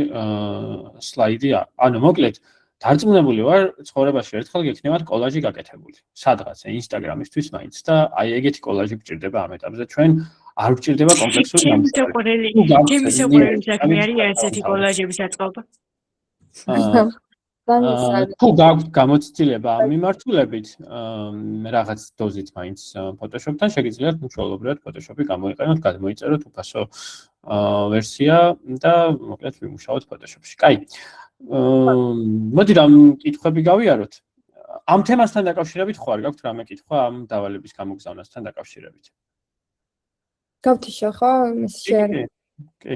სლაიდი, ანუ მოკლედ დარწმუნებული ვარ, ცხოვრებაში ერთხელ გექნებათ კოლაჟი გაკეთებული. სადღაც Instagram-ისთვის მაინც და აი ეგეთი კოლაჟი გჭირდება ამ ეტაპზე. ჩვენ არ გჭირდება კომპლექსური ჩემი საყვარელი საქმე არის ესეთი კოლაჟების აწყობა. თუ გაქვთ გამოცდილება ამ მიმართულებით, რაღაც დოზით მაინც Photoshop-თან შეგიძლიათ მშველობრივად Photoshop-ი გამოიყენოთ, გადმოიწეროთ უფასო ვერსია და მოკლედ ვიმუშაოთ Photoshop-ში. კაი. მოდი რამ კითხვები გავიაროთ. ამ თემასთან დაკავშირებით ხო არ გაქვთ რამე კითხვა ამ დავალების გამოგზავნასთან დაკავშირებით? გავთიშო ხო? კი.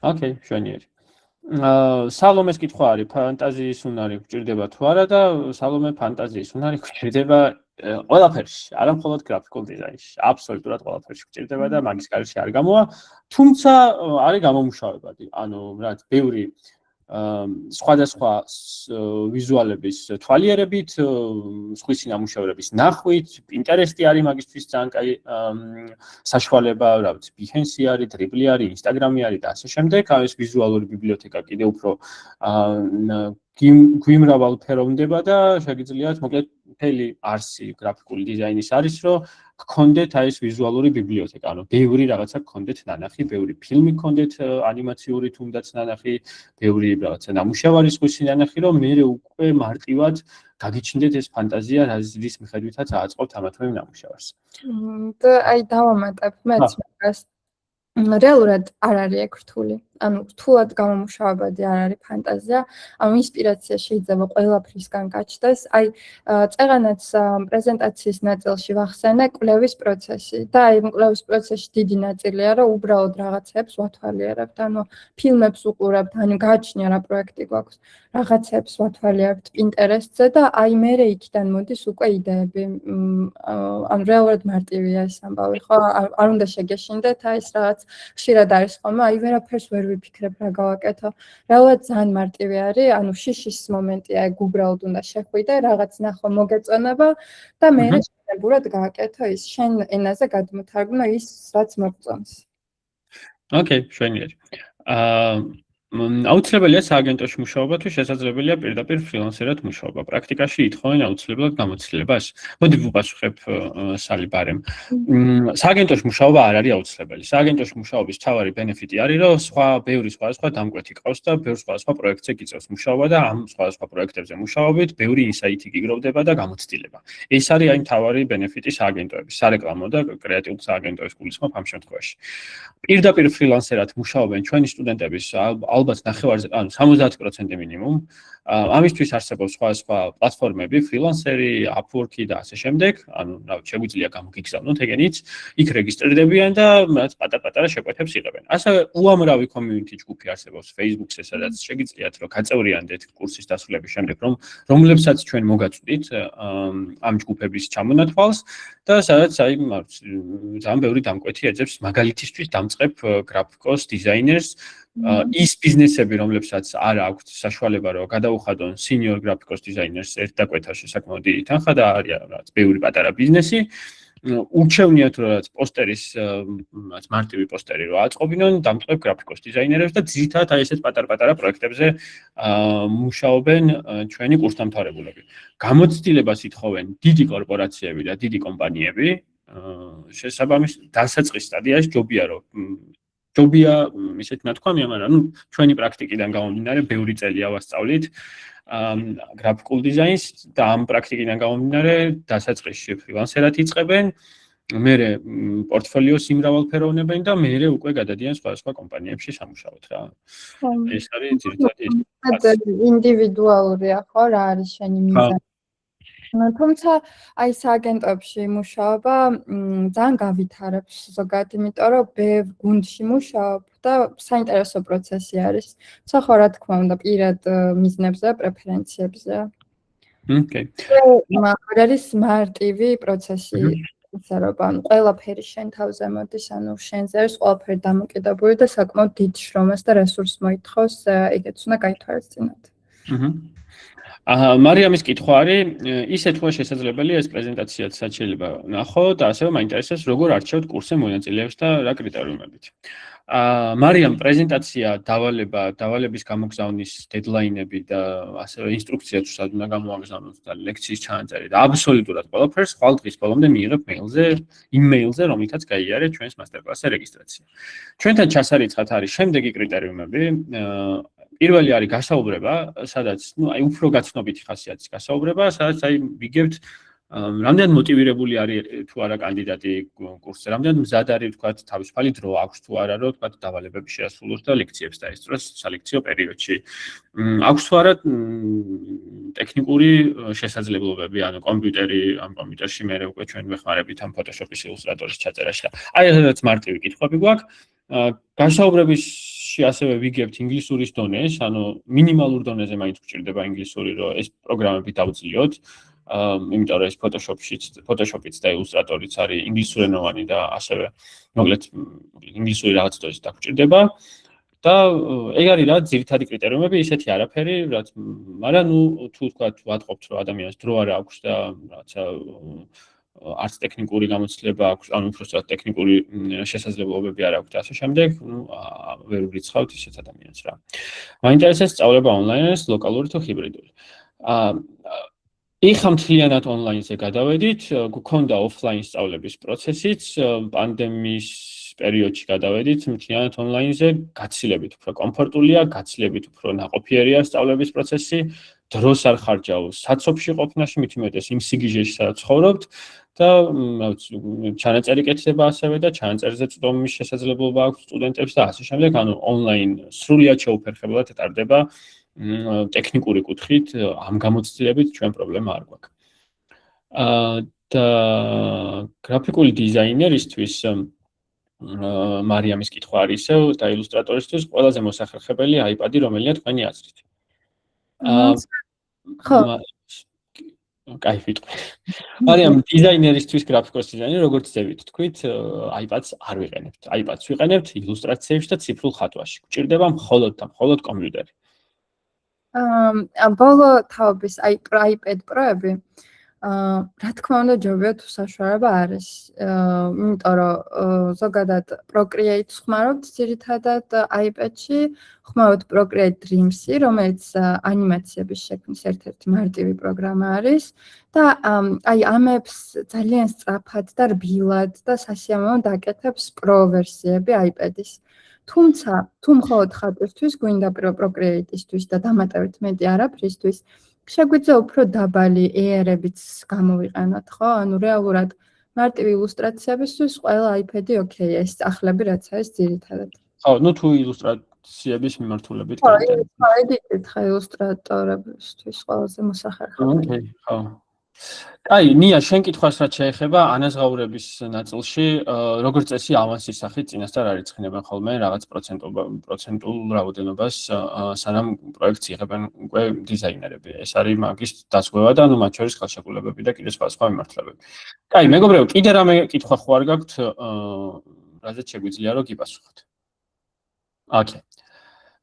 ოკეი, შვენიერი. სალომეს კითხვა არის, ფანტაზიის უნარი გჭირდება თუ არა და სალომე ფანტაზიის უნარი გჭირდება ყველაფერში, არა მხოლოდ გრაფიკულ დიზაინში, აბსოლუტურად ყველაფერში გჭირდება და მაგის კარში არ გამოვა, თუმცა არის გამომუშავებადი, ანუ რაც ბევრი სხვადასხვა ვიზუალების თვალიერებით, სხვისი ნამუშევრების ნახვით, Pinterest-ი არის მაგისთვის ძალიან კაი საშუალება, რა ვიცი, Behance-ი არის, Dribbble-ი არის, Instagram-ი არის და ასე შემდეგ. ეს ვიზუალური ბიბლიოთეკა კიდევ უფრო გვიმრავალფეროვნება და შეგიძლიათ მოკლედ მთელი არსი გრაფიკული დიზაინის არის, რომ გქონდეთ აი ეს ვიზუალური ბიბლიოთეკა, ანუ ბევრი რაღაცა გქონდეთ ნანახი, ბევრი ფილმი გქონდეთ ანიმაციური თუნდაც ნანახი, ბევრი რაღაცა ნამუშევარი სხვისი ნანახი, რომ მე უკვე მარტივად გაგიჩნდეთ ეს ფანტაზია, რის მიხედვითაც აწყობთ ამა თუ იმ ნამუშევარს. და აი დავამატებ მეც მაგას. რეალურად არ არის ეგ რთული. ანუ რთულად გამომუშავებადი არ არის ფანტაზია. ანუ ინსპირაცია შეიძლება ყველაფრისგან გაჩნდეს. აი წეღანაც პრეზენტაციის ნაწილში ვახსენე კვლევის პროცესი და აი კვლევის პროცესში დიდი ნაწილია, რომ უბრალოდ რაღაცებს ვათვალიერებთ. ანუ ფილმებს უყურებთ, ანუ გააჩნია რა პროექტი გვაქვს. რაღაცებს ვათვალიერებთ Pinterest-ზე და აი მე იქიდან მოდის უკვე იდეები. ანუ რეალურად მარტივია ეს ამბავი, ხო? არ უნდა შეგეშინდეთ აი ეს რაღაც ხშირად არის ხოლმე, აი ვერაფერს ვერ ვიფიქრებ რა გავაკეთო. რეალურად ძალიან მარტივი არის, ანუ შიშის მომენტია, ეგ უბრალოდ უნდა შეხვიდე, რაღაც ნახო მოგეწონება და მე შეგებურად გააკეთო ის შენ ენაზე გადმოთარგმნო ის, რაც მოგწონს. ოკეი, შვენიერი. აუცილებელია სააგენტოში მუშაობა თუ შესაძლებელია პირდაპირ ფრილანსერად მუშაობა. პრაქტიკაში ითხოვენ აუცილებლად გამოცდილებას. მოდი ვუპასუხებ სალი ბარემ. სააგენტოში მუშაობა არ არის აუცილებელი. სააგენტოში მუშაობის მთავარი ბენეფიტი არის, რომ ბევრი სხვადასხვა დამკვეთი ყავს და ბევრ სხვადასხვა პროექტზე გიწევს მუშაობა და ამ სხვადასხვა პროექტებზე მუშაობით ბევრი ინსაიტი გიგროვდება და გამოცდილება. ეს არის აი მთავარი ბენეფიტი სააგენტოების, სარეკლამო და კრეატიული სააგენტოების გულისხმობ ამ შემთხვევაში. პირდაპირ ფრილანსერად მუშაობენ ჩვენი სტუდენტების ალბათ ნახევარზე, ანუ 70% მინიმუმ. ამისთვის არსებობს სხვადასხვა პლატფორმები, ფრილანსერი, Upwork-ი და ასე შემდეგ. ანუ რა ვიცი, შეგვიძლია გამოგიგზავნოთ ეგენიც, იქ რეგისტრირდებიან და მათ პატარ-პატარა შეკვეთებს იღებენ. ასევე უამრავი community ჯგუფი არსებობს Facebook-ზე, სადაც შეგიძლიათ რომ გაწევრიანდეთ კურსის დასრულების შემდეგ, რომლებსაც ჩვენ მოგაწვდით ამ ჯგუფების ჩამონათვალს და სადაც აი ძალიან ბევრი დამკვეთი ეძებს მაგალითისთვის დამწყებ გრაფიკოს, დიზაინერს, ის ბიზნესები, რომლებსაც არ აქვთ საშუალება, რომ გადაუხადონ სინიორ გრაფიკოს დიზაინერს ერთ დაკვეთაში საკმაოდ დიდი თანხა და არის რაღაც ბევრი პატარა ბიზნესი, ურჩევნიათ რომ რაც პოსტერის მარტივი პოსტერი რო აწყობინონ, დამწყებ გრაფიკოს დიზაინერებს და ძირითადად აი ესეთ პატარ-პატარა პროექტებზე მუშაობენ ჩვენი კურსდამთავრებულები. გამოცდილებას ითხოვენ დიდი კორპორაციები და დიდი კომპანიები, შესაბამის დასაწყის სტადიაში ჯობია ისეთ ნათქვამია, მაგრამ ჩვენი პრაქტიკიდან გამომდინარე, ბევრი წელი ავასწავლით გრაფიკულ დიზაინს და ამ პრაქტიკიდან გამომდინარე, დასაწყისში ფრილანსერად იწყებენ, მერე პორტფოლიოს იმრავალფეროვნებენ და მერე უკვე გადადიან სხვადასხვა კომპანიებში სამუშაოდ რა. ეს არის ძირითადად ინდივიდუალურია, ხო, რა არის შენი მიზანი. თუმცა აი სააგენტოებში მუშაობა ძალიან გავითარებს ზოგადად, იმიტომ რომ გუნდში მუშაობ და საინტერესო პროცესი არის. ხო, რა თქმა უნდა, პირად მიზნებზე, პრეფერენციებზე. ოკეი. არ არის მარტივი პროცესი. ისერობა, ანუ ყველაფერი შენ თავზე მოდის, ანუ შენზე არის ყველაფერი დამოკიდებული და საკმაოდ დიდ შრომას და რესურსს მოითხოვს, ეგეც უნდა გაითვალისწინოთ. მარიამის კითხვა არის, ისე თუ შესაძლებელია ეს პრეზენტაციაც შეიძლება ნახოთ და ასევე მაინტერესებს როგორ არჩევთ კურსზე მონაწილეებს და რა კრიტერიუმებით. მარიამ პრეზენტაცია დავალების გამოგზავნის დედლაინები და ასევე ინსტრუქცია თუ სად უნდა გამოაგზავნოთ და ლექციის ჩანაწერი და აბსოლუტურად ყველაფერს ხვალ დღის ბოლომდე მიიღებ იმეილზე, რომლითაც გაიარეთ ჩვენს მასტერკლასზე რეგისტრაცია. ჩვენთან ჩასარიცხად არის შემდეგი კრიტერიუმები. პირველი არის გასაუბრება, სადაც უფრო გაცნობითი ხასიათის გასაუბრება, სადაც ვიგებთ რამდენად მოტივირებული არის თუ არა კანდიდატი კურსზე, რამდენად მზად არის თქვათ თავისუფალი დრო აქვს თუ არა რომ თქვათ დავალებები შეასრულოს და ლექციებს დაესწროს სალექციო პერიოდში. აქვს თუ არა ტექნიკური შესაძლებლობები, ანუ კომპიუტერში მე უკვე ჩვენ ვეხმარებით ამ Photoshop-ის ილუსტრატორის ჩაწერაში და აი ესეც მარტივი კითხვები გვაქვს. გასაუბრებაში ასევე ვიგებთ ინგლისურის დონეს, ანუ მინიმალურ დონეზე მაინც გვჭირდება ინგლისური, რომ ეს პროგრამები დავძლიოთ. იმიტომ რომ ეს Photoshop-იც და ილუსტრატორიც არის ინგლისურენოვანი და ასევე მოკლედ ინგლისური რაღაც დონეზე დაგვჭირდება და ეგ არის რა ძირითადი კრიტერიუმები, ისეთი არაფერი, რაც მაგრამ თუ თქვათ ვატყობთ რომ ადამიანს დრო არ აქვს და რაღაცა არც ტექნიკური გამოცდილება აქვს, ანუ უბრალოდ ტექნიკური შესაძლებლობები არ აქვს და ასე შემდეგ, ვერ ვრიცხავთ ისეთ ადამიანს რა. მაინტერესებს სწავლება ონლაინს, ლოკალური თუ ჰიბრიდული. ეხლა მთლიანად ონლაინზე გადავედით, გვქონდა ოფლაინ სწავლების პროცესიც, პანდემიის პერიოდში გადავედით მთლიანად ონლაინზე, გაცილებით უფრო კომფორტულია, გაცილებით უფრო ნაყოფიერია სწავლების პროცესი, დროს არ ხარჯავ საცობში ყოფნაში, მით უმეტეს იმ სიგიჟეში სადაც ცხოვრობთ და ჩანაწერი კეთდება ასევე და ჩანაწერზე წვდომის შესაძლებლობა აქვს სტუდენტებს და ასე შემდეგ, ანუ ონლაინ სრულიად შეუფერხებლად ეტარდება ტექნიკური კუთხით ამ გამოცდილებით ჩვენ პრობლემა არ გვაქვს. და გრაფიკული დიზაინერისთვის მარიამის კითხვა არის ისევ და ილუსტრატორისთვის ყველაზე მოსახერხებელი iPad-ი რომელია თქვენი აზრით. ხო. კაი ვიტყვი. მარიამ დიზაინერისთვის გრაფიკოს დიზაინერი როგორც ძევით თქვით, iPad-ს არ ვიყენებთ. iPad-ს ვიყენებთ ილუსტრაციებში და ციფრულ ხატვაში. გვჭირდება მხოლოდ კომპიუტერი. ბოლო თაობის iPad Pro-ები რა თქმა უნდა ჯობია თუ საშუალება არის, იმიტომ რომ ზოგადად Procreate-ს ხმარობთ ძირითადად iPad-ში, ხმარობთ Procreate Dreams-ი, რომელიც ანიმაციების შექმნის ერთ-ერთი მარტივი პროგრამა არის და აი ამებს ძალიან სწრაფად და რბილად და სასიამოვნოდ აკეთებს Pro ვერსიები iPad-ის. თუმცა თუ მხოლოდ ხატვისთვის გვინდა Procreate-ისთვის და დამატებით მეტი არაფრისთვის, შეგვიძლია უფრო დაბალი AR-ებიც გამოვიყენოთ, ხო? ანუ რეალურად მარტივი ილუსტრაციებისთვის ყველა iPad-ი ოკეია, ეს ახლები რაც არის ძირითადად. ხო, თუ ილუსტრაციების მიმართულებით გაიგეთ. ხო, ედიტით ხა ილუსტრატორებისთვის ყველაზე მოსახერხებელი. ოკეი, ხო. აი, ნია, შენ კითხვას რაც შეეხება ანაზღაურების ნაწილში, როგორც წესი ავანსის სახით წინასწარ არ ირიცხებენ ხოლმე რაღაც პროცენტულ რაოდენობას, სანამ პროექტს იღებენ უკვე დიზაინერები. ეს არის მაგის დაზღვევა და მათ შორის ხელშეკრულებები და კიდე სხვა მიმართულებები. აი, მეგობრებო, კიდე რამე კითხვა ხო არ გაქვთ, რაზეც შეგვიძლია რომ გიპასუხოთ. ოკეი.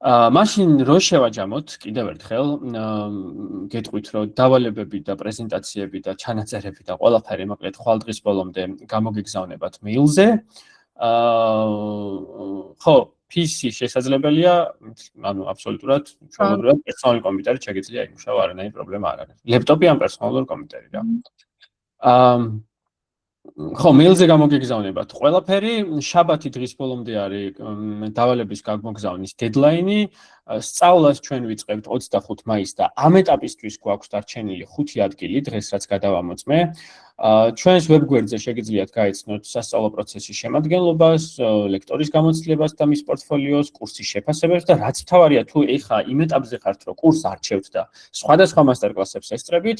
მაშინ რო შევაჯამოთ კიდევ ერთხელ, გეტყვით რომ დავალებები და პრეზენტაციები და ჩანაწერები და ყველაფერი მოკლედ ხვალ დღის ბოლომდე გამოგეგზავნებათ მეილზე. ხო, PC შესაძლებელია, ანუ აბსოლუტურად ჩვეულებრივად პერსონალური კომპიუტერით შეგიძლია იმუშავა, არანაირი პრობლემა არ არის. ლეპტოპი ან პერსონალური კომპიუტერი რა. ხო, მეილზე გამოგეგზავნებათ ყველაფერი, შაბათი დღის ბოლომდე არის დავალების გამოგზავნის დედლაინი, სწავლას ჩვენ ვიწყებთ 25 მაისს და ამ ეტაპისთვის გვაქვს დარჩენილი 5 ადგილი დღეს რაც გადავამოწმე. ჩვენს ვებგვერდზე შეგიძლიათ გაეცნოთ სასწავლო პროცესის შემადგენლობას, ლექტორის გამოცდილებას და მის პორტფოლიოს, კურსის შეფასებებს და რაც მთავარია თუ ეხა იმ ეტაპზე ხართ რომ კურსს არჩევთ და სხვადასხვა მასტერკლასებს ესწრებით,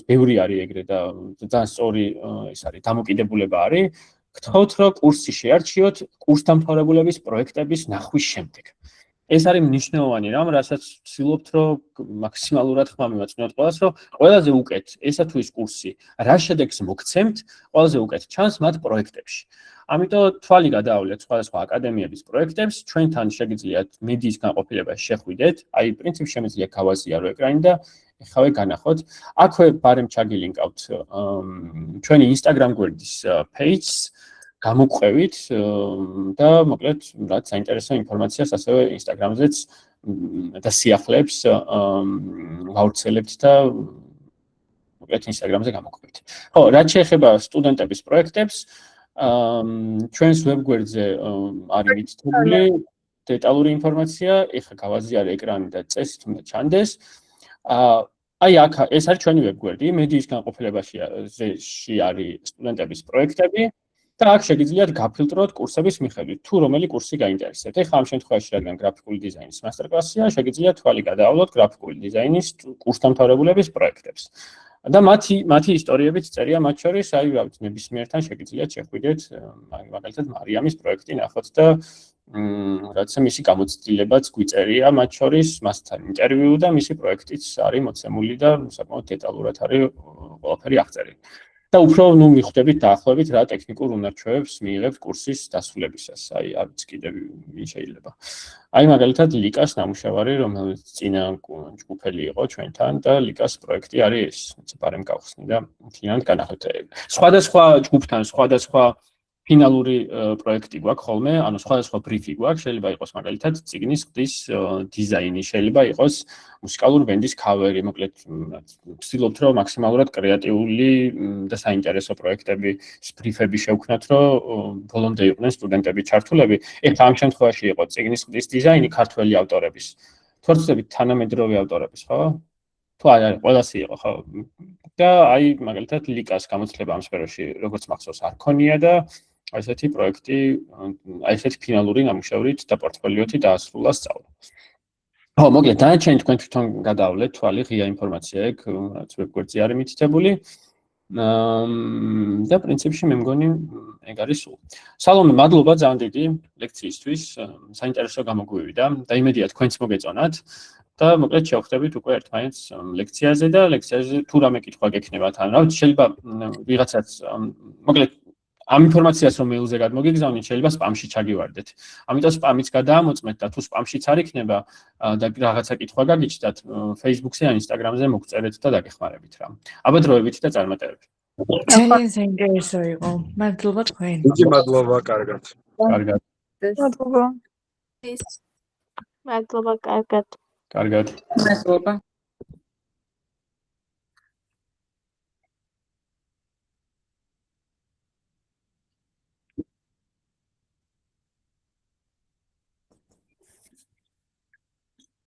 ბევრი არის ეგრე და ძალიან სწორი ის არის დამოკიდებულება არის. გთხოვთ რომ კურსი შეარჩიოთ კურსდამთავრებულების პროექტების ნახვის შემდეგ. ეს არის მნიშვნელოვანი რამ, რასაც ვცდილობთ, რომ მაქსიმალურად ხმა მივაწვნოთ ყველას, რომ ყველაზე უკეთ ესა თუ ის კურსი რა შედეგს მოგცემთ, ყველაზე უკეთ ჩანს მათ პროექტებში. ამიტომ თვალი გადაავლეთ სხვადასხვა აკადემიების პროექტებს, ჩვენთან შეგიძლიათ მედიის განყოფილებას შეხვიდეთ, აი პრინციპში შემიძლია გავაზიარო ეკრანი და ეხავე განახოთ. აქვე ბარემ ჩაგილინკავთ ჩვენი Instagram გვერდის page-ს, გამოგყვევით და მოკლედ რაც საინტერესო ინფორმაციას ასევე Instagram-ზეც და სიახლეებს ვავრცელებთ და მოკლედ Instagram-ზე გამოგყვევით. ხო, რაც შეეხება სტუდენტების პროექტებს, ჩვენს ვებგვერდზე არის მითითებული დეტალური ინფორმაცია, ეხლა გავაზიარე ეკრანი და წესით უნდა ჩანდეს. აი აქ ეს არის ჩვენი ვებგვერდი, მედიის განყოფილებაში არის სტუდენტების პროექტები და აქ შეგიძლიათ გაფილტროთ კურსების მიხედვით, თუ რომელი კურსი გაინტერესებთ. ეხლა ამ შემთხვევაში რადგან გრაფიკული დიზაინის მასტერკლასია, შეგიძლიათ თვალი გადაავლოთ გრაფიკული დიზაინის კურსდამთავრებულების პროექტებს. და მათი ისტორიებიც წერია მათ შორის, აი რა ვიცი, ნებისმიერთან შეგიძლიათ შეხვიდეთ, მაგალითად მარიამის პროექტი ნახოთ და რადგან მისი გამოცდილებაც გვიწერია მათ შორის, მასთან ინტერვიუ და მისი პროექტიც არის მოცემული და საკმაოდ დეტალურად არის ყველაფერი აღწერილი. და უფრო მიხვდებით დაახლოებით რა ტექნიკურ უნარჩვევებს მიიღებთ კურსის დასრულებისას. აი არ ვიცი კიდევ ვინ შეიძლება. აი მაგალითად ლიკას ნამუშევარი, რომელიც წინა ჯგუფელი იყო ჩვენთან და ლიკას პროექტი არის ეს, ბარემ გავხსნი და მთლიანად განახოთ. სხვადასხვა ჯგუფთან სხვადასხვა ფინალური პროექტი გვაქვს ხოლმე, ანუ სხვადასხვა ბრიფი გვაქვს, შეიძლება იყოს მაგალითად წიგნის ყდის დიზაინი, შეიძლება იყოს მუსიკალური ბენდის ქავერი, მოკლედ ვცდილობთ რომ მაქსიმალურად კრეატიული და საინტერესო პროექტები, ბრიფები შევქნათ, რომ ბოლომდე იყვნენ სტუდენტები ჩართულები. ეხლა ამ შემთხვევაში იყო წიგნის ყდის დიზაინი ქართველი ავტორების. თუ არ ვცდებით თანამედროვე ავტორების, ხო? თუ არის ყველასი იყო, ხო? და აი მაგალითად ლიკას გამოცდილება ამ სფეროში როგორც მახსოვს არ ქონია და ესეთი პროექტი, აი ესეთი ფინალური ნამუშევრით და პორტფოლიოთი დაასრულა სწავლა. ხო, მოკლედ დანარჩენი თქვენ თვითონ გადავლეთ თვალი ღია ინფორმაცია ეგ რაც ვებგვერდზე არის მითითებული. და პრინციპში მე მგონი ეგ არის სულ. სალომე, მადლობა ძალიან დიდი ლექციისთვის, საინტერესო გამოგვივიდა და იმედია თქვენც მოგეწონათ. და მოკლედ შევხვდებით უკვე ერთმანეთს ლექციაზე და ლექციაზე თუ რამე კითხვა გექნებათ ან რა ვიცი შეიძლება ვიღაცაც მოკლედ ამ ინფორმაციას რომ მეილზე გადმოგიგზავნით შეიძლება სპამში ჩაგივარდეთ. ამიტომ სპამიც გადაამოწმეთ და თუ სპამშიც არ იქნება და რაღაცა კითხვა გაგიჩნდათ Facebook-ზე ან Instagram-ზე მოგწერეთ და დაგეხმარებით რა. აბადროებით და წარმატებით. ძალიან საინტერესო იყო. მადლობა თქვენ. დიდი მადლობა, კარგად. კარგად. მადლობა. მადლობა, კარგად. კარგად. მადლობა.